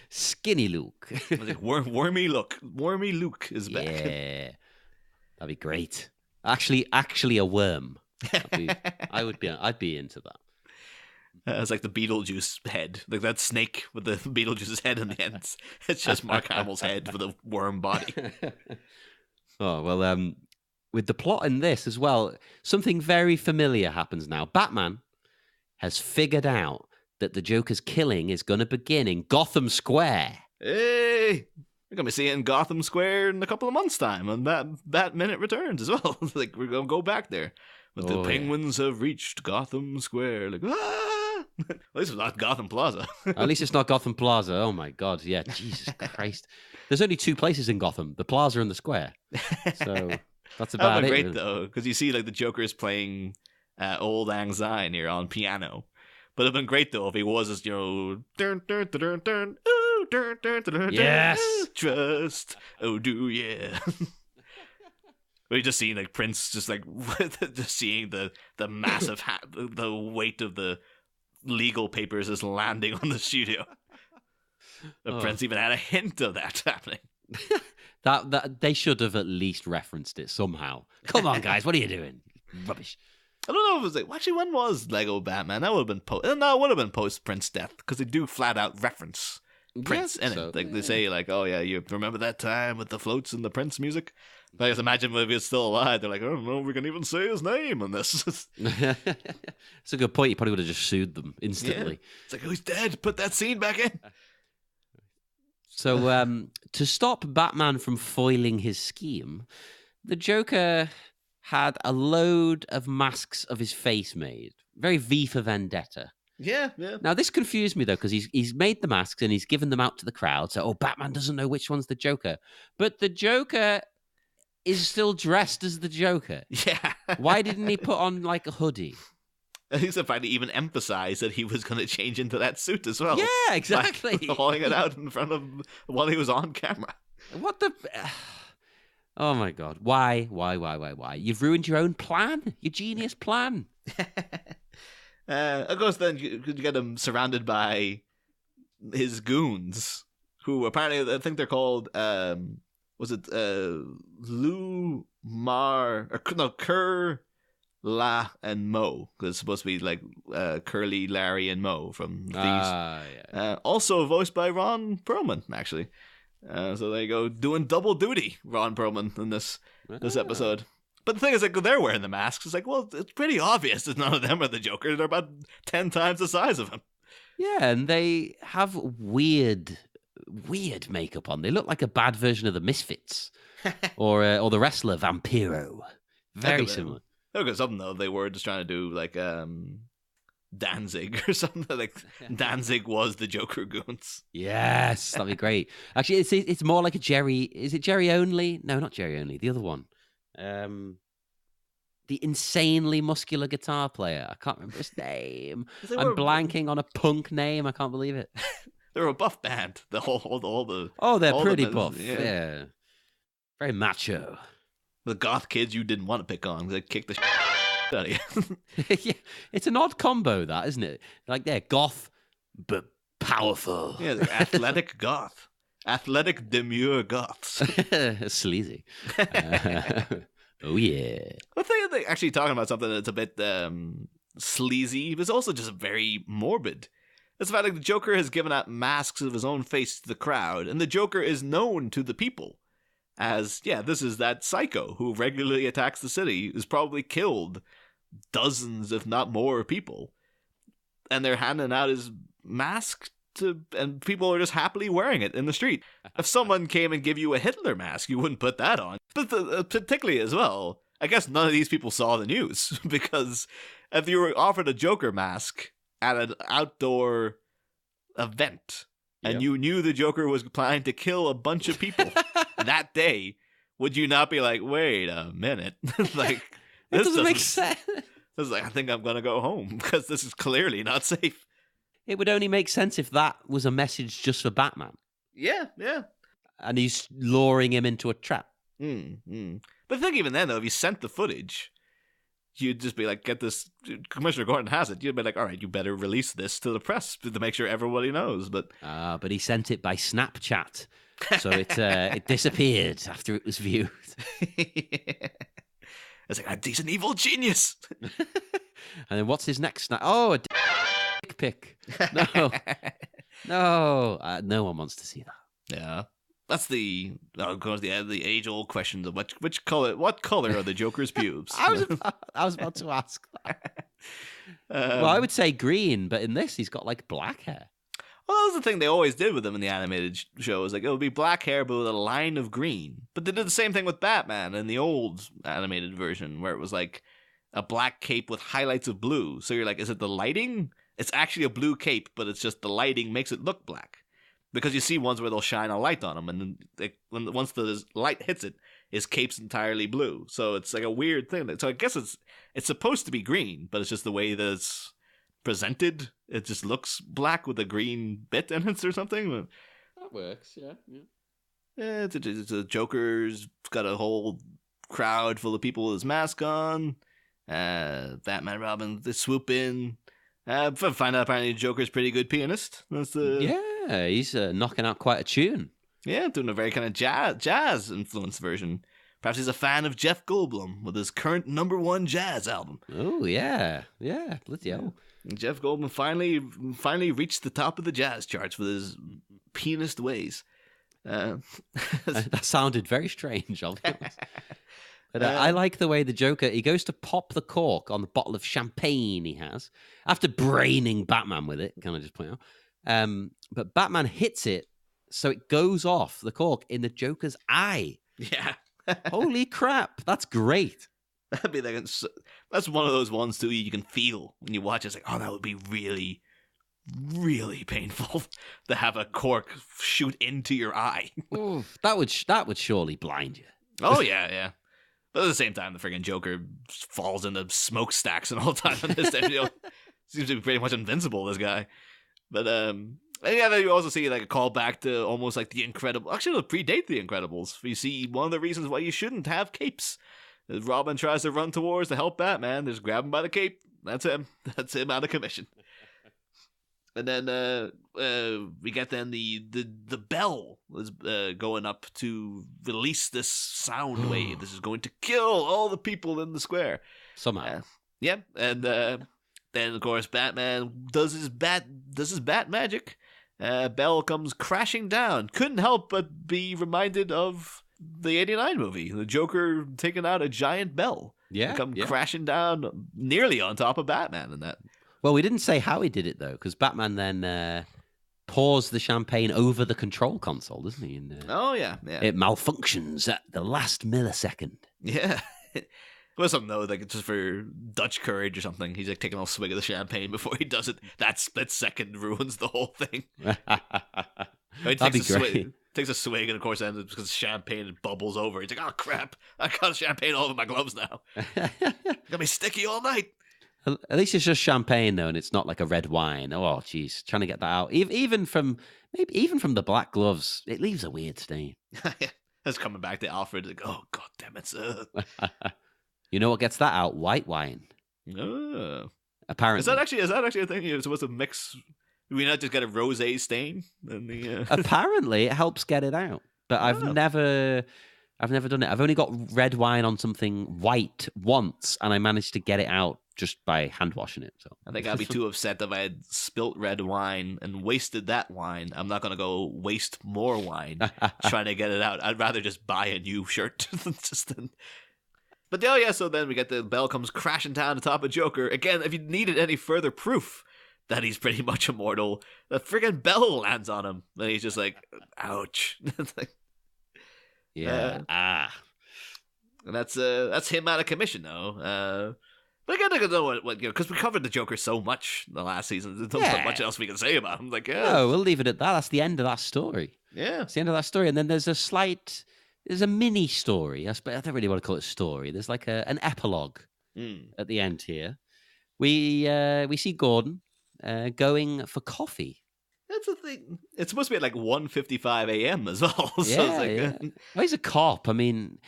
Skinny Luke. It's like wormy Luke. Wormy Luke is back. Yeah. That'd be great. Actually, a worm. I'd be into that. It's like the Beetlejuice head, like that snake with the Beetlejuice's head in the end. It's just Mark Hamill's head with a worm body. Oh well, with the plot in this as well, something very familiar happens now. Batman has figured out that the Joker's killing is going to begin in Gotham Square. Hey! We're going to be seeing Gotham Square in a couple of months' time, and that minute returns as well. Like, we're going to go back there. But the penguins have reached Gotham Square. Like, ah! At least it's not Gotham Plaza. At least it's not Gotham Plaza. Oh, my God. Yeah, Jesus Christ. There's only two places in Gotham, the Plaza and the Square. So that's about it. Great, though, because you see, like, the Joker is playing Old Lang Syne here on piano. But it'd been great, though, if he was just, dun, dun, dun, dun, dun, ooh, dun, dun, dun, dun, yes! Trust, oh, do, yeah. We just seeing, like, Prince just, like, just seeing the massive, the weight of the legal papers is landing on the studio. Prince even had a hint of that happening. that they should have at least referenced it somehow. Come on, guys, what are you doing? Rubbish. I don't know if it was like, actually, when was Lego Batman? That would have been no, it would have been post Prince death, because they do flat out reference Prince in it. Like they say, like, oh yeah, you remember that time with the floats and the Prince music? I just imagine if he was still alive, they're like, I don't know if we can even say his name in this. It's a good point. You probably would have just sued them instantly. Yeah. It's like, oh, he's dead. Put that scene back in. So, to stop Batman from foiling his scheme, the Joker had a load of masks of his face made. Very V for Vendetta. Yeah. Now, this confused me, though, because he's made the masks and he's given them out to the crowd. So, Batman doesn't know which one's the Joker. But the Joker is still dressed as the Joker. Yeah. Why didn't he put on, like, a hoodie? I think the fact he even emphasized that he was going to change into that suit as well. Yeah, exactly. Like, hauling it out in front of while he was on camera. What the... Oh, my God. Why? You've ruined your own plan. Your genius plan. Of course, then you get him surrounded by his goons, who apparently, I think they're called, was it Lou, Mar, or no, Kerr, La, and Mo, because it's supposed to be like Curly, Larry, and Mo from Thieves. Yeah. Also voiced by Ron Perlman, actually. So there you go, doing double duty, Ron Perlman, in this episode. But the thing is, like, they're wearing the masks. It's like, well, it's pretty obvious that none of them are the Joker. They're about 10 times the size of him. Yeah, and they have weird makeup on. They look like a bad version of the Misfits or the wrestler Vampiro. Very similar. Look at something though. They were just trying to do like Danzig or something. Like Danzig was the Joker goons. Yes, that'd be great. Actually, it's more like a Jerry. Is it Jerry Only? No, not Jerry Only. The other one. The insanely muscular guitar player. I can't remember his name. I'm blanking on a punk name. I can't believe it. They're a buff band. The all the. Oh, they're pretty buff. Yeah. Very macho. The goth kids you didn't want to pick on. They kicked the shit out of you. Yeah, it's an odd combo, that, isn't it? Like they're goth, but powerful. Yeah, they're athletic goth. Athletic demure goths. Sleazy. Oh, yeah. I think they're actually talking about something that's a bit sleazy, but it's also just very morbid. It's the fact that the Joker has given out masks of his own face to the crowd, and the Joker is known to the people as, yeah, this is that psycho who regularly attacks the city, who's probably killed dozens, if not more, people. And they're handing out his mask and people are just happily wearing it in the street. If someone came and gave you a Hitler mask, you wouldn't put that on. But particularly as well, I guess none of these people saw the news, because if you were offered a Joker mask at an outdoor event, and you knew the Joker was planning to kill a bunch of people that day, would you not be like, wait a minute? Like, It doesn't make sense. It's like, I think I'm going to go home because this is clearly not safe. It would only make sense if that was a message just for Batman. Yeah. And he's luring him into a trap. But I think even then, though, if you sent the footage, you'd just be like, get this, Commissioner Gordon has it. You'd be like, all right, you better release this to the press to make sure everybody knows. But he sent it by Snapchat. So it disappeared after it was viewed. It's like, he's an evil genius. And then what's his next snap? Oh, a dick pic. No. No one wants to see that. Yeah. That's the age-old questions of what color are the Joker's pubes? I was about to ask that. Well, I would say green, but in this, he's got like black hair. Well, that was the thing they always did with him in the animated shows. Like, it would be black hair, but with a line of green. But they did the same thing with Batman in the old animated version, where it was like a black cape with highlights of blue. So you're like, is it the lighting? It's actually a blue cape, but it's just the lighting makes it look black. Because you see ones where they'll shine a light on him, and then once the light hits it, his cape's entirely blue. So it's like a weird thing. So I guess it's supposed to be green, but it's just the way that it's presented. It just looks black with a green bit in it or something. That works, yeah. Yeah, it's a Joker's got a whole crowd full of people with his mask on. Batman, Robin, they swoop in. Find out apparently Joker's a pretty good pianist. Yeah, he's knocking out quite a tune. Yeah, doing a very kind of jazz influenced version. Perhaps he's a fan of Jeff Goldblum with his current #1 jazz album. Oh yeah, bloody hell. Jeff Goldblum finally reached the top of the jazz charts with his pianist ways. That sounded very strange, I'll be honest. But I like the way the Joker, he goes to pop the cork on the bottle of champagne he has, after braining Batman with it, can I just point out? But Batman hits it, so it goes off the cork in the Joker's eye. Yeah. Holy crap, that's great. That'd be like, that's one of those ones too you can feel when you watch it. It's like, oh, that would be really, really painful to have a cork shoot into your eye. Ooh, that would surely blind you. Oh yeah. But at the same time, the friggin' Joker falls into smokestacks and all the time on this. Seems to be pretty much invincible, this guy. But and yeah, then you also see like a callback to almost like the Incredible. Actually, it'll predate the Incredibles. You see one of the reasons why you shouldn't have capes. As Robin tries to run towards to help Batman, they just grab him by the cape. That's him. That's him out of commission. And then we get then the bell is going up to release this sound wave. This is going to kill all the people in the square. Somehow. Yep. And then of course Batman does his bat magic. Bell comes crashing down. Couldn't help but be reminded of the '89 movie, the Joker taking out a giant bell. Yeah. Crashing down nearly on top of Batman and that. Well, we didn't say how he did it, though, because Batman then pours the champagne over the control console, doesn't he? And, oh, yeah. It malfunctions at the last millisecond. Yeah. It was something, though, like just for Dutch courage or something. He's like taking a swig of the champagne before he does it. That split second ruins the whole thing. That'd be great. Takes a swig, and of course, ends because the champagne bubbles over. He's like, oh, crap. I got champagne all over my gloves now. Gonna be sticky all night. At least it's just champagne, though, and it's not like a red wine. Oh, jeez, trying to get that out. Even from the black gloves, it leaves a weird stain. That's coming back to Alfred. Like, oh, god damn it, sir. You know what gets that out? White wine. Oh. Apparently. Is that actually a thing? You're supposed to mix? Do we not just get a rosé stain? Apparently, it helps get it out. But I've never done it. I've only got red wine on something white once, and I managed to get it out just by hand washing it. So I think I'd be too upset if I had spilt red wine and wasted that wine. I'm not going to go waste more wine trying to get it out. I'd rather just buy a new shirt. But yeah, so then we get the bell comes crashing down the top of Joker. Again, if you needed any further proof that he's pretty much immortal, the friggin' bell lands on him, and he's just like, ouch. It's like, and that's him out of commission though. But again, I don't know what because we covered the Joker so much the last season. There's not much else we can say about him. Like, no, we'll leave it at that. That's the end of that story. Yeah, it's the end of that story, and then there's a mini story. I don't really want to call it a story. There's like an epilogue at the end here. We see Gordon going for coffee. That's the thing. It's supposed to be at like 1:55 a.m. as well. So Yeah, it's like, well, he's a cop. I mean,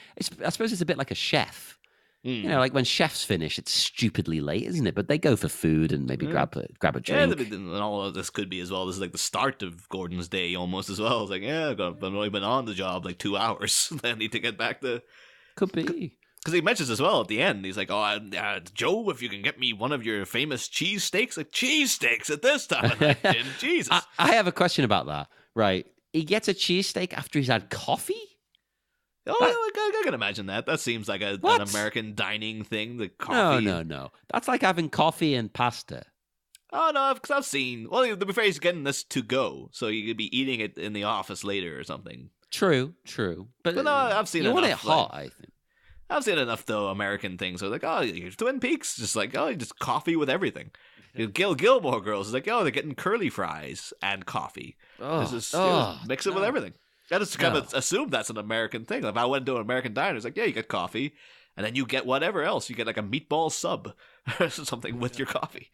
I suppose it's a bit like a chef. You know, like when chefs finish, it's stupidly late, isn't it? But they go for food and maybe grab a drink. Yeah, and all of this could be as well. This is like the start of Gordon's day almost as well. It's like, I've only been on the job like 2 hours. I need to get back to... Could be. Because he mentions as well at the end, he's like, Joe, if you can get me one of your famous cheese steaks. Like, cheese steaks at this time of night, Jim. Jesus. I have a question about that. Right. He gets a cheesesteak after he's had coffee? Oh, I can imagine that. That seems like an American dining thing. The coffee. No. That's like having coffee and pasta. Oh, no, because I've seen... Well, to be fair, he's getting this to go, so you could be eating it in the office later or something. True. But no, I've seen you enough. want it hot, I think. I've seen enough, though, American things. So like, here's Twin Peaks. Just like, just coffee with everything. Gilmore Girls is like, they're getting curly fries and coffee. Mix it with everything. I just kind of assume that's an American thing. If I went to an American diner, it's like, you get coffee, and then you get whatever else. You get like a meatball sub or something with your coffee.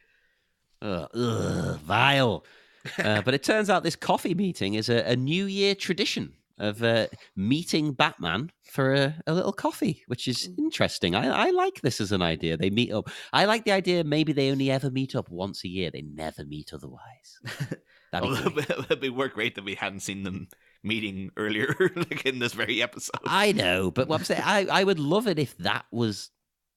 Vile. But it turns out this coffee meeting is a New Year tradition of meeting Batman for a little coffee, which is interesting. I like this as an idea. They meet up. I like the idea maybe they only ever meet up once a year. They never meet otherwise. It'd be work great that we hadn't seen them meeting earlier, like in this very episode. I know, but what I'm saying, I would love it if that was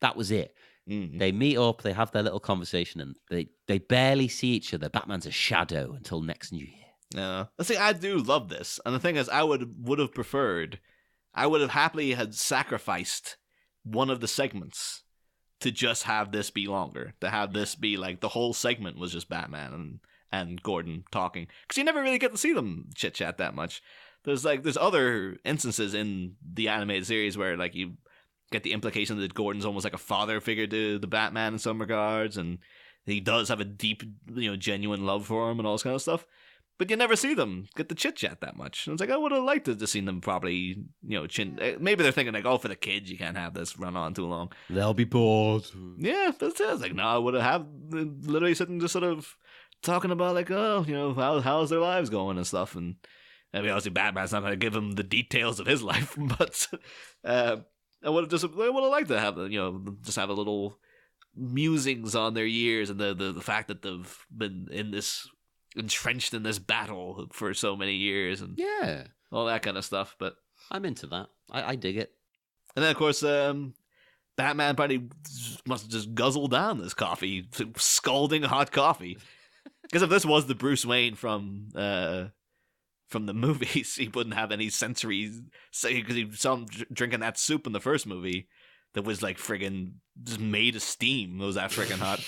it. Mm-hmm. They meet up, they have their little conversation, and they barely see each other. Batman's a shadow until next New Year. Yeah, see, I do love this, and the thing is, I would have preferred, I would have happily had sacrificed one of the segments to just have this be longer, to have this be like the whole segment was just Batman and Gordon talking, because you never really get to see them chit chat that much. There's other instances in the animated series where like you get the implication that Gordon's almost like a father figure to the Batman in some regards, and he does have a deep, genuine love for him and all this kind of stuff. But you never see them get the chit chat that much. And it's like, I would have liked to have seen them probably, maybe they're thinking like, for the kids, you can't have this run on too long. They'll be bored. Yeah, that's it. It's like, no, I would have literally sitting just sort of talking about like, how's their lives going and stuff. And I mean, obviously Batman's not going to give him the details of his life, but I would have liked to have, just have a little musings on their years and the fact that they've been entrenched in this battle for so many years and all that kind of stuff. But I'm into that. I dig it. And then of course Batman probably must have just guzzled down this coffee, scalding hot coffee, because if this was the Bruce Wayne from the movies, he wouldn't have any sensory, because he saw him drinking that soup in the first movie that was like friggin' just made of steam. It was that friggin' hot.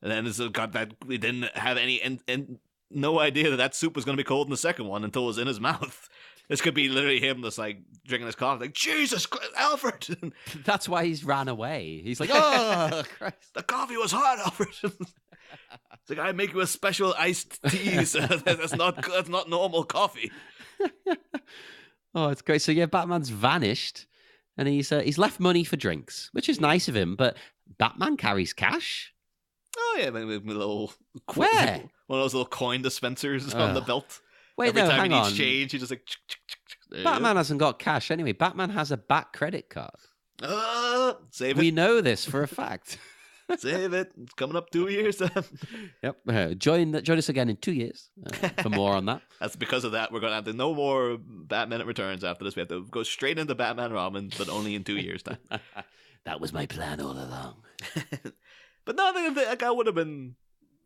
And then it's got that, we didn't have any, and no idea that soup was going to be cold in the second one until it was in his mouth. This could be literally him just like drinking his coffee, like, Jesus Christ, Alfred! That's why he's ran away. He's like, oh, Christ. The coffee was hot, Alfred! It's like, I make you a special iced tea. So that's not normal coffee. Oh, it's great. So yeah, Batman's vanished, and he's left money for drinks, which is nice of him. But Batman carries cash. Oh yeah, maybe a little where one of those little coin dispensers on the belt. Wait, every time hang he needs on. change, he just like. Batman hasn't got cash anyway. Batman has a Bat credit card. Save it. We know this for a fact. Save it. It's coming up 2 years. Yep. Join us again in 2 years for more on that. That's because of that. We're going to have to no more Batman Returns after this. We have to go straight into Batman and Robin, but only in 2 years' time. That was my plan all along. But no, like, I would have been.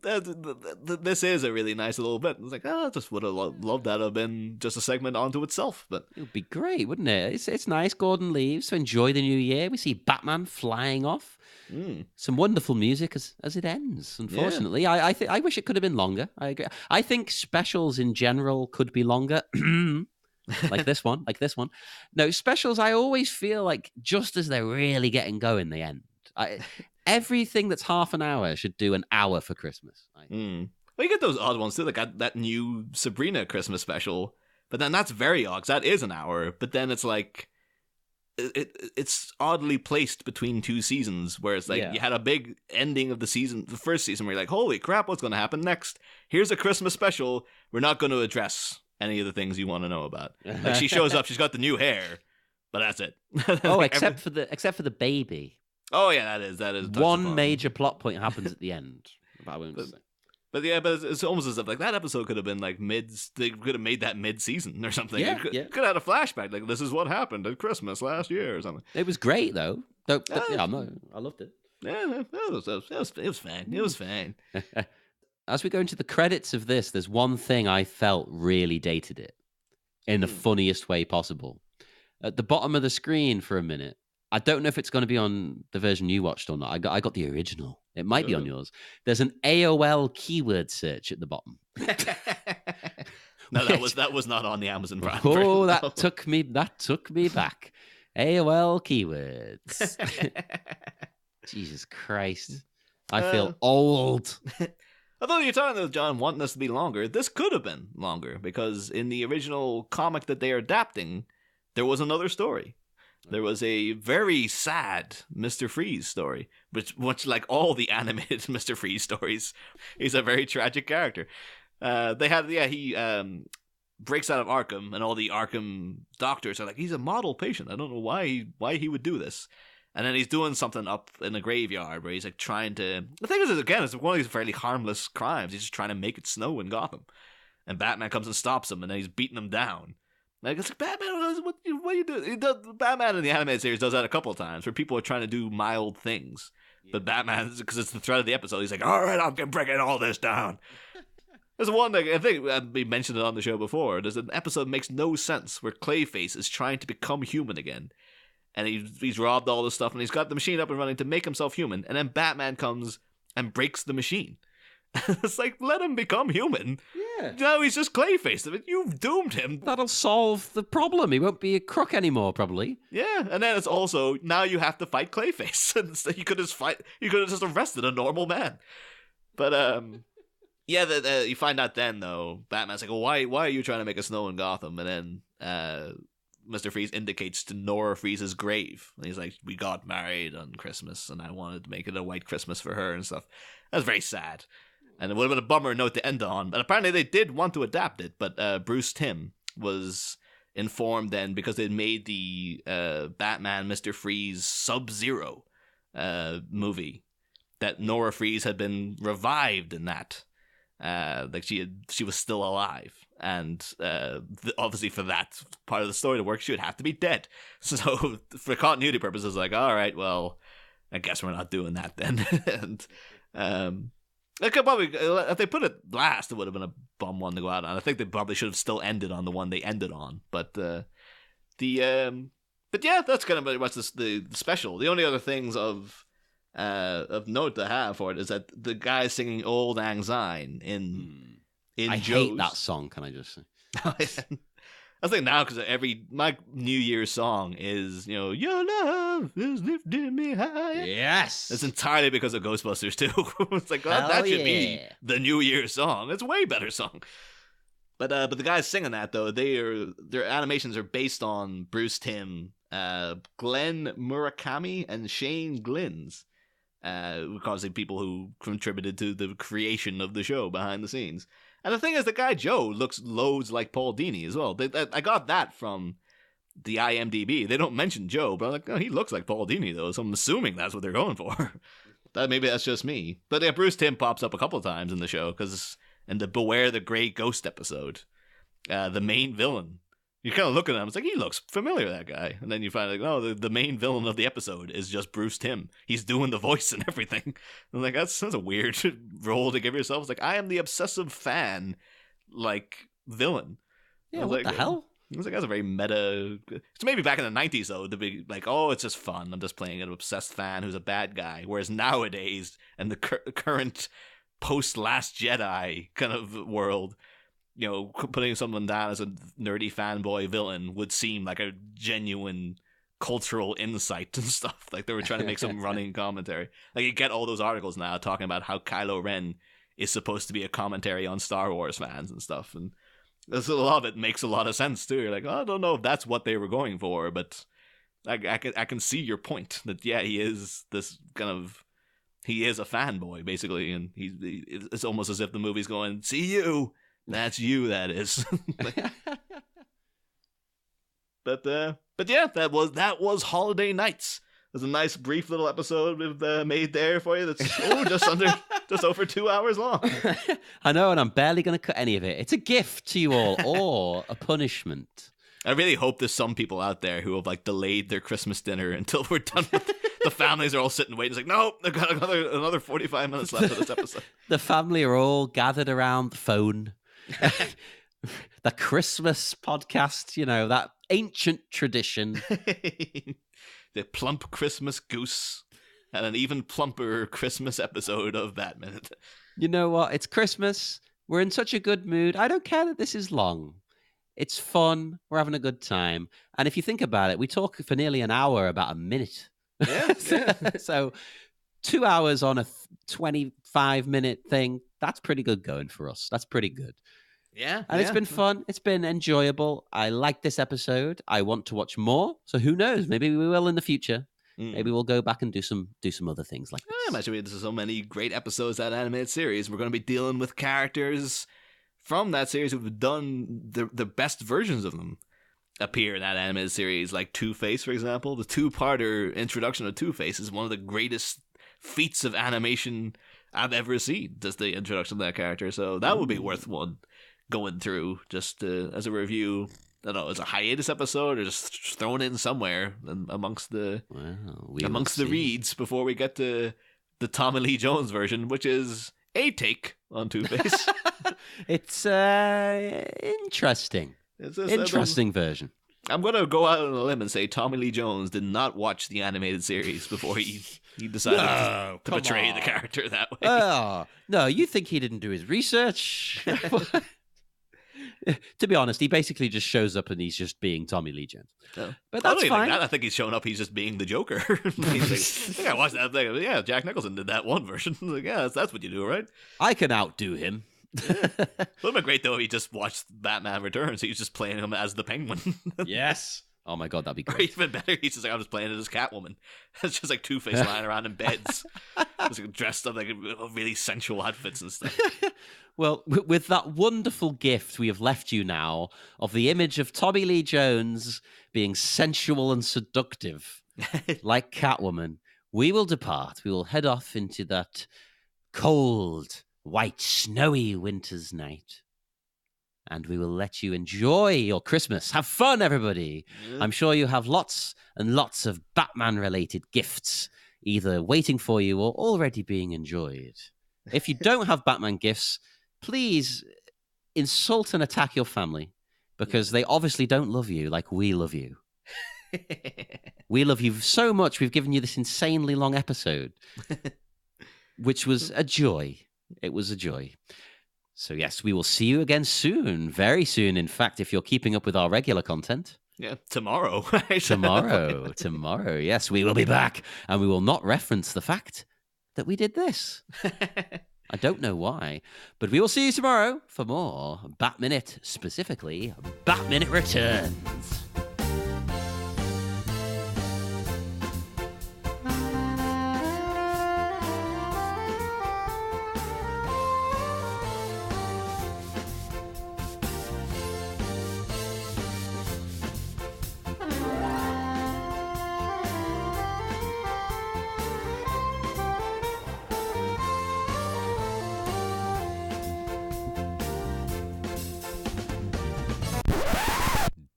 this is a really nice little bit. It's like, I just would have loved that to have been just a segment onto itself. But it would be great, wouldn't it? It's nice. Gordon leaves to enjoy the new year. We see Batman flying off. Some wonderful music as it ends. Unfortunately, I wish it could have been longer. I agree. I think specials in general could be longer. like this one. No, specials, I always feel like just as they're really getting going, they end. Everything that's half an hour should do an hour for Christmas. Well, you get those odd ones too, like that new Sabrina Christmas special. But then that's very odd, 'cause that is an hour. But then it's like, it's oddly placed between two seasons, where it's like you had a big ending of the season, the first season, where you're like, holy crap, what's going to happen next? Here's a Christmas special. We're not going to address any of the things you want to know about. Like, she shows up, she's got the new hair, but that's it. Oh, except for the baby. Oh yeah, that is one major plot point happens at the end. But it's almost as if like that episode could have been like they could have made that mid-season or something. Could have had a flashback, like this is what happened at Christmas last year or something. It was great though. I loved it. Yeah, it was fine. It was fine. As we go into the credits of this, there's one thing I felt really dated it in the funniest way possible. At the bottom of the screen for a minute, I don't know if it's going to be on the version you watched or not. I got the original. It might be on yours. There's an AOL keyword search at the bottom. No, that was not on the Amazon Prime. Oh, that took me back. AOL keywords. Jesus Christ. I feel old. Although you're talking to John wanting this to be longer, this could have been longer, because in the original comic that they are adapting, there was another story. There was a very sad Mr. Freeze story, which, much like all the animated Mr. Freeze stories, he's a very tragic character. He breaks out of Arkham, and all the Arkham doctors are like, he's a model patient. I don't know why he would do this. And then he's doing something up in a graveyard where he's like trying to... The thing is, again, it's one of these fairly harmless crimes. He's just trying to make it snow in Gotham. And Batman comes and stops him, and then he's beating him down. Like, it's like, Batman, what are you doing? Batman in the animated series does that a couple of times, where people are trying to do mild things. But Batman, because it's the thread of the episode, he's like, all right, I'm breaking all this down. There's one thing, I think we mentioned it on the show before, there's an episode that makes no sense, where Clayface is trying to become human again. And he's robbed all this stuff, and he's got the machine up and running to make himself human. And then Batman comes and breaks the machine. It's like, let him become human. Yeah. Now he's just Clayface. I mean, you've doomed him. That'll solve the problem. He won't be a crook anymore, probably. Yeah, and then it's also, now you have to fight Clayface. And so you could have just arrested a normal man. But, you find out then, though, Batman's like, well, why are you trying to make a snow in Gotham? And then, Mr. Freeze indicates to Nora Freeze's grave. And he's like, we got married on Christmas, and I wanted to make it a white Christmas for her and stuff. That's very sad. And it would have been a bummer note to end on. But apparently they did want to adapt it. But Bruce Timm was informed then, because they'd made the Batman Mr. Freeze Sub-Zero movie, that Nora Freeze had been revived in that. Like she was still alive. And obviously for that part of the story to work, she would have to be dead. So for continuity purposes, like, all right, well, I guess we're not doing that then. And they could probably, if they put it last, it would have been a bum one to go out on. I think they probably should have still ended on the one they ended on. But but yeah, that's kind of pretty much the special. The only other things of note to have for it is that the guy singing "Old Lang Syne" in I Joe's. hate that song. Can I just say? I think now, because my New Year's song is, your love is lifting me high. Yes, it's entirely because of Ghostbusters too. It's like, well, that should be the New Year's song. It's a way better song. But the guys singing that though, their animations are based on Bruce Timm, Glenn Murakami, and Shane Glynns. Obviously people who contributed to the creation of the show behind the scenes. And the thing is, the guy Joe looks loads like Paul Dini as well. I got that from the IMDb. They don't mention Joe, but I'm like, oh, he looks like Paul Dini though, so I'm assuming that's what they're going for. Maybe that's just me. But yeah, Bruce Timm pops up a couple of times in the show, because in the Beware the Grey Ghost episode, the main villain, You kind of look at him, it's like, he looks familiar, that guy. And then you find, like, oh, the main villain of the episode is just Bruce Timm. He's doing the voice and everything. I'm like, that's a weird role to give yourself. It's like, I am the obsessive fan, like, villain. Yeah, what the hell? It was like, that's a very meta. It's maybe back in the 90s, though, to be like, oh, it's just fun. I'm just playing an obsessed fan who's a bad guy. Whereas nowadays, in the current post-Last Jedi kind of world, you know, putting someone down as a nerdy fanboy villain would seem like a genuine cultural insight and stuff. Like they were trying to make some running commentary. Like you get all those articles now talking about how Kylo Ren is supposed to be a commentary on Star Wars fans and stuff. And there's a lot of it makes a lot of sense too. You're like, oh, I don't know if that's what they were going for, but I can see your point that, yeah, he is this kind of, he is a fanboy basically. And it's almost as if the movie's going, see you. That's you, that is. But yeah, that was Holiday Nights. It was a nice brief little episode we've made there for you. That's just over 2 hours long. I know, and I'm barely going to cut any of it. It's a gift to you all, or a punishment. I really hope there's some people out there who have like delayed their Christmas dinner until we're done with the families are all sitting waiting. It's like, no, they've got another 45 minutes left of this episode. The family are all gathered around the phone. The Christmas podcast, you know, that ancient tradition. The plump Christmas goose and an even plumper Christmas episode of Batman. You know what? It's Christmas. We're in such a good mood. I don't care that this is long. It's fun. We're having a good time. And if you think about it, we talk for nearly an hour about a minute. Yeah. So 2 hours on a 25-minute thing, that's pretty good going for us. That's pretty good. Yeah. And it's been fun. It's been enjoyable. I like this episode. I want to watch more. So who knows? Maybe we will in the future. Maybe we'll go back and do some other things like this. I imagine there's so many great episodes of that animated series. We're going to be dealing with characters from that series who've done the best versions of them appear in that animated series, like Two-Face, for example. The two-parter introduction of Two-Face is one of the greatest feats of animation I've ever seen, just the introduction of that character. So that would be worth one going through just as a review. I don't know, as a hiatus episode or just thrown in somewhere amongst the reads before we get to the Tommy Lee Jones version, which is a take on Two-Face. It's interesting. It's an interesting version. I'm going to go out on a limb and say Tommy Lee Jones did not watch the animated series before he decided to portray the character that way. Oh, no, you think he didn't do his research? To be honest, he basically just shows up and he's just being Tommy Lee Jones. Oh. But that's fine. I think he's showing up, he's just being the Joker. He's like, I watched that thing. Yeah, Jack Nicholson did that one version. Like, yeah, that's what you do, right? I can outdo him. It would have been great, though, if he just watched Batman Returns. He's just playing him as the Penguin. Yes. Oh my God, that'd be great. Or even better, he's just like, I'm just playing it as Catwoman. It's just like Two-Face lying around in beds. Just like dressed up like really sensual outfits and stuff. Well, with that wonderful gift we have left you now of the image of Tommy Lee Jones being sensual and seductive, like Catwoman, we will depart. We will head off into that cold, white, snowy winter's night. And we will let you enjoy your Christmas. Have fun, everybody. Yeah. I'm sure you have lots and lots of Batman-related gifts, either waiting for you or already being enjoyed. If you don't have Batman gifts, please insult and attack your family, because they obviously don't love you like we love you. We love you so much, we've given you this insanely long episode, which was a joy. It was a joy. So yes, we will see you again soon, very soon. In fact, if you're keeping up with our regular content. Yeah, tomorrow. Tomorrow. Yes, we will be back. And we will not reference the fact that we did this. I don't know why. But we will see you tomorrow for more Bat Minute, specifically Bat Minute Returns.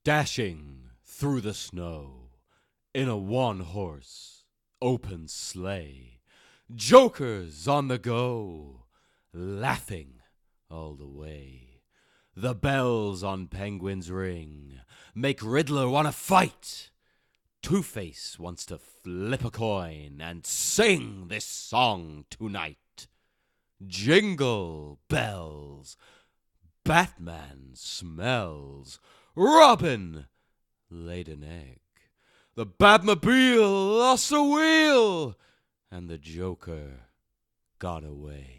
Dashing through the snow in a one-horse open sleigh. Jokers on the go, laughing all the way. The bells on Penguin's ring make Riddler want to fight. Two-Face wants to flip a coin and sing this song tonight. Jingle bells, Batman smells, Robin laid an egg, the Batmobile lost a wheel, and the Joker got away.